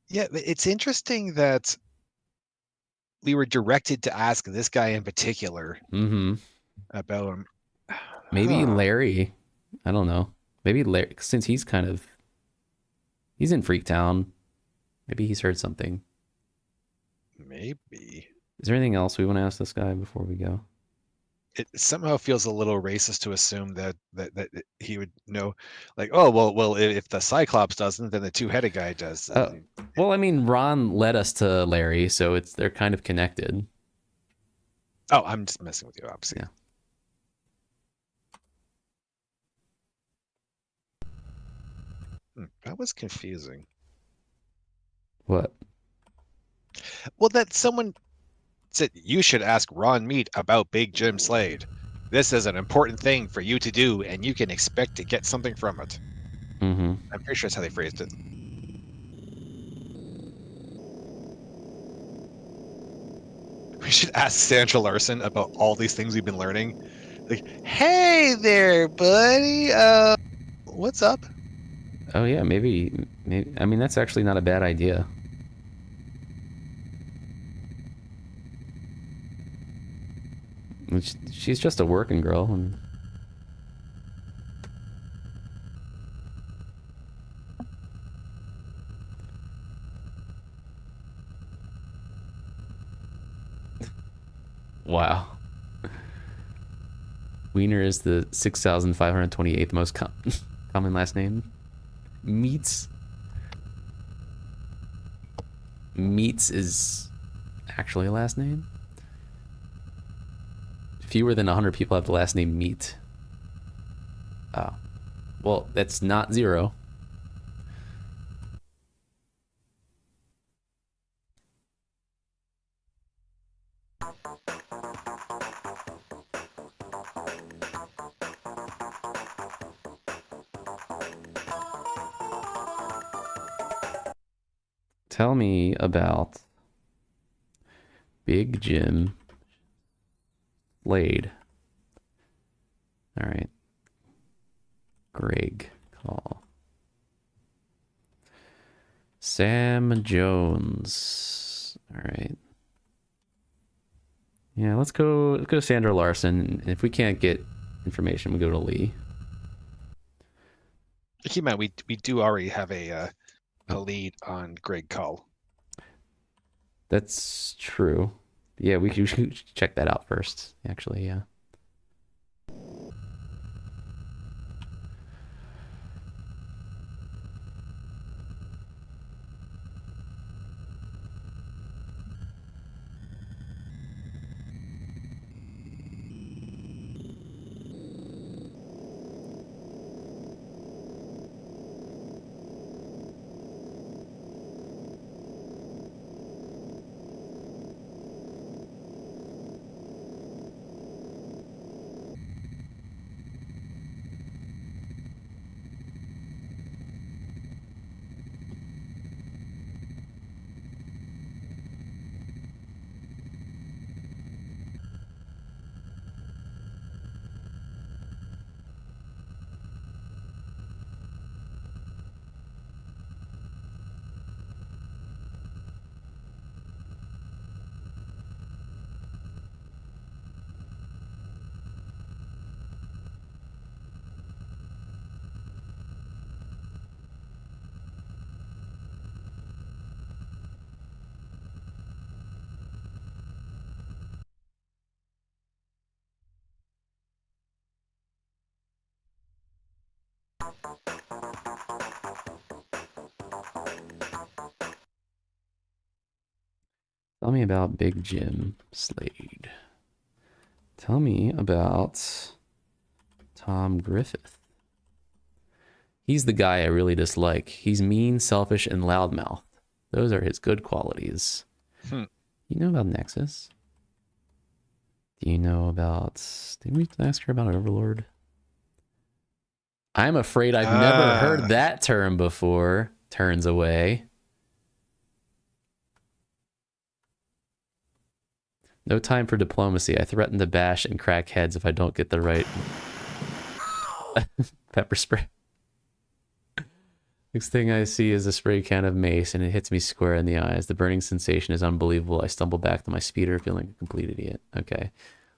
Yeah, it's interesting that we were directed to ask this guy in particular about him. Maybe Larry. I don't know. Maybe Larry, since he's in Freaktown. Maybe he's heard something. Maybe. Is there anything else we want to ask this guy before we go? It somehow feels a little racist to assume that he would know, like, oh, well, if the Cyclops doesn't, then the two-headed guy does. Well, I mean, Ron led us to Larry, so they're kind of connected. Oh, I'm just messing with you, obviously. Yeah. That was confusing. What? Well, that someone said you should ask Ron Meat about Big Jim Slade. This is an important thing for you to do, and you can expect to get something from it. I'm pretty sure that's how they phrased it. We should ask Sandra Larson about all these things we've been learning. Like, hey there, buddy. What's up? Oh yeah, maybe. I mean, that's actually not a bad idea. She's just a working girl. Wow. Wiener is the 6,528th most common last name. Meats is actually a last name. fewer than 100 people have the last name Meat. Oh. Well, that's not 0. Tell me about Big Jim Slade. All right. Greg call. Sam Jones. All right. Yeah, let's go to Sandra Larson. And if we can't get information, we go to Lee. Keep in mind, we do already have a lead on Greg Cull. That's true. Yeah, we should check that out first, actually, yeah. Tell me about Big Jim Slade. Tell me about Tom Griffith. He's the guy I really dislike. He's mean, selfish, and loudmouth. Those are his good qualities. You know about Nexus? Do you know about... Didn't we ask her about Overlord? I'm afraid I've never heard that term before. Turns away. No time for diplomacy. I threaten to bash and crack heads if I don't get the right pepper spray. Next thing I see is a spray can of mace, and it hits me square in the eyes. The burning sensation is unbelievable. I stumble back to my speeder, feeling like a complete idiot. Okay.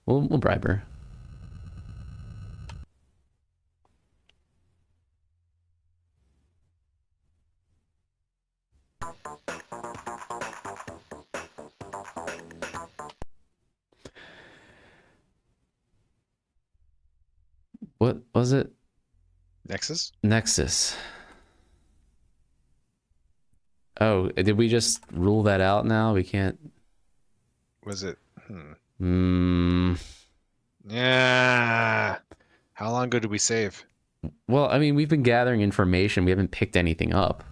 We'll bribe her. What was it? Nexus? Nexus. Oh, did we just rule that out now? We can't... Was it? Yeah. How long ago did we save? Well, I mean, we've been gathering information. We haven't picked anything up.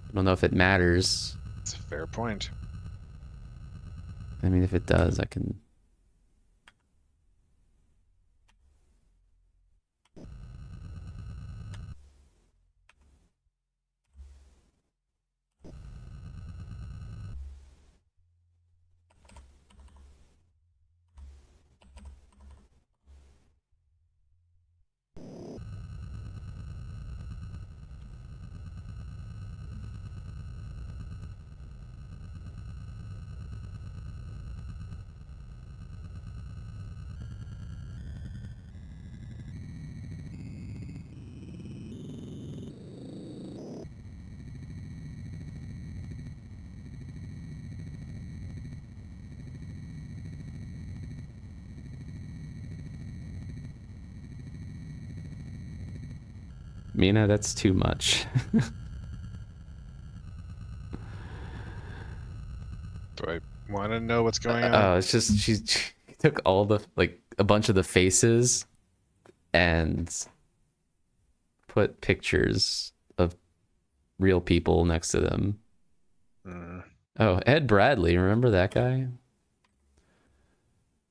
I don't know if it matters. That's a fair point. I mean, if it does, I can... Mina, that's too much. Do I want to know what's going on? Oh, it's just she took all the like a bunch of the faces and put pictures of real people next to them. Oh, Ed Bradley, remember that guy?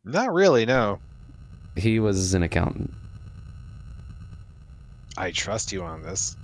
Not really, no. He was an accountant. I trust you on this.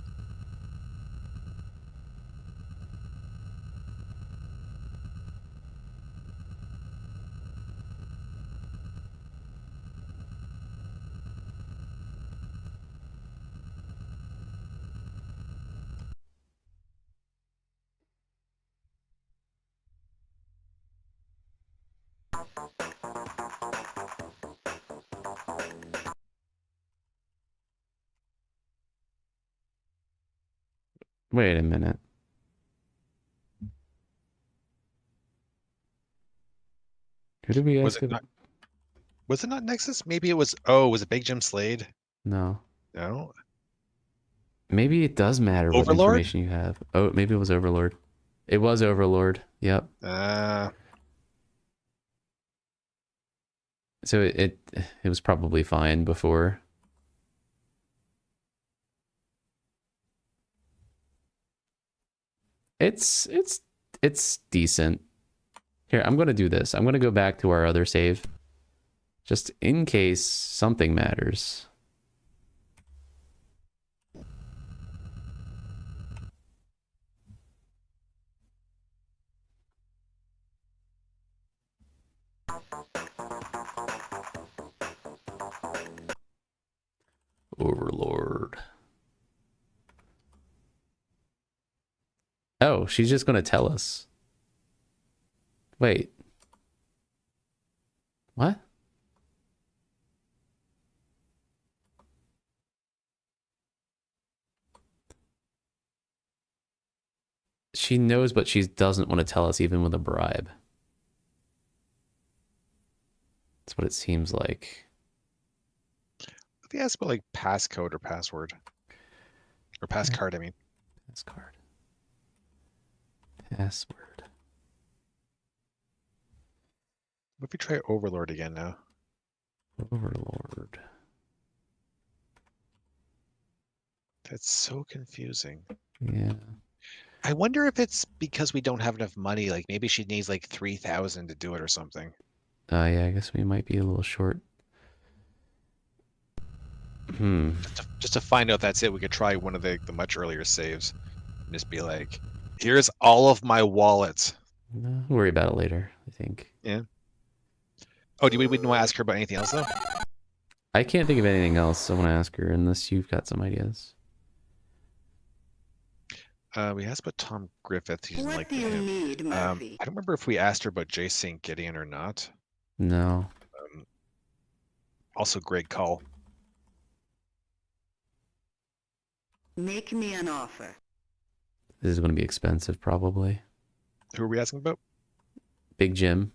Wait a minute. Who did we Was ask? it not? Was it not Nexus? Maybe it was. Oh, was it Big Jim Slade? No. No. Maybe it does matter what Overlord? information you have. Oh, maybe it was Overlord. It was Overlord. Yep. So it was probably fine before. It's decent. Here, I'm gonna do this. I'm gonna go back to our other save, just in case something matters. Overlord. Oh, she's just gonna tell us. Wait. What? She knows, but she doesn't want to tell us even with a bribe. That's what it seems like. If they ask about like passcode or password. Or passcard, I mean. Passcard. Password. What if we try Overlord again now? Overlord. That's so confusing. Yeah. I wonder if it's because we don't have enough money. Like maybe she needs like 3,000 to do it or something. Yeah, I guess we might be a little short. Just to find out that's it, we could try one of the much earlier saves. And just be like, here's all of my wallets. No, we'll worry about it later, I think. Yeah. Oh, we didn't want to ask her about anything else though? I can't think of anything else I want to ask her unless you've got some ideas. We asked about Tom Griffith. He doesn't What like do you him. need, Murphy? I don't remember if we asked her about J. St. Gideon or not. No. Also, Greg Call. Make me an offer. This is going to be expensive, probably. Who are we asking about? Big Jim.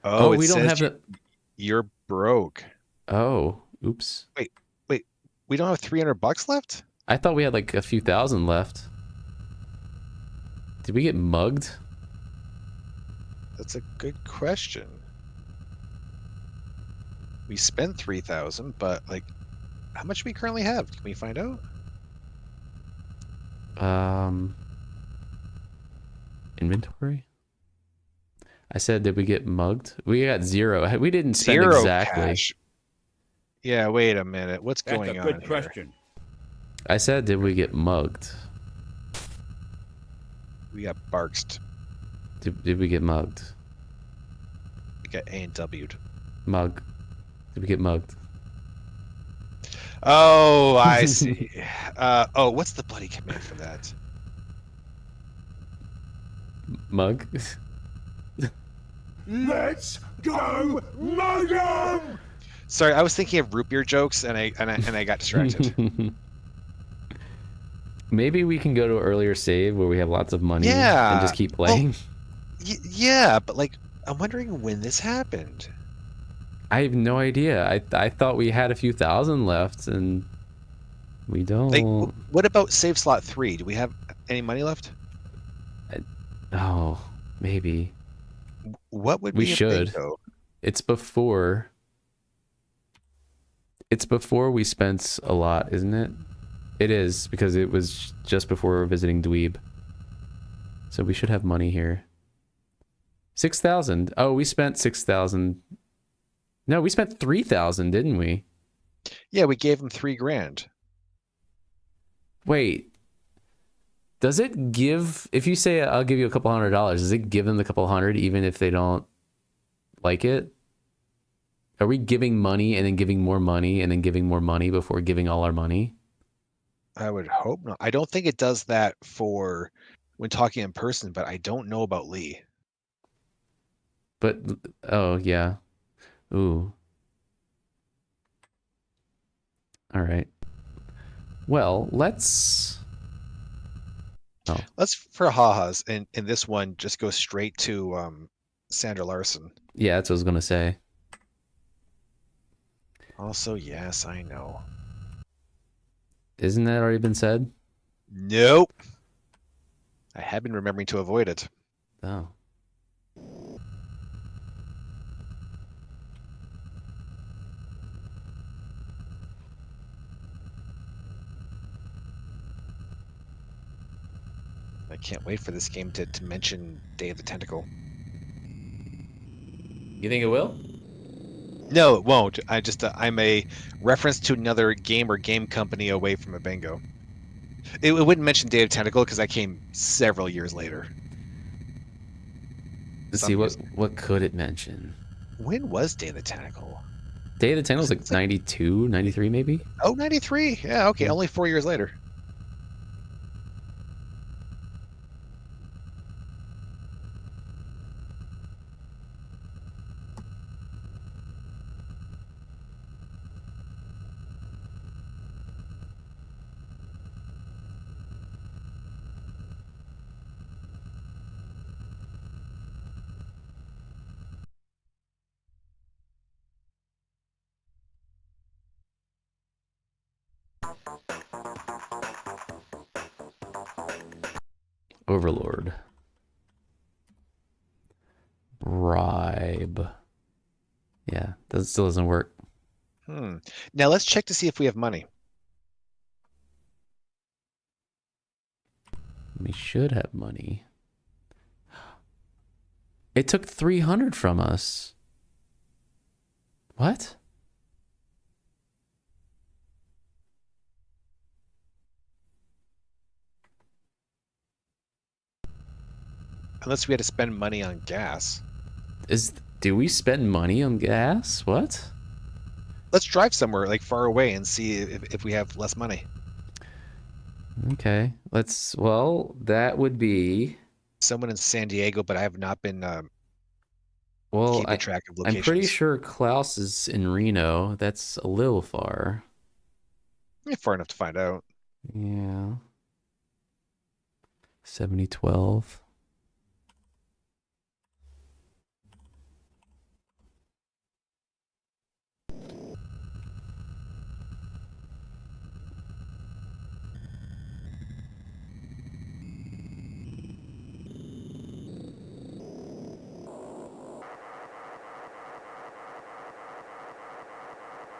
Oh, it we don't says have the... You're broke. Oh, oops. Wait. We don't have $300 left? I thought we had like a few thousand left. Did we get mugged? That's a good question. We spent 3,000, but like, how much do we currently have? Can we find out? Inventory? I said, did we get mugged? We got 0. We didn't spend Zero exactly. cash. Yeah, wait a minute. What's going on? That's a good here? question. I said, did we get mugged? We got barked. Did we get mugged? We got A&W'd. Mug. Did we get mugged? Oh, I see. What's the bloody command for that? Mug? Let's go mug 'em! Sorry, I was thinking of root beer jokes, and I got distracted. Maybe we can go to an earlier save where we have lots of money and just keep playing. Well, yeah, but like, I'm wondering when this happened. I have no idea. I thought we had a few thousand left, and we don't. Like, what about save slot 3? Do we have any money left? Oh, maybe. What would We be a should. thing, though? It's before It's before we spent a lot, isn't it? It is, because it was just before we were visiting Dweeb. So we should have money here. 6,000. Oh, we spent 6,000. No, we spent 3,000, didn't we? Yeah, we gave him $3,000. Wait. Does it give, if you say I'll give you a couple $100, does it give them the couple hundred even if they don't like it? Are we giving money and then giving more money and then giving more money before giving all our money? I would hope not. I don't think it does that for when talking in person, but I don't know about Lee. But, oh, yeah. Ooh. All right. Well, let's... Oh. Let's, for ha-has, in this one, just go straight to Sandra Larson. Yeah, that's what I was going to say. Also, yes, I know. Isn't that already been said? Nope. I have been remembering to avoid it. Oh. I can't wait for this game to mention Day of the Tentacle. You think it will? No, it won't. I'm a reference to another game or game company away from a bingo. It wouldn't mention Day of the Tentacle because that came several years later. Let's see, what could it mention? When was Day of the Tentacle? Day of the Tentacle was like 92, 93 maybe? Oh, 93. Yeah, okay, only 4 years later. Overlord. Bribe. Yeah, that still doesn't work. Now let's check to see if we have money. We should have money. It took 300 from us. What? Unless we had to spend money on gas. Do we spend money on gas? What? Let's drive somewhere like far away and see if we have less money. Okay. Well, that would be someone in San Diego, but I have not been keeping track of locations. I'm pretty sure Klaus is in Reno. That's a little far. Yeah, far enough to find out. Yeah. 7012.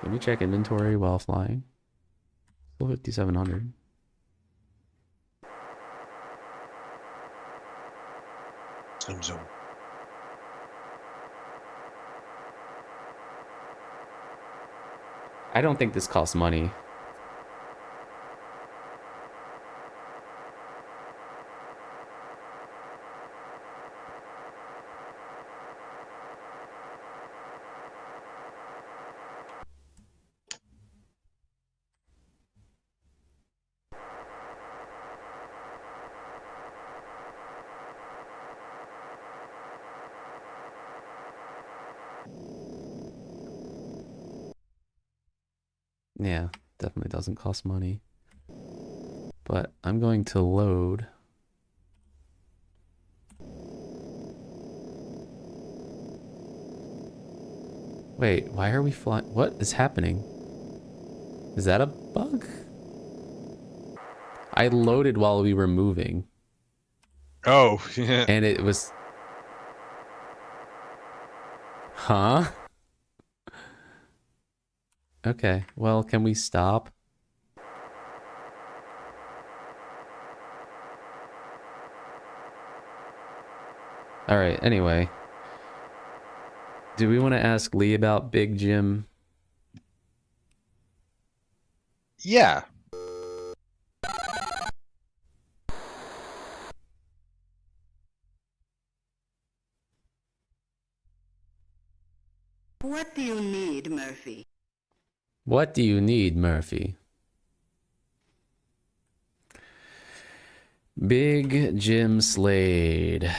Can we check inventory while flying? Still 5,700. Zoom, zoom. I don't think this costs money. Yeah, definitely doesn't cost money. But I'm going to load. Wait, why are we flying? What is happening? Is that a bug? I loaded while we were moving. Oh, yeah. And it was... Huh? Okay. Well, can we stop? All right. Anyway, do we want to ask Lee about Big Jim? Yeah. What do you need, Murphy? What do you need, Murphy? Big Jim Slade.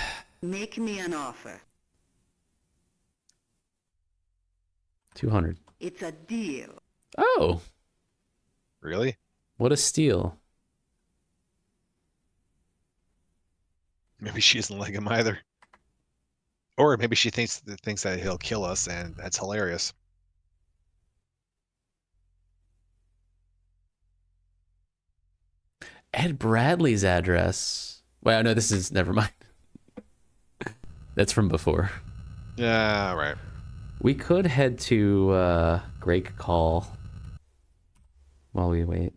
Make me an offer. 200. It's a deal. Oh, Really? what a steal. Maybe she doesn't like him either. Or maybe she thinks that he'll kill us, and that's hilarious. Ed Bradley's address. Well, no, this is... Never mind. That's from before. Yeah, right. We could head to Great Call while we wait.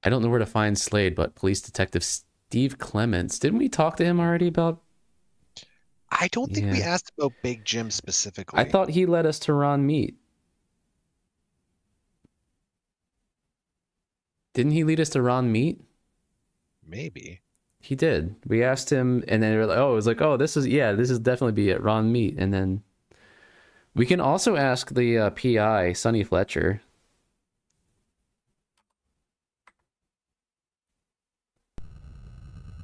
I don't know where to find Slade, but police detective Steve Clements. Didn't we talk to him already about... I don't think we Yeah. asked about Big Jim specifically. I thought he led us to Ron Meat. Didn't he lead us to Ron Meat? Maybe. He did. We asked him, and then it was like, oh, this is definitely be it, Ron Meat. And then we can also ask the PI, Sonny Fletcher.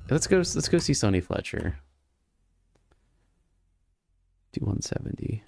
Let's go see Sonny Fletcher. Do 170.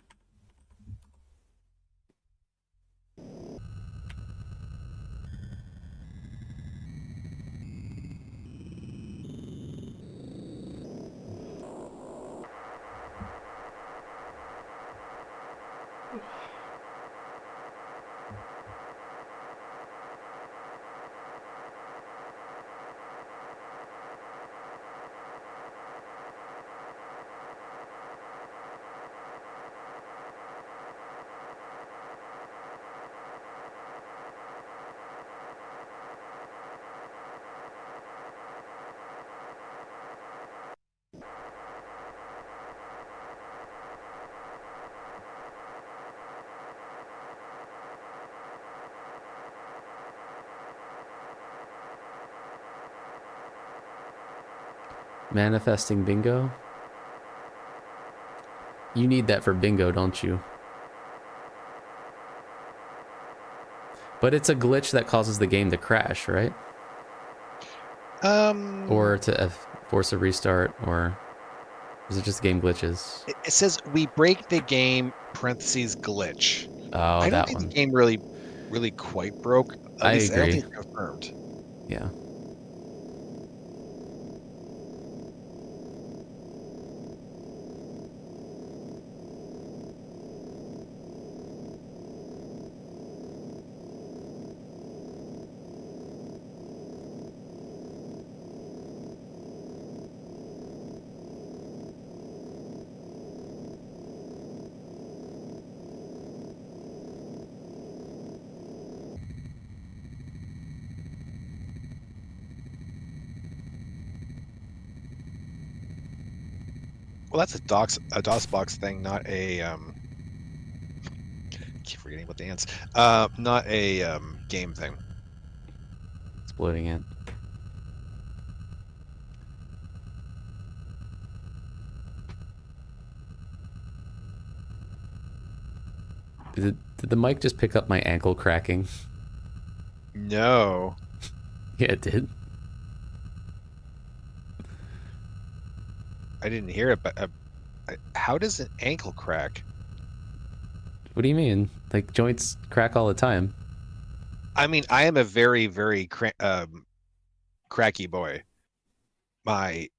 Manifesting bingo? You need that for bingo, don't you? But it's a glitch that causes the game to crash, right? Or to force a restart, or is it just game glitches? It says we break the game parentheses glitch. Oh, I don't that think one. the game really quite broke. At I least I don't agree. think it's confirmed. Yeah. Well, that's a DOS box thing, not a keep forgetting about the ants. Not a game thing. Exploding it. Did the mic just pick up my ankle cracking? No. Yeah, it did. I didn't hear it, but how does an ankle crack? What do you mean? Like, joints crack all the time. I mean, I am a very, very cracky boy. My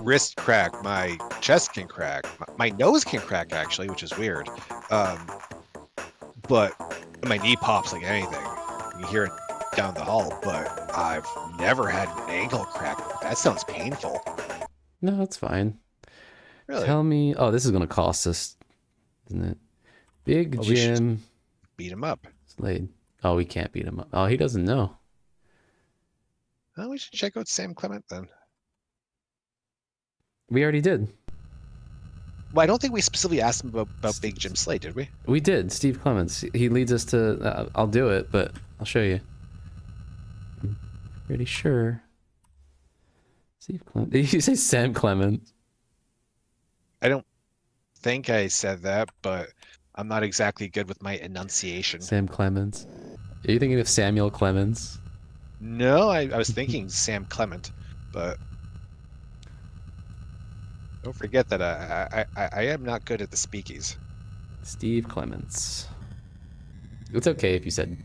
wrist crack, my chest can crack, my nose can crack actually, which is weird. But my knee pops like anything. You hear it down the hall, but I've never had an ankle crack. That sounds painful. No, it's fine. Really? Tell me. Oh, this is gonna cost us, isn't it? Big Well, we should Jim beat him up. Slade. Oh, we can't beat him up. Oh, he doesn't know. Well, we should check out Sam Clement then. We already did. Well, I don't think we specifically asked him about Big Jim Slade, did we? We did. Steve Clements. He leads us to. I'll do it, but I'll show you. I'm pretty sure. Steve Clements. Did you say Sam Clements? I don't think I said that, but I'm not exactly good with my enunciation. Sam Clements. Are you thinking of Samuel Clemens? No, I was thinking Sam Clement, but don't forget that I am not good at the speakies. Steve Clements. It's okay if you said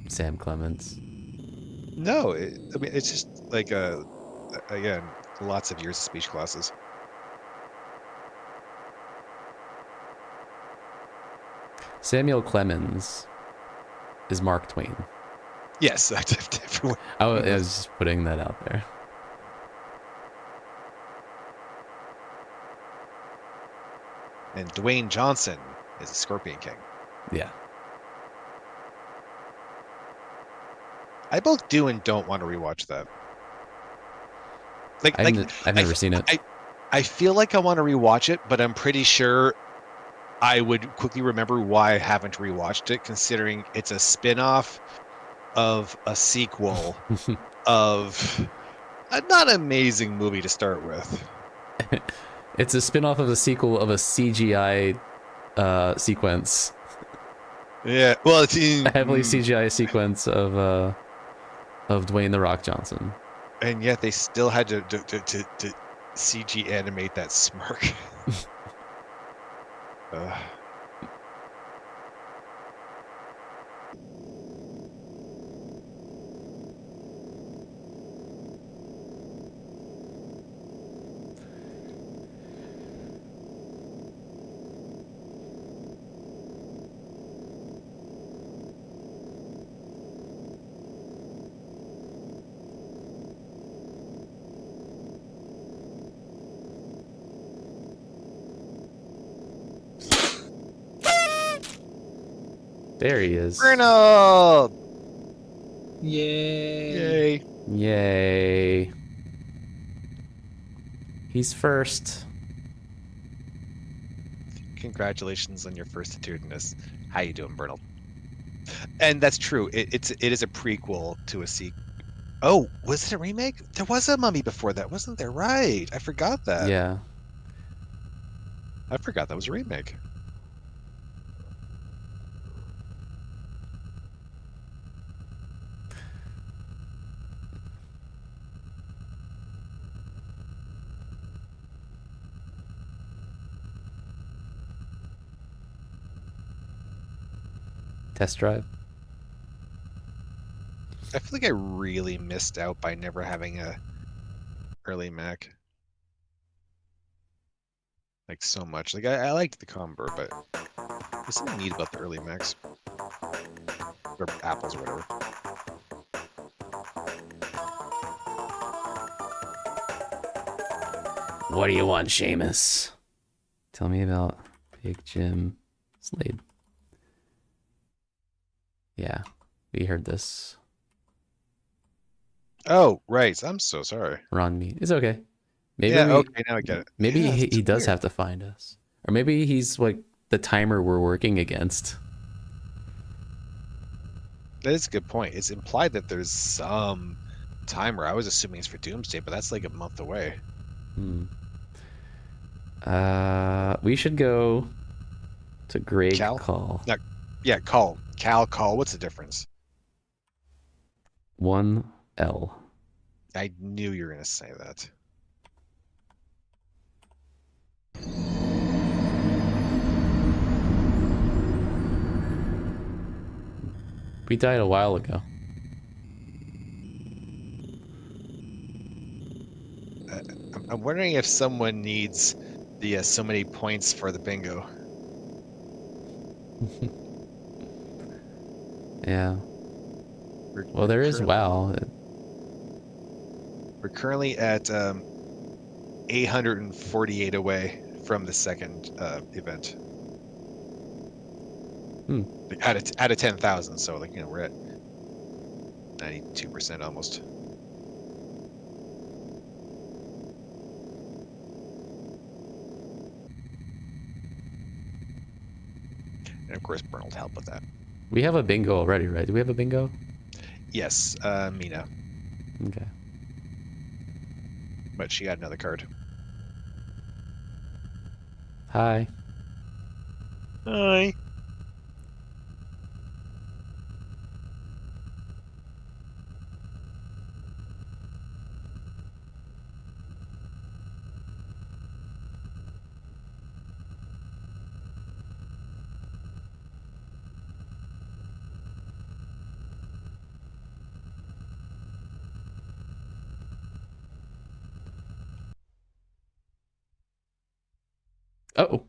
Sam Clements. No, I mean it's just like again, lots of years of speech classes. Samuel Clemens is Mark Twain. Yes, everyone. I was just putting that out there. And Dwayne Johnson is a Scorpion King. Yeah. I both do and don't want to rewatch that. I've never seen it. I feel like I want to rewatch it, but I'm pretty sure I would quickly remember why I haven't rewatched it, considering it's a spin-off of a sequel of a not amazing movie to start with. It's a spin-off of a sequel of a CGI sequence. Yeah, well, it's A heavily CGI sequence of Dwayne The Rock Johnson. And yet they still had to CG animate that smirk. There he is. Reynolds! Yay! Yay! Yay. He's first. Congratulations on your first attitudinous. How you doing, Bernald? And that's true. It is a prequel to a sequel. Oh, was it a remake? There was a Mummy before that, wasn't there? Right. I forgot that. Yeah. I forgot that was a remake. Test drive. I feel like I really missed out by never having a early Mac. Like so much. Like I liked the Comber, but there's something neat about the early Macs. Or Apples or whatever. What do you want, Seamus? Tell me about Big Jim Slade. Yeah, we heard this. Oh, right. I'm so sorry. Ron Mead. It's okay. Maybe Yeah, okay, now I get it. Maybe Yeah, he it's does weird. have to find us. Or maybe he's like the timer we're working against. That is a good point. It's implied that there's some timer. I was assuming it's for Doomsday, but that's like a month away. We should go to Greg Cal? Call. No, yeah, call. Cal, call. What's the difference? 1L. I knew you were going to say that. We died a while ago. I'm wondering if someone needs the so many points for the bingo. Yeah. Well, there is WoW. We're currently at 848 away from the second event. Like out of 10,000, so like we're at 92% almost. And of course, Burn will help with that. We have a bingo already, right? Do we have a bingo? Yes, Mina. Okay. But she got another card. Hi. Hi. Uh-oh.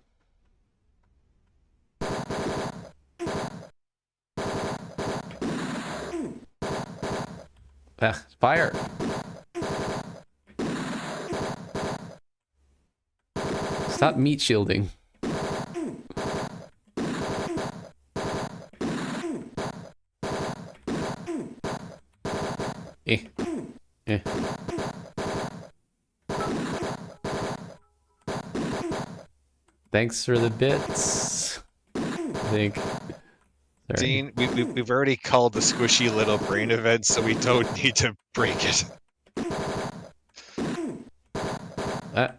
Ah, fire. Stop meat shielding. Eh. Eh. Thanks for the bits. I think. Sorry. Dean, we've already called the squishy little brain event, so we don't need to break it. Ah.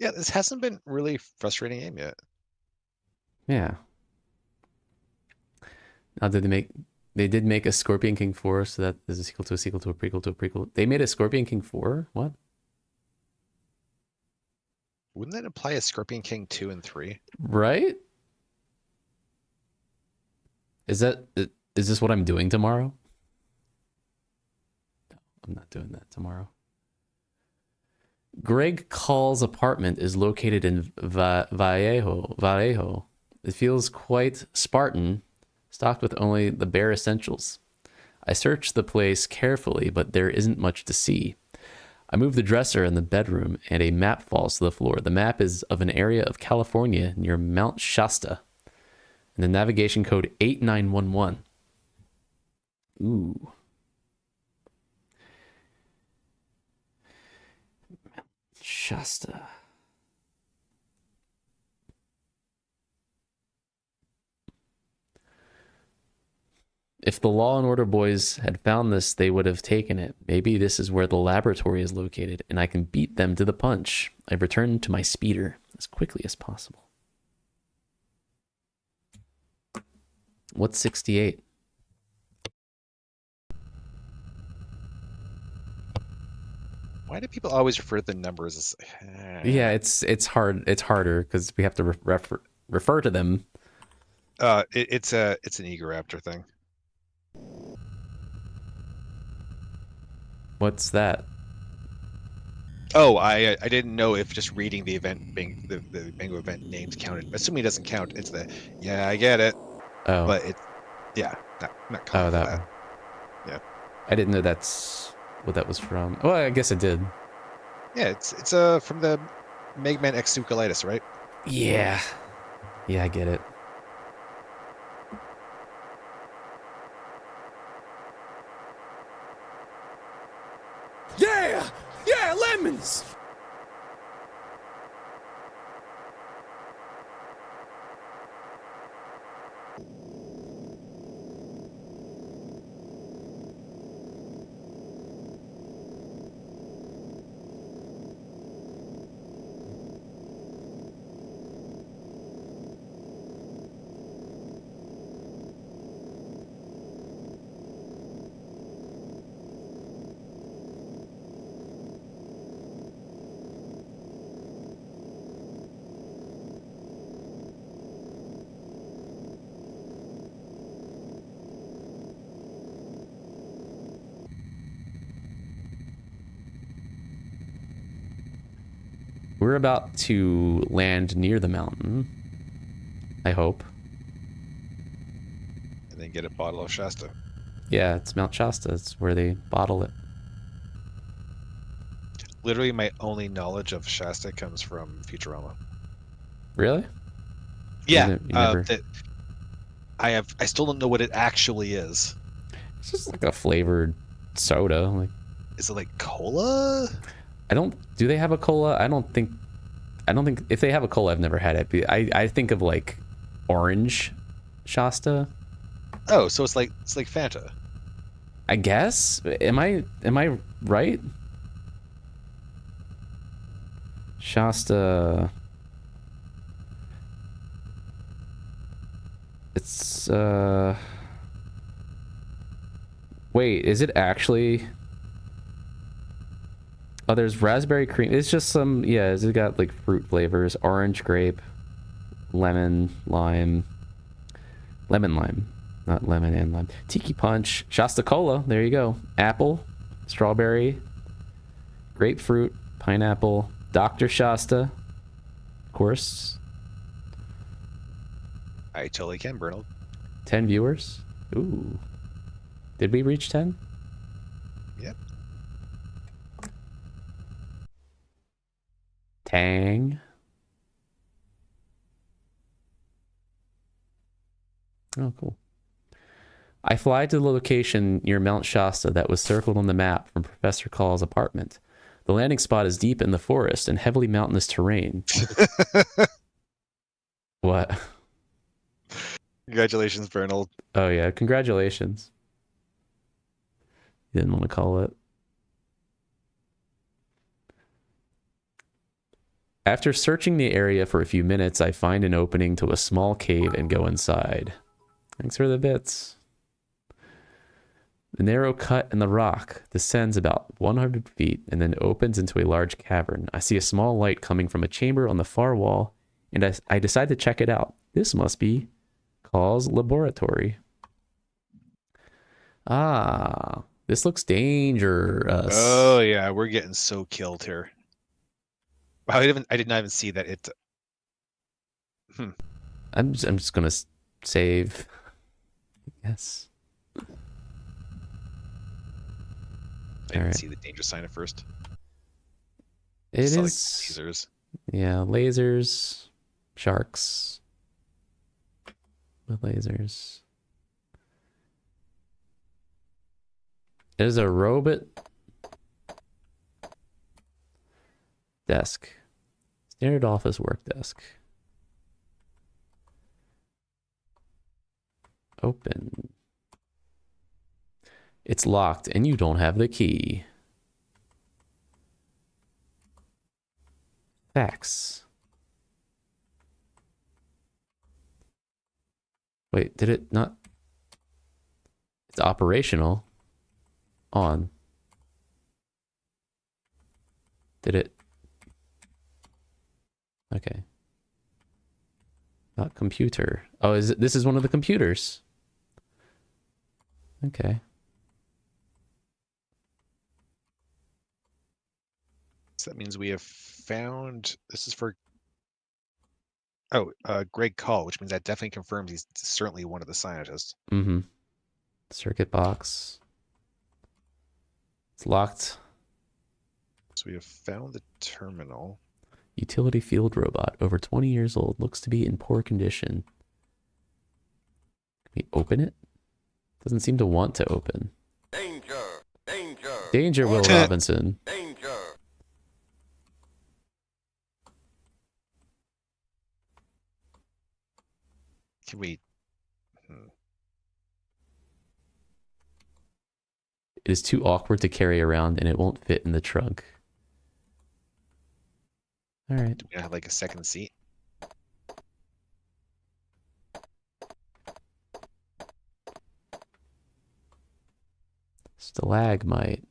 Yeah, this hasn't been really frustrating aim yet. Yeah. Now they did make a Scorpion King 4, so that is a sequel to a sequel to a prequel to a prequel. They made a Scorpion King 4? What? Wouldn't that imply a Scorpion King 2 and 3? Right? Is this what I'm doing tomorrow? No, I'm not doing that tomorrow. Greg Call's apartment is located in Vallejo. It feels quite Spartan, stocked with only the bare essentials. I searched the place carefully, but there isn't much to see. I move the dresser in the bedroom, and a map falls to the floor. The map is of an area of California near Mount Shasta, and the navigation code 8911. Ooh. Mount Shasta. If the Law and Order boys had found this, they would have taken it. Maybe this is where the laboratory is located, and I can beat them to the punch. I return to my speeder as quickly as possible. What's 68? Why do people always refer to the numbers as... Yeah, it's hard. It's harder because we have to refer to them. It's an Egoraptor thing. What's that? Oh, I didn't know if just reading the event the bingo event names counted. Assuming it doesn't count, it's the I get it. Oh, but it's not calling that for that. one. Yeah, I didn't know that's what that was from. Well, I guess it did. yeah, it's from the Megman Exucolitis, right? Yeah, I get it. Yeah, lemons! We're about to land near the mountain. I hope. And then get a bottle of Shasta. Yeah, it's Mount Shasta. It's where they bottle it. Literally, my only knowledge of Shasta comes from Futurama. Really? Yeah, You never... that I still don't know what it actually is. It's just like a flavored soda. Like, is it like cola? I don't... Do they have a cola? I don't think... If they have a cola, I've never had it. I think of like orange Shasta. Oh, so it's like Fanta. I guess. Am I right? Shasta. It's wait, is it actually? Oh, there's raspberry cream. It's just some, yeah, it's got like fruit flavors, orange, grape, lemon, lime. Lemon lime, not lemon and lime. Tiki punch, Shasta cola, there you go. Apple, strawberry, grapefruit, pineapple, Dr. Shasta, of course. I totally can, Bernald. 10 viewers. Ooh. Did we reach 10? Yep. Tang. Oh, cool. I fly to the location near Mount Shasta that was circled on the map from Professor Call's apartment. The landing spot is deep in the forest and heavily mountainous terrain. What? Congratulations, Bernald. Oh, yeah. Congratulations. You didn't want to call it. After searching the area for a few minutes, I find an opening to a small cave and go inside. Thanks for the bits. The narrow cut in the rock descends about 100 feet and then opens into a large cavern. I see a small light coming from a chamber on the far wall, and I decide to check it out. This must be Call's laboratory. Ah, this looks dangerous. Oh yeah, we're getting so killed here. Wow, I did not even see that it. I'm just gonna save. Yes. I didn't see the danger sign at first. It is. Like lasers. Yeah, lasers, sharks with lasers. There's a robot desk. Standard office work desk. Open. It's locked and you don't have the key. Fax. Wait, did it not? It's operational. On. Did it? Okay. Not computer. Oh, is it? This is one of the computers. Okay. So that means we have found. This is for. Oh, Greg Call, which means that definitely confirms he's certainly one of the scientists. Mm-hmm. Circuit box. It's locked. So we have found the terminal. Utility field robot, over 20 years old, looks to be in poor condition. Can we open it? Doesn't seem to want to open. Danger! Danger! Danger, Will Robinson. Danger! Can we? It is too awkward to carry around and it won't fit in the trunk. All right. Do we have like a second seat? Stalagmite.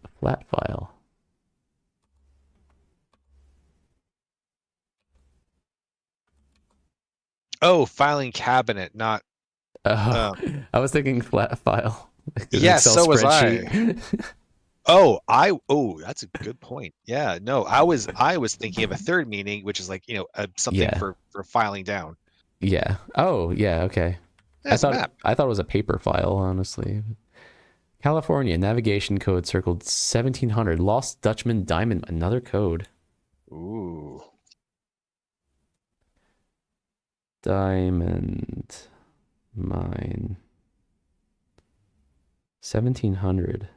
A flat file. Oh, filing cabinet, not. Oh, I was thinking flat file. Like an Yes, Excel so was spreadsheet. That's a good point. Yeah, no, I was thinking of a third meaning, which is like, something Yeah. for filing down. Yeah. Oh, yeah. Okay. That's a map. I thought it was a paper file, honestly. California navigation code circled 1700. Lost Dutchman diamond. Another code. Ooh. Diamond mine. 1700.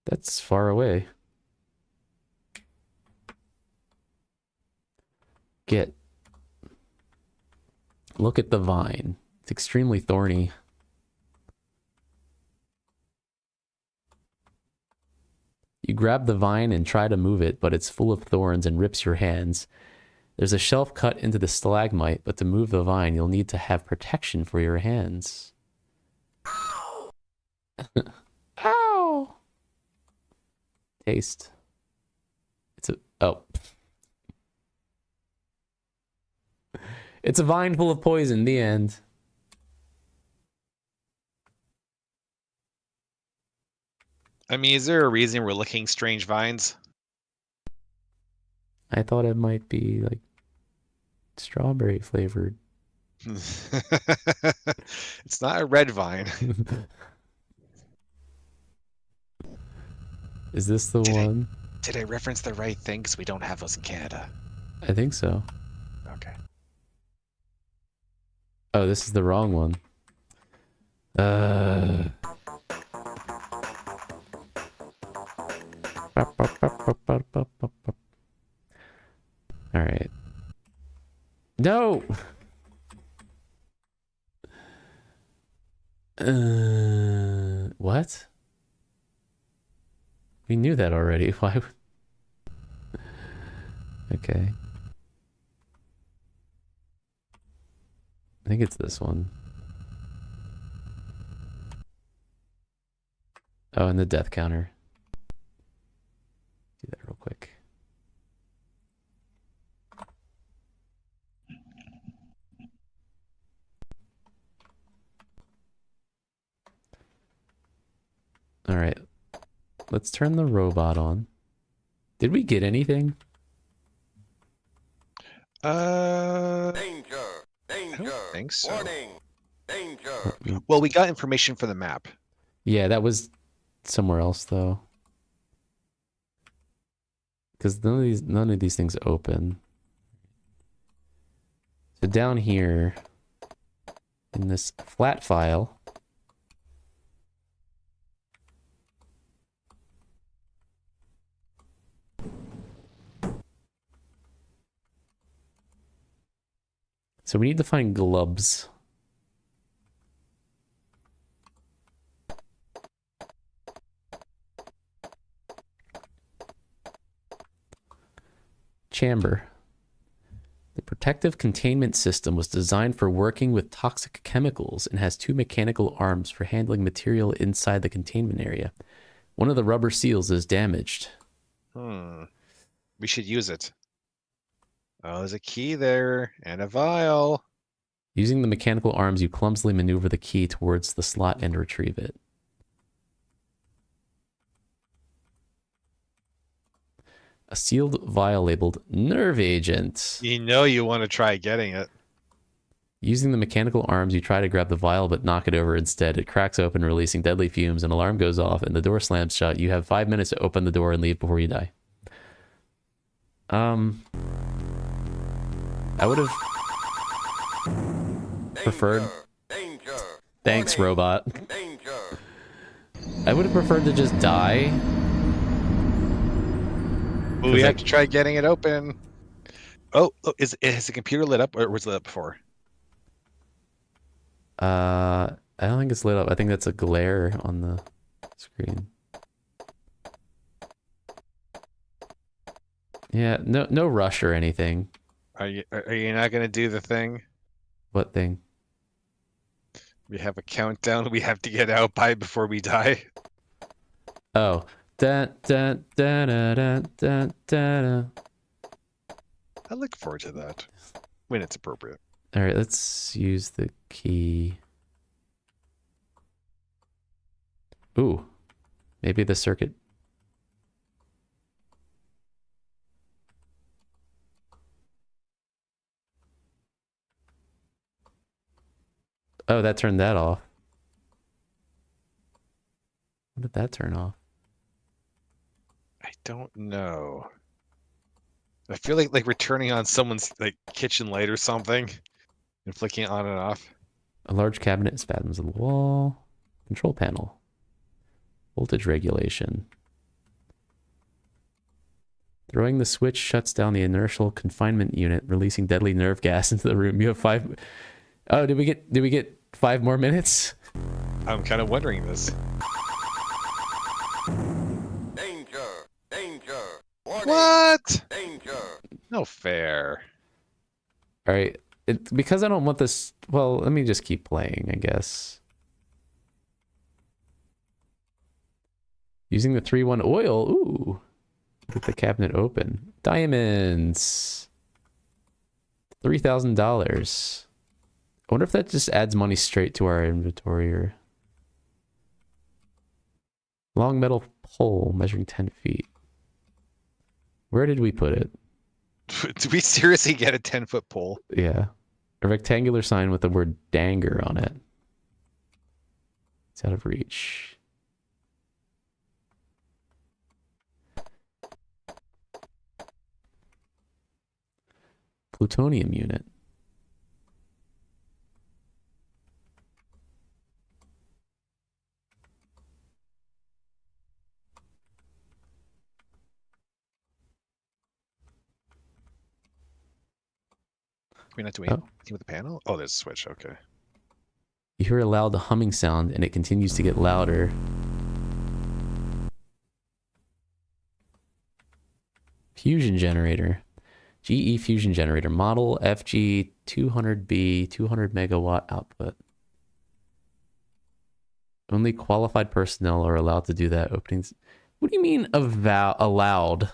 That's far away. Look at the vine. It's extremely thorny. You grab the vine and try to move it, but it's full of thorns and rips your hands. There's a shelf cut into the stalagmite, but to move the vine, you'll need to have protection for your hands. Ow! Taste. Oh. It's a vine full of poison, the end. I mean, is there a reason we're licking strange vines? I thought it might be like strawberry flavored. It's not a red vine. Is this the one? Did I reference the right thing? Because we don't have those in Canada. I think so. Okay. Oh, this is the wrong one. All right. No. What? We knew that already. Why would... Okay. I think it's this one. Oh, and the death counter. Do that real quick. All right. Let's turn the robot on. Did we get anything? Danger! I don't think so. Warning! Danger! Well, we got information for the map. Yeah, that was somewhere else though. Because none of these things open. So down here in this flat file, so we need to find glubs. Chamber. The protective containment system was designed for working with toxic chemicals and has 2 mechanical arms for handling material inside the containment area. One of the rubber seals is damaged. We should use it. Oh, there's a key there and a vial. Using the mechanical arms, you clumsily maneuver the key towards the slot and retrieve it. A sealed vial labeled nerve agent. You know you want to try getting it. Using the mechanical arms, you try to grab the vial but knock it over instead. It cracks open, releasing deadly fumes. An alarm goes off and the door slams shut. You have 5 minutes to open the door and leave before you die. I would have preferred... Danger! Thanks, Warning. robot. Danger! I would have preferred to just die. Well, we have to try getting it open. Oh, has the computer lit up or was it lit up before? I don't think it's lit up. I think that's a glare on the screen. Yeah, no rush or anything. Are you not gonna do the thing? What thing? We have a countdown we have to get out by before we die. Oh. Da, da, da, da, da, da, da. I look forward to that. when it's appropriate. All right, let's use the key. Ooh, maybe the circuit. Oh, that turned that off. What did that turn off? I don't know. I feel like we're turning on someone's like kitchen light or something and flicking it on and off. A large cabinet spasms the wall. Control panel. Voltage regulation. Throwing the switch shuts down the inertial confinement unit, releasing deadly nerve gas into the room. You have 5. Oh, did we get 5 more minutes? I'm kind of wondering this. Danger! Danger! Warning! What? Danger! No fair. All right. Because I don't want this. Well, let me just keep playing, I guess. Using the 3-1 oil. Ooh. Get the cabinet open. Diamonds. $3,000. I wonder if that just adds money straight to our inventory or... Long metal pole measuring 10 feet. Where did we put it? Do we seriously get a 10-foot pole? Yeah. A rectangular sign with the word danger on it. It's out of reach. Plutonium unit. We're not doing anything with the panel? Oh, there's a switch. Okay. You hear a loud humming sound and it continues to get louder. Fusion generator. GE fusion generator. Model FG200B, 200 megawatt output. Only qualified personnel are allowed to do that. Openings. What do you mean allowed?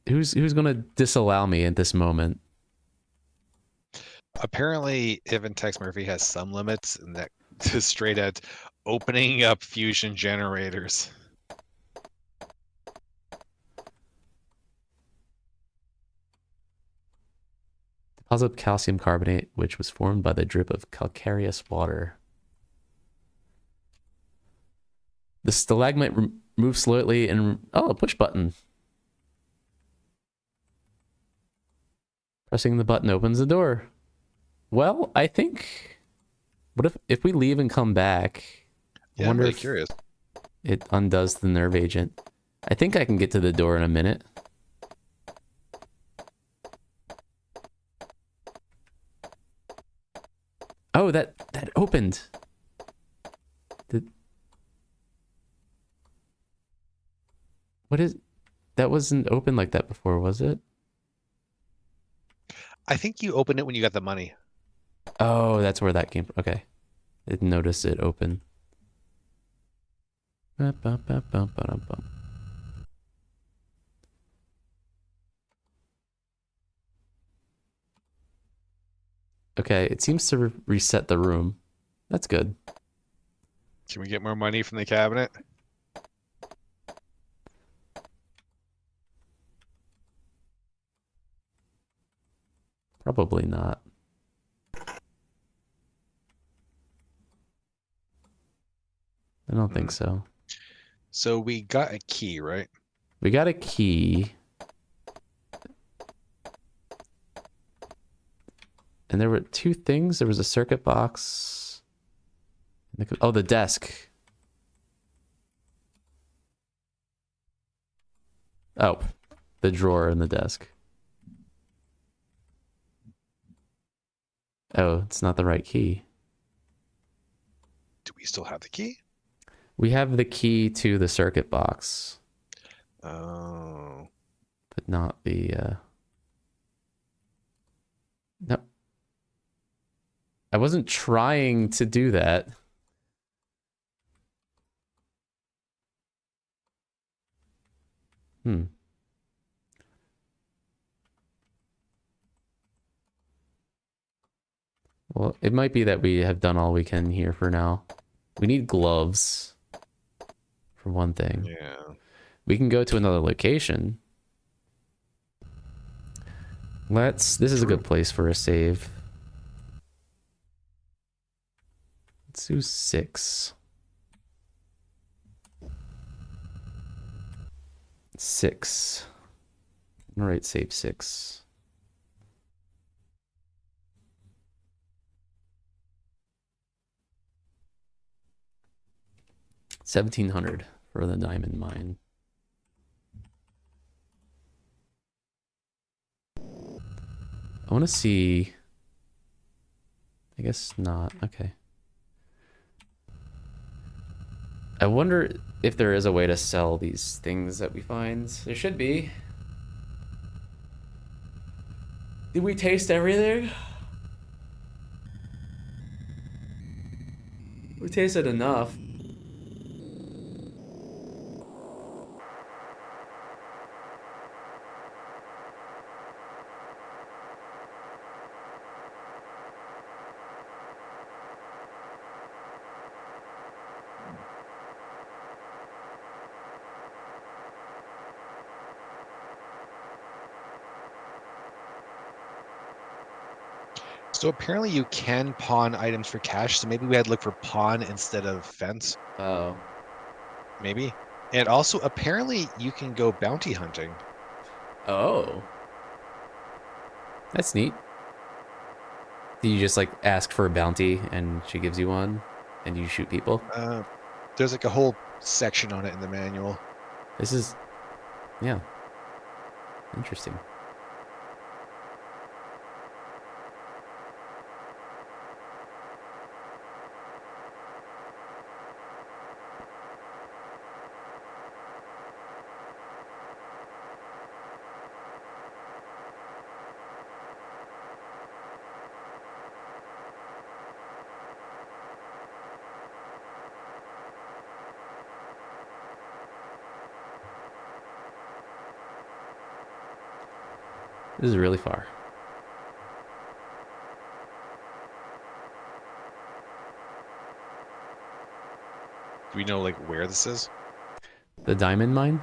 Who's gonna disallow me at this moment? Apparently, Evan Tex Murphy has some limits, and that is straight at opening up fusion generators. Deposit of calcium carbonate, which was formed by the drip of calcareous water. The stalagmite moves slowly and... Oh, a push button. Pressing the button opens the door. Well, I think... What if we leave and come back? Yeah, I'm really curious. It undoes the nerve agent. I think I can get to the door in a minute. Oh, that opened. What is... That wasn't open like that before, was it? I think you opened it when you got the money. Oh, that's where that came from. Okay. Didn't notice it open. Okay, it seems to reset the room. That's good. Can we get more money from the cabinet? Probably not. I don't think so. So we got a key, right? We got a key. And there were 2 things. There was a circuit box. Oh, the desk. Oh, the drawer in the desk. Oh, it's not the right key. Do we still have the key? We have the key to the circuit box. Oh. But not the... No. I wasn't trying to do that. Well, it might be that we have done all we can here for now. We need gloves, for one thing. Yeah. We can go to another location. This is a good place for a save. Let's do 6. 6. All right, save 6. $1,700 for the diamond mine. I want to see. I guess not. Okay. I wonder if there is a way to sell these things that we find. There should be. Did we taste everything? We tasted enough. So apparently you can pawn items for cash. So maybe we had to look for pawn instead of fence. Oh. Maybe. And also apparently you can go bounty hunting. Oh. That's neat. Do you just like ask for a bounty and she gives you one and you shoot people? There's like a whole section on it in the manual. This is, yeah. Interesting. This is really far. Do we know like where this is? The diamond mine?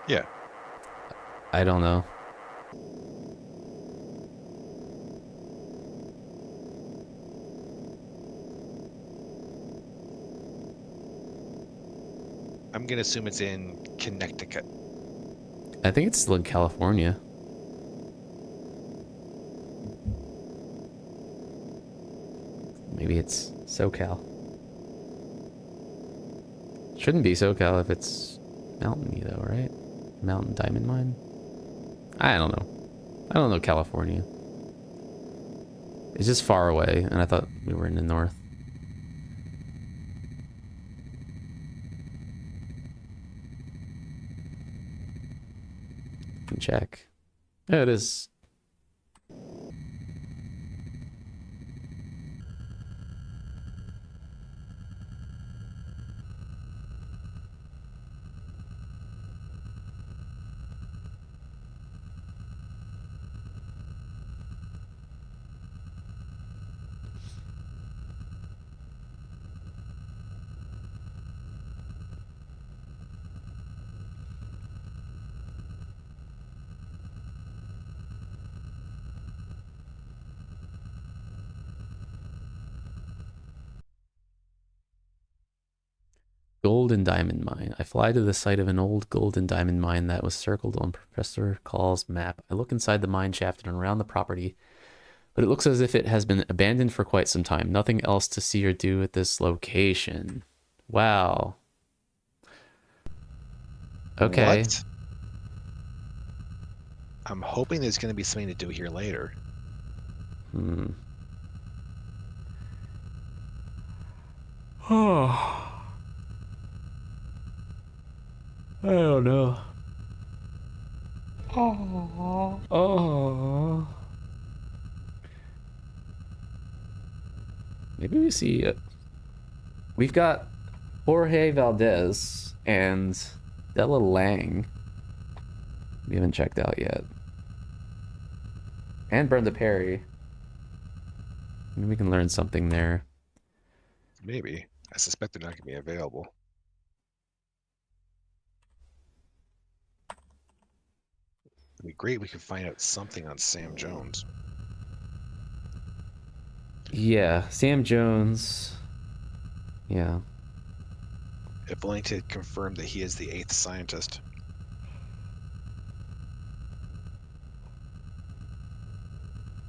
Yeah. I don't know. I'm gonna assume it's in Connecticut. I think it's still in California. Maybe it's SoCal. Shouldn't be SoCal if it's mountainy though, right? Mountain diamond mine? I don't know. I don't know California. It's just far away, and I thought we were in the north. Check. Yeah, it is. Gold and diamond mine. I fly to the site of an old gold and diamond mine that was circled on Professor Call's map. I look inside the mine shaft and around the property, but it looks as if it has been abandoned for quite some time. Nothing else to see or do at this location. Wow. Okay. What? I'm hoping there's going to be something to do here later. Oh. I don't know. Oh. Maybe we see it. We've got Jorge Valdez and Della Lang. We haven't checked out yet. And Brenda Perry. Maybe we can learn something there. Maybe. I suspect they're not going to be available. It'd be great if we could find out something on Sam Jones. Yeah, Sam Jones. Yeah. If only to confirm that he is the 8th scientist.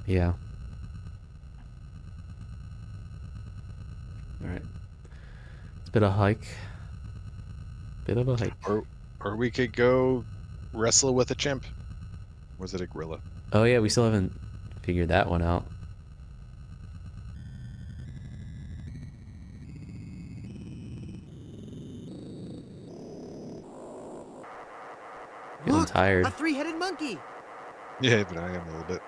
Yeah. All right. It's a bit of a hike. Bit of a hike. Or we could go wrestle with a chimp. Or was it a gorilla? Oh yeah, we still haven't figured that one out. Feeling tired. A three-headed monkey. Yeah, but I am a little bit.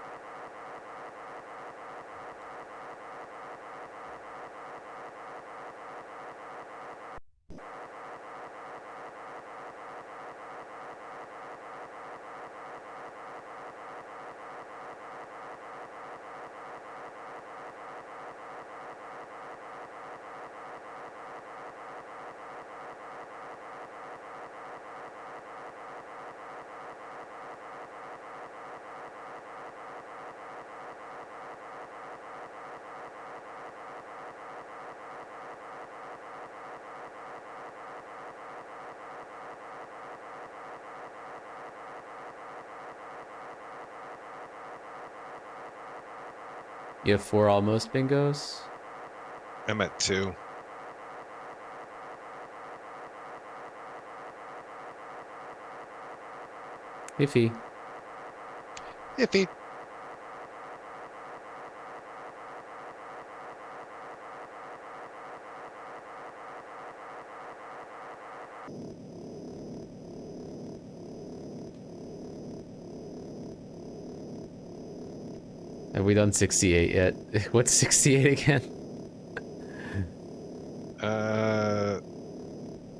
You have 4 almost bingos? I'm at 2. Iffy. Iffy. Have we done 68 yet? What's 68 again?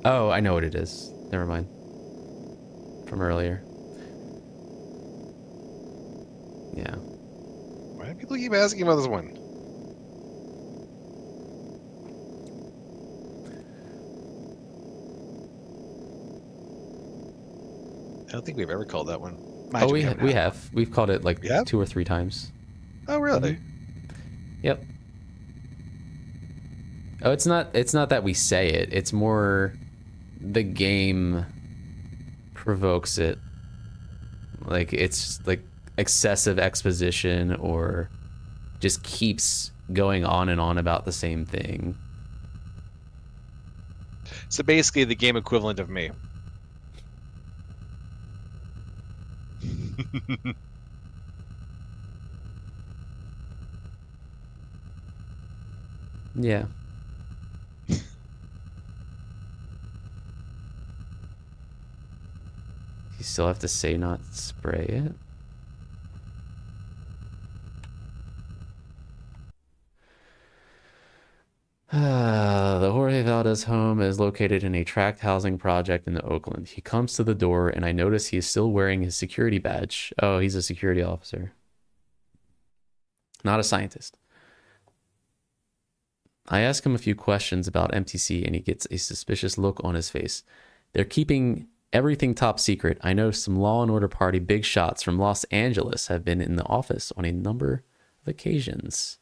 Oh, I know what it is. Never mind. From earlier. Yeah. Why do people keep asking about this one? I don't think we've ever called that one. Oh, we have. We've called it like 2 or 3 times. Oh, really? Yep. Oh, it's not that we say it. It's more the game provokes it. Like it's like excessive exposition or just keeps going on and on about the same thing. So basically the game equivalent of me. Yeah. You still have to say not spray it. The Jorge Valdez home is located in a tract housing project in Oakland. He comes to the door and I notice he is still wearing his security badge. Oh, he's a security officer. Not a scientist. I ask him a few questions about MTC and he gets a suspicious look on his face. They're keeping everything top secret. I know some Law and Order Party big shots from Los Angeles have been in the office on a number of occasions.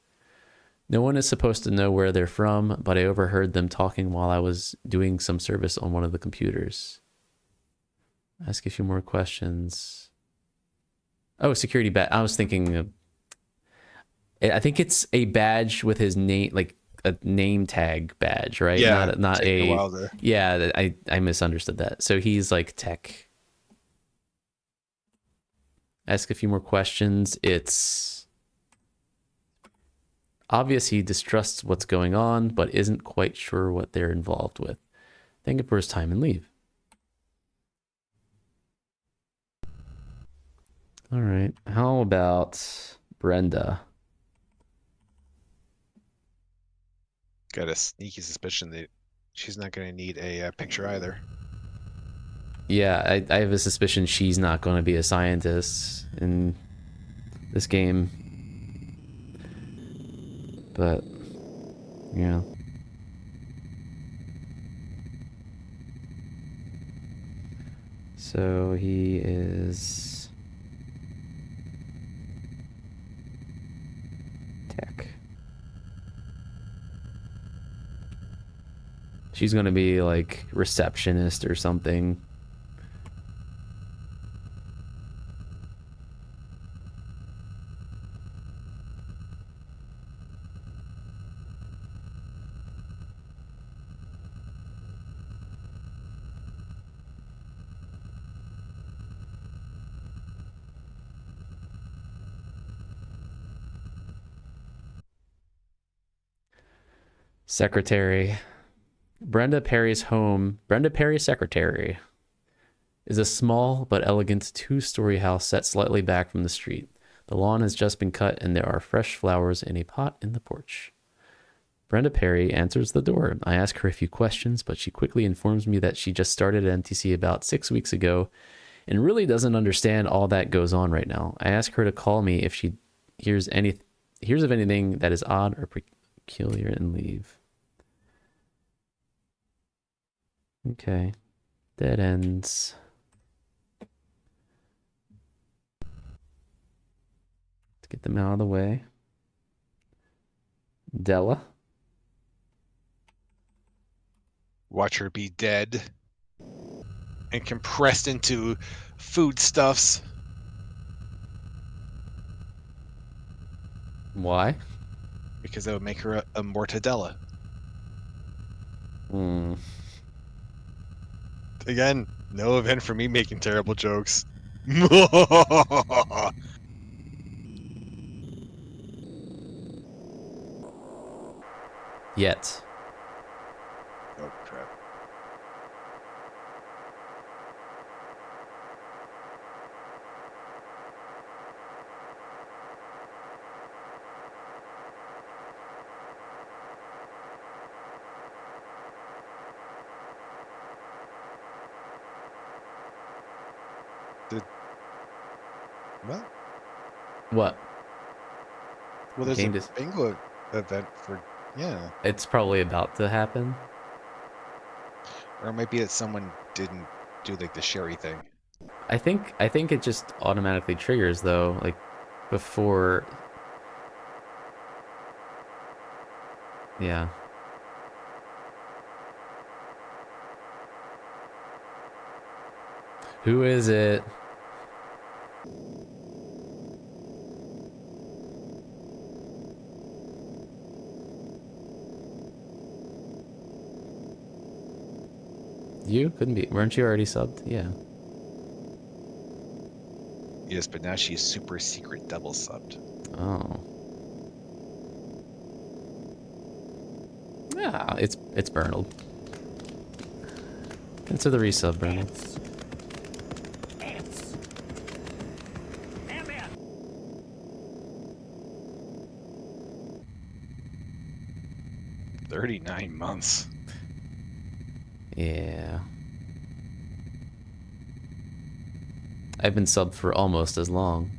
No one is supposed to know where they're from, but I overheard them talking while I was doing some service on one of the computers. Ask a few more questions. Oh, security badge. I was thinking, I think it's a badge with his name, like a name tag badge, right? Yeah, not a. Wilder. Yeah, I misunderstood that. So he's like tech. Ask a few more questions. It's obvious he distrusts what's going on, but isn't quite sure what they're involved with. Thank him for his time and leave. All right. How about Brenda? Got a sneaky suspicion that she's not going to need a picture either. Yeah, I have a suspicion she's not going to be a scientist in this game. But, yeah. So he is tech. She's gonna be like receptionist or something. Secretary. Brenda Perry's home, Brenda Perry's secretary, is a small but elegant two-story house set slightly back from the street. The lawn has just been cut and there are fresh flowers in a pot in the porch. Brenda Perry answers the door. I ask her a few questions, but she quickly informs me that she just started at NTC about 6 weeks ago and really doesn't understand all that goes on right now. I ask her to call me if she hears of anything that is odd or peculiar and leave. Okay. Dead ends. Let's get them out of the way. Della. Watch her be dead and compressed into foodstuffs. Why? Because that would make her a mortadella. Hmm. Again, no event for me making terrible jokes. Yet. Oh, crap. What? What? Well, there's Game a bingo event for, yeah. It's probably about to happen. Or it might be that someone didn't do like the sherry thing. I think it just automatically triggers though, like before. Yeah. Who is it? You? Couldn't be. Weren't you already subbed? Yeah. Yes, but now she's super secret double subbed. Oh. Yeah, it's Bernald. Answer the resub, Bernald. 39 months. Yeah. I've been subbed for almost as long.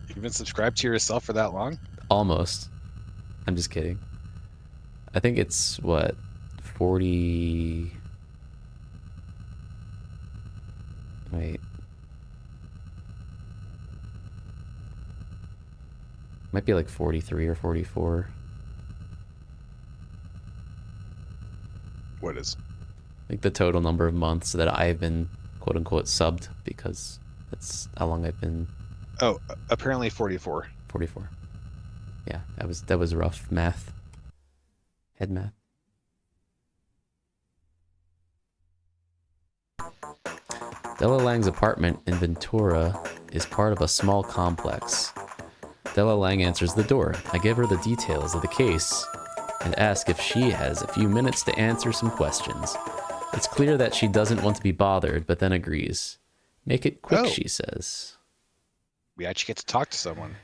You've been subscribed to yourself for that long? Almost. I'm just kidding. I think it's, what, 40... Wait. Might be like 43 or 44. What is? Like the total number of months that I've been quote-unquote subbed, because that's how long I've been... Oh, apparently 44. 44. Yeah, that was rough math. Head math. Della Lang's apartment in Ventura is part of a small complex. Della Lang answers the door. I give her the details of the case and ask if she has a few minutes to answer some questions. It's clear that she doesn't want to be bothered, but then agrees. Make it quick, she says. We actually get to talk to someone.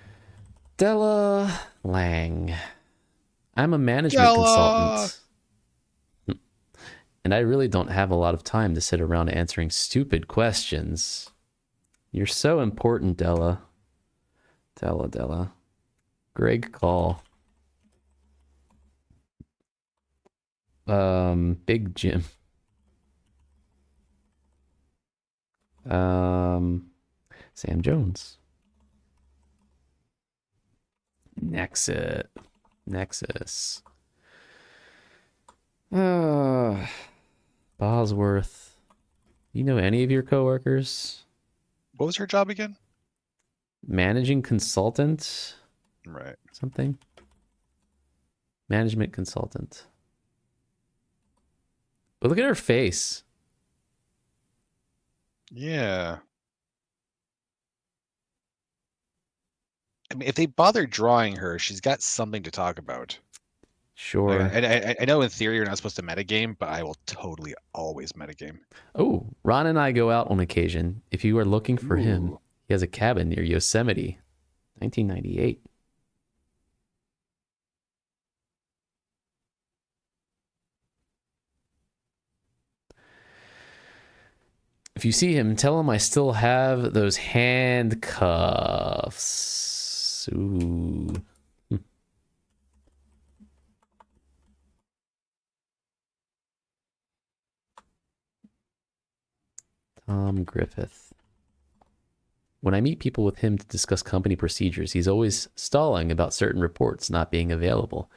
Della Lang. I'm a management consultant. And I really don't have a lot of time to sit around answering stupid questions. You're so important, Della. Della. Greg Call. Big Jim. Sam Jones. Nexus. Bosworth. You know any of your coworkers? What was her job again? Managing consultant? Right. Something? Management consultant. But look at her face. Yeah. I mean, if they bother drawing her, she's got something to talk about. Sure. I know in theory you're not supposed to metagame, but I will totally always metagame. Oh, Ron and I go out on occasion. If you are looking for him, Ooh. he has a cabin near Yosemite. 1998. If you see him, tell him I still have those handcuffs. Ooh. Tom Griffith. When I meet people with him to discuss company procedures, he's always stalling about certain reports not being available.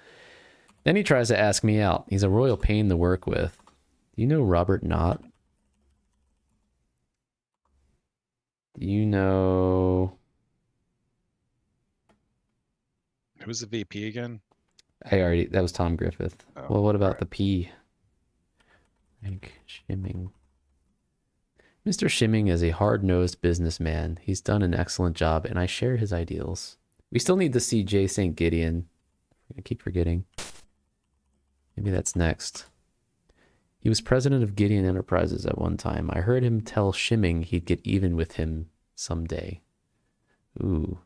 Then he tries to ask me out. He's a royal pain to work with. Do you know Robert Knott? Do you know... Who's the VP again? That was Tom Griffith. Oh, well, what about right. the P? Frank Shimming. Mr. Shimming is a hard-nosed businessman. He's done an excellent job, and I share his ideals. We still need to see J. St. Gideon. I keep forgetting. Maybe that's next. He was president of Gideon Enterprises at one time. I heard him tell Shimming he'd get even with him someday. Ooh.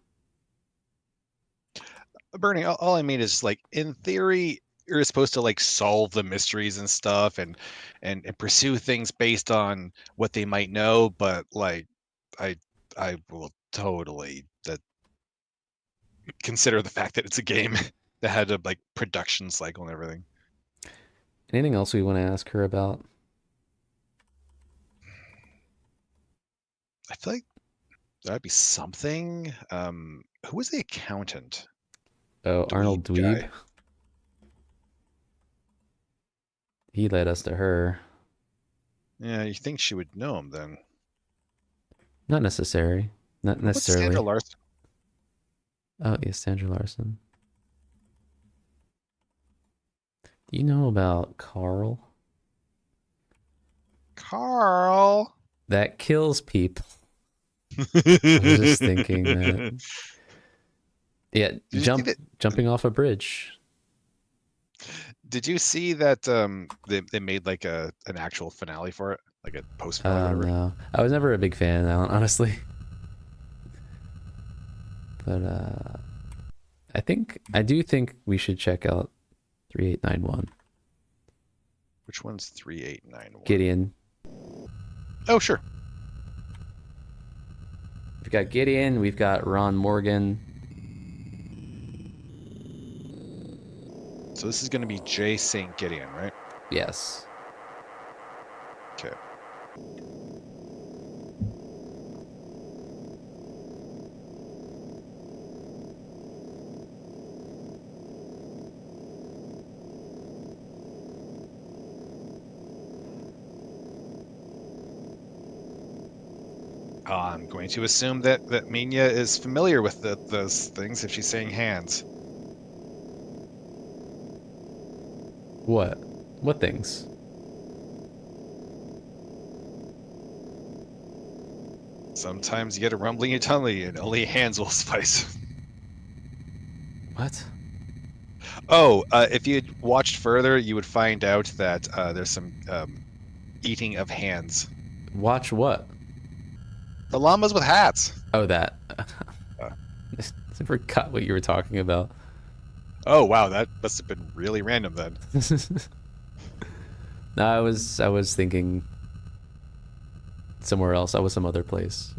Bernie, all I mean is, like, in theory, you're supposed to, like, solve the mysteries and stuff and pursue things based on what they might know, but, like, I will totally consider the fact that it's a game that had a, like, production cycle and everything. Anything else we want to ask her about? I feel like that'd be something. Who was the accountant? Oh, Arnold Dweeb. Guy. He led us to her. Yeah, you think she would know him then? Not necessary. Not What's necessarily. Sandra Larson? Oh, yes, Sandra Larson. Do you know about Carl? Carl. That kills people. I was just thinking that. Yeah, jumping off a bridge. Did you see that they made like an actual finale for it, like a post finale or whatever? No, I was never a big fan, honestly. But I do think we should check out 3891. Which one's 3891? Gideon. Oh, sure. We've got Gideon. We've got Ron Morgan. So this is going to be J. St. Gideon, right? Yes. Okay. I'm going to assume that Minya is familiar with those things if she's saying hands. What? What things? Sometimes you get a rumbling in your tummy and only hands will suffice. What? Oh, if you had watched further, you would find out that there's some eating of hands. Watch what? The llamas with hats. Oh, that. I forgot what you were talking about. Oh, wow, that must have been really random then. No, I was thinking somewhere else. I was some other place.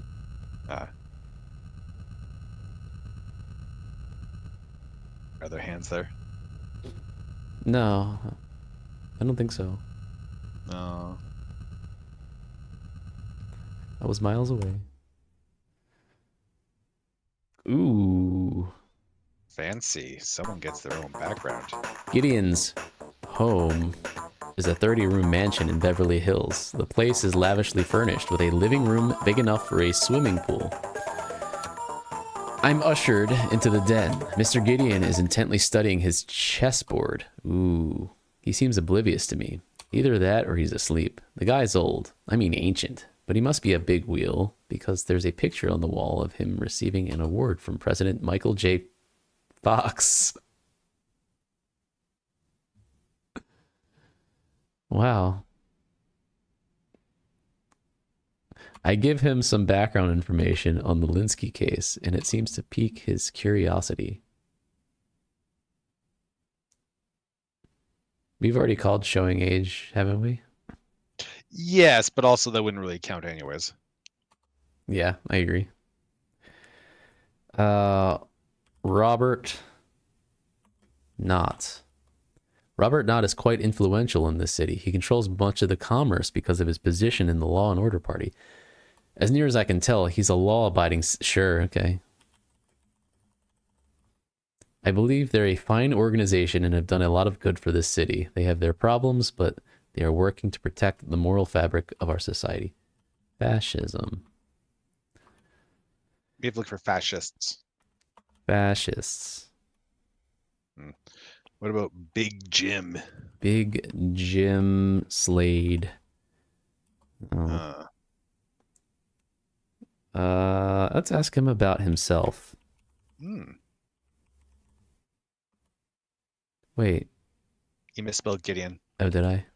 Are there hands there? No, I don't think so. No. I was miles away. Ooh. Fancy. Someone gets their own background. Gideon's home is a 30-room mansion in Beverly Hills. The place is lavishly furnished with a living room big enough for a swimming pool. I'm ushered into the den. Mr. Gideon is intently studying his chessboard. Ooh, he seems oblivious to me. Either that or he's asleep. The guy's old. I mean ancient. But he must be a big wheel because there's a picture on the wall of him receiving an award from President Michael J. Fox. Wow. I give him some background information on the Linsky case, and it seems to pique his curiosity. We've already called showing age, haven't we? Yes, but also that wouldn't really count anyways. Yeah, I agree. Robert Knott. Robert Knott is quite influential in this city. He controls much of the commerce because of his position in the Law and Order Party. As near as I can tell, he's a law-abiding... Sure, okay. I believe they're a fine organization and have done a lot of good for this city. They have their problems, but they are working to protect the moral fabric of our society. Fascism. We have to look for fascists. Fascists. What about Big Jim? Big Jim Slade. Oh. Let's ask him about himself. Wait. You misspelled Gideon. Oh, did I?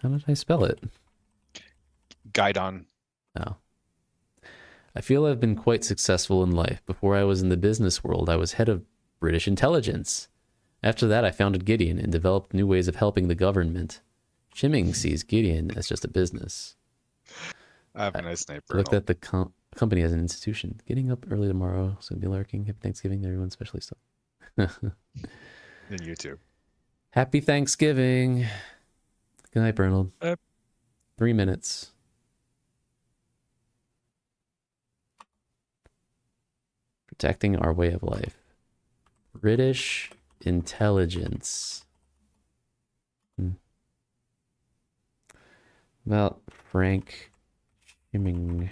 How did I spell it? Guidon. Oh. I feel I've been quite successful in life. Before I was in the business world, I was head of British intelligence. After that, I founded Gideon and developed new ways of helping the government. Shimming sees Gideon as just a business. I have a nice night, I looked at the company as an institution. Getting up early tomorrow, so be lurking. Happy Thanksgiving to everyone, especially so. And you too. Happy Thanksgiving. Good night, Bernald. 3 minutes. Protecting our way of life. British intelligence. About Frank Shimming.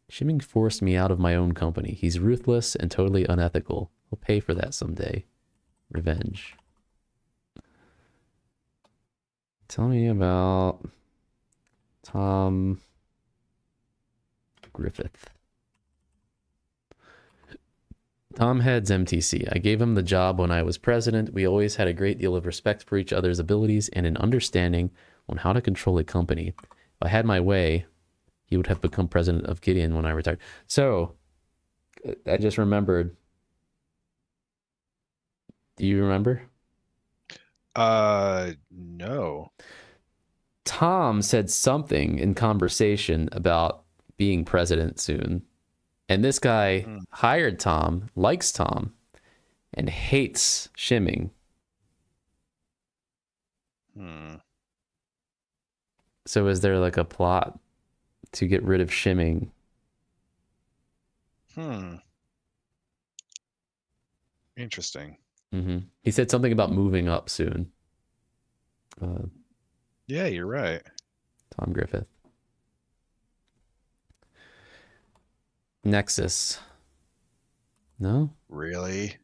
Shimming forced me out of my own company. He's ruthless and totally unethical. He'll pay for that someday. Revenge. Tell me about Tom Griffith. Tom heads MTC. I gave him the job when I was president. We always had a great deal of respect for each other's abilities and an understanding on how to control a company. If I had my way, he would have become president of Gideon when I retired. So, I just remembered. Do you remember? No. Tom said something in conversation about being president soon. And this guy hired Tom, likes Tom, and hates Shimming. So is there like a plot to get rid of Shimming? Interesting. He said something about moving up soon. Yeah, you're right. Tom Griffith. Nexus. No? Really?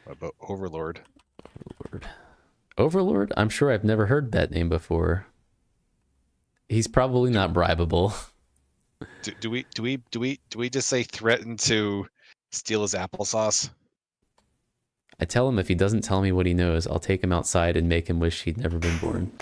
What about Overlord? Overlord? I'm sure I've never heard that name before. He's probably not bribable. Do we just say threaten to steal his applesauce? I tell him if he doesn't tell me what he knows, I'll take him outside and make him wish he'd never been born.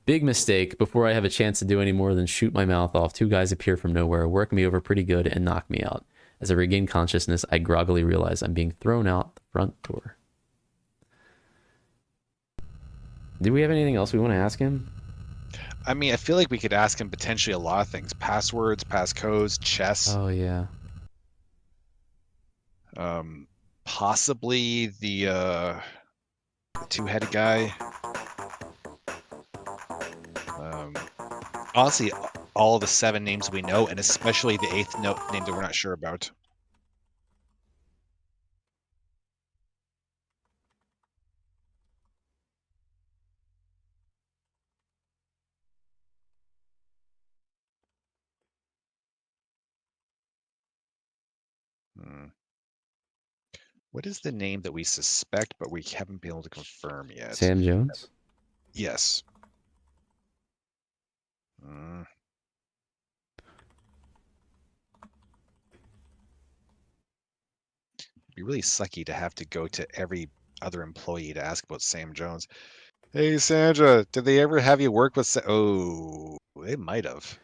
Big mistake. Before I have a chance to do any more than shoot my mouth off, two guys appear from nowhere, work me over pretty good, and knock me out. As I regain consciousness, I groggily realize I'm being thrown out the front door. Do we have anything else we want to ask him? I mean, I feel like we could ask him potentially a lot of things: passwords, passcodes, chess, Oh yeah. possibly the two-headed guy. Honestly, all the 7 names we know, and especially the 8th name that we're not sure about. What is the name that we suspect, but we haven't been able to confirm yet? Sam Jones? Yes. Mm. It'd be really sucky to have to go to every other employee to ask about Sam Jones. Hey, Sandra, did they ever have you work with Oh, they might have.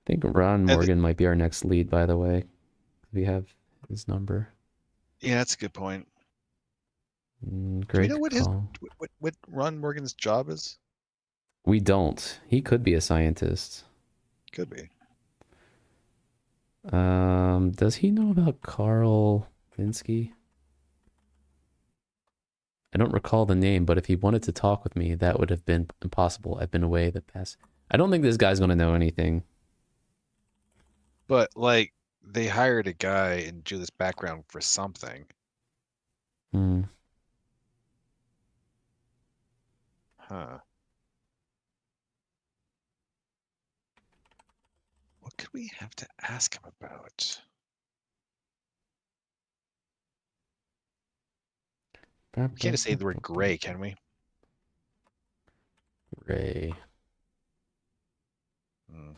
I think Ron And Morgan might be our next lead, by the way. We have his number. yeah, that's a good point. Do we Great know what call. what Ron Morgan's job is? We don't. He could be a scientist. Could be. Does he know about Carl Minsky? I don't recall the name, but if he wanted to talk with me, that would have been impossible. I've been away the past. I don't think this guy's going to know anything. But like they hired a guy and do this background for something. Hmm. Huh. What could we have to ask him about? We can't just say the word gray, can we? Ray. Hmm.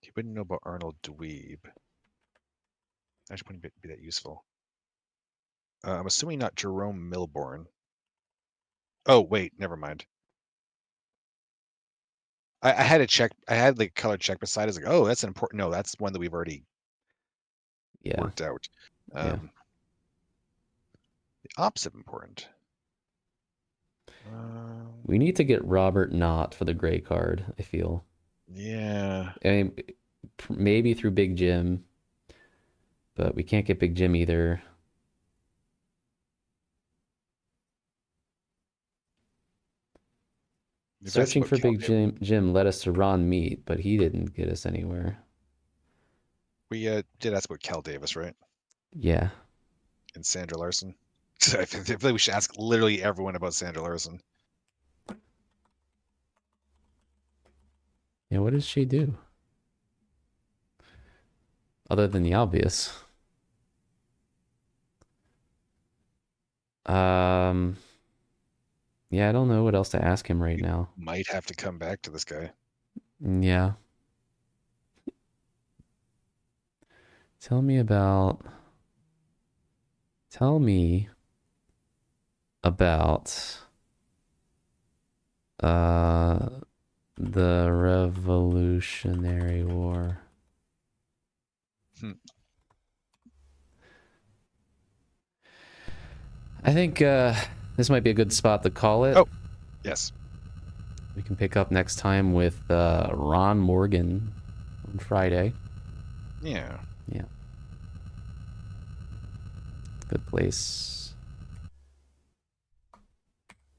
He wouldn't know about Arnold Dweeb. Actually, wouldn't be that useful. I'm assuming not Jerome Milborn. Oh, wait, never mind. I had to check. I had the color check beside. I was like, oh, that's an important. No, that's one that we've already worked out. Yeah. The opposite important. We need to get Robert Knott for the gray card, I feel. Yeah. I mean, maybe through Big Jim, but we can't get Big Jim either. Searching for Big Jim led us to Ron Meat, but he didn't get us anywhere. We did ask about Cal Davis, right? Yeah. And Sandra Larson. I feel like we should ask literally everyone about Sandra Larson. Yeah, what does she do? Other than the obvious. Yeah, I don't know what else to ask him right now. Might have to come back to this guy. Yeah. Tell me about the Revolutionary War. I think this might be a good spot to call it. Oh, yes. We can pick up next time with Ron Morgan on Friday. Yeah. Yeah. Good place.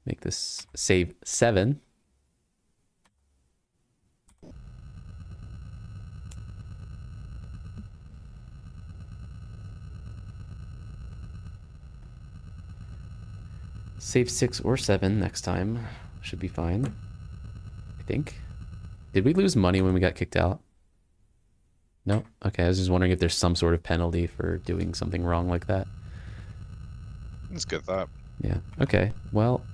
Make this save 7. Save 6 or 7 next time. Should be fine. I think. Did we lose money when we got kicked out? No? Okay, I was just wondering if there's some sort of penalty for doing something wrong like that. That's a good thought. Yeah. Okay. Well,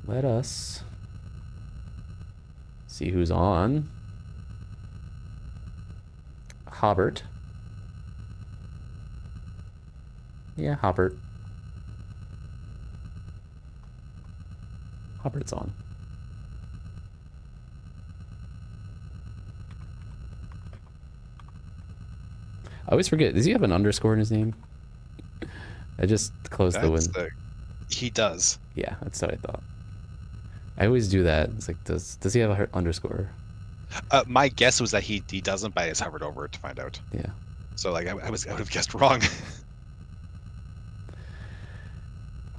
let us see who's on. Hobbert. Yeah, Hobbert. Hobbert's on. I always forget. Does he have an underscore in his name? I just closed the window. He does. Yeah, that's what I thought. I always do that. It's like, does he have an underscore? My guess was that he doesn't, but I just hovered over it to find out. Yeah. So like I would have guessed wrong.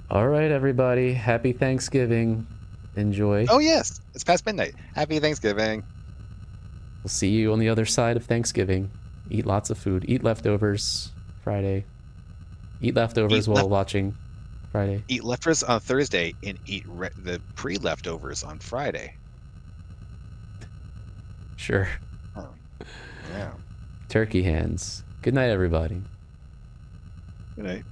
All right, everybody. Happy Thanksgiving. Enjoy. Oh yes, it's past midnight. Happy Thanksgiving. We'll see you on the other side of Thanksgiving. Eat lots of food. Eat leftovers Friday. Eat leftovers while watching Friday. Eat leftovers on Thursday and eat the pre-leftovers on Friday. Sure. Oh. Yeah. Turkey hands. Good night, everybody. Good night.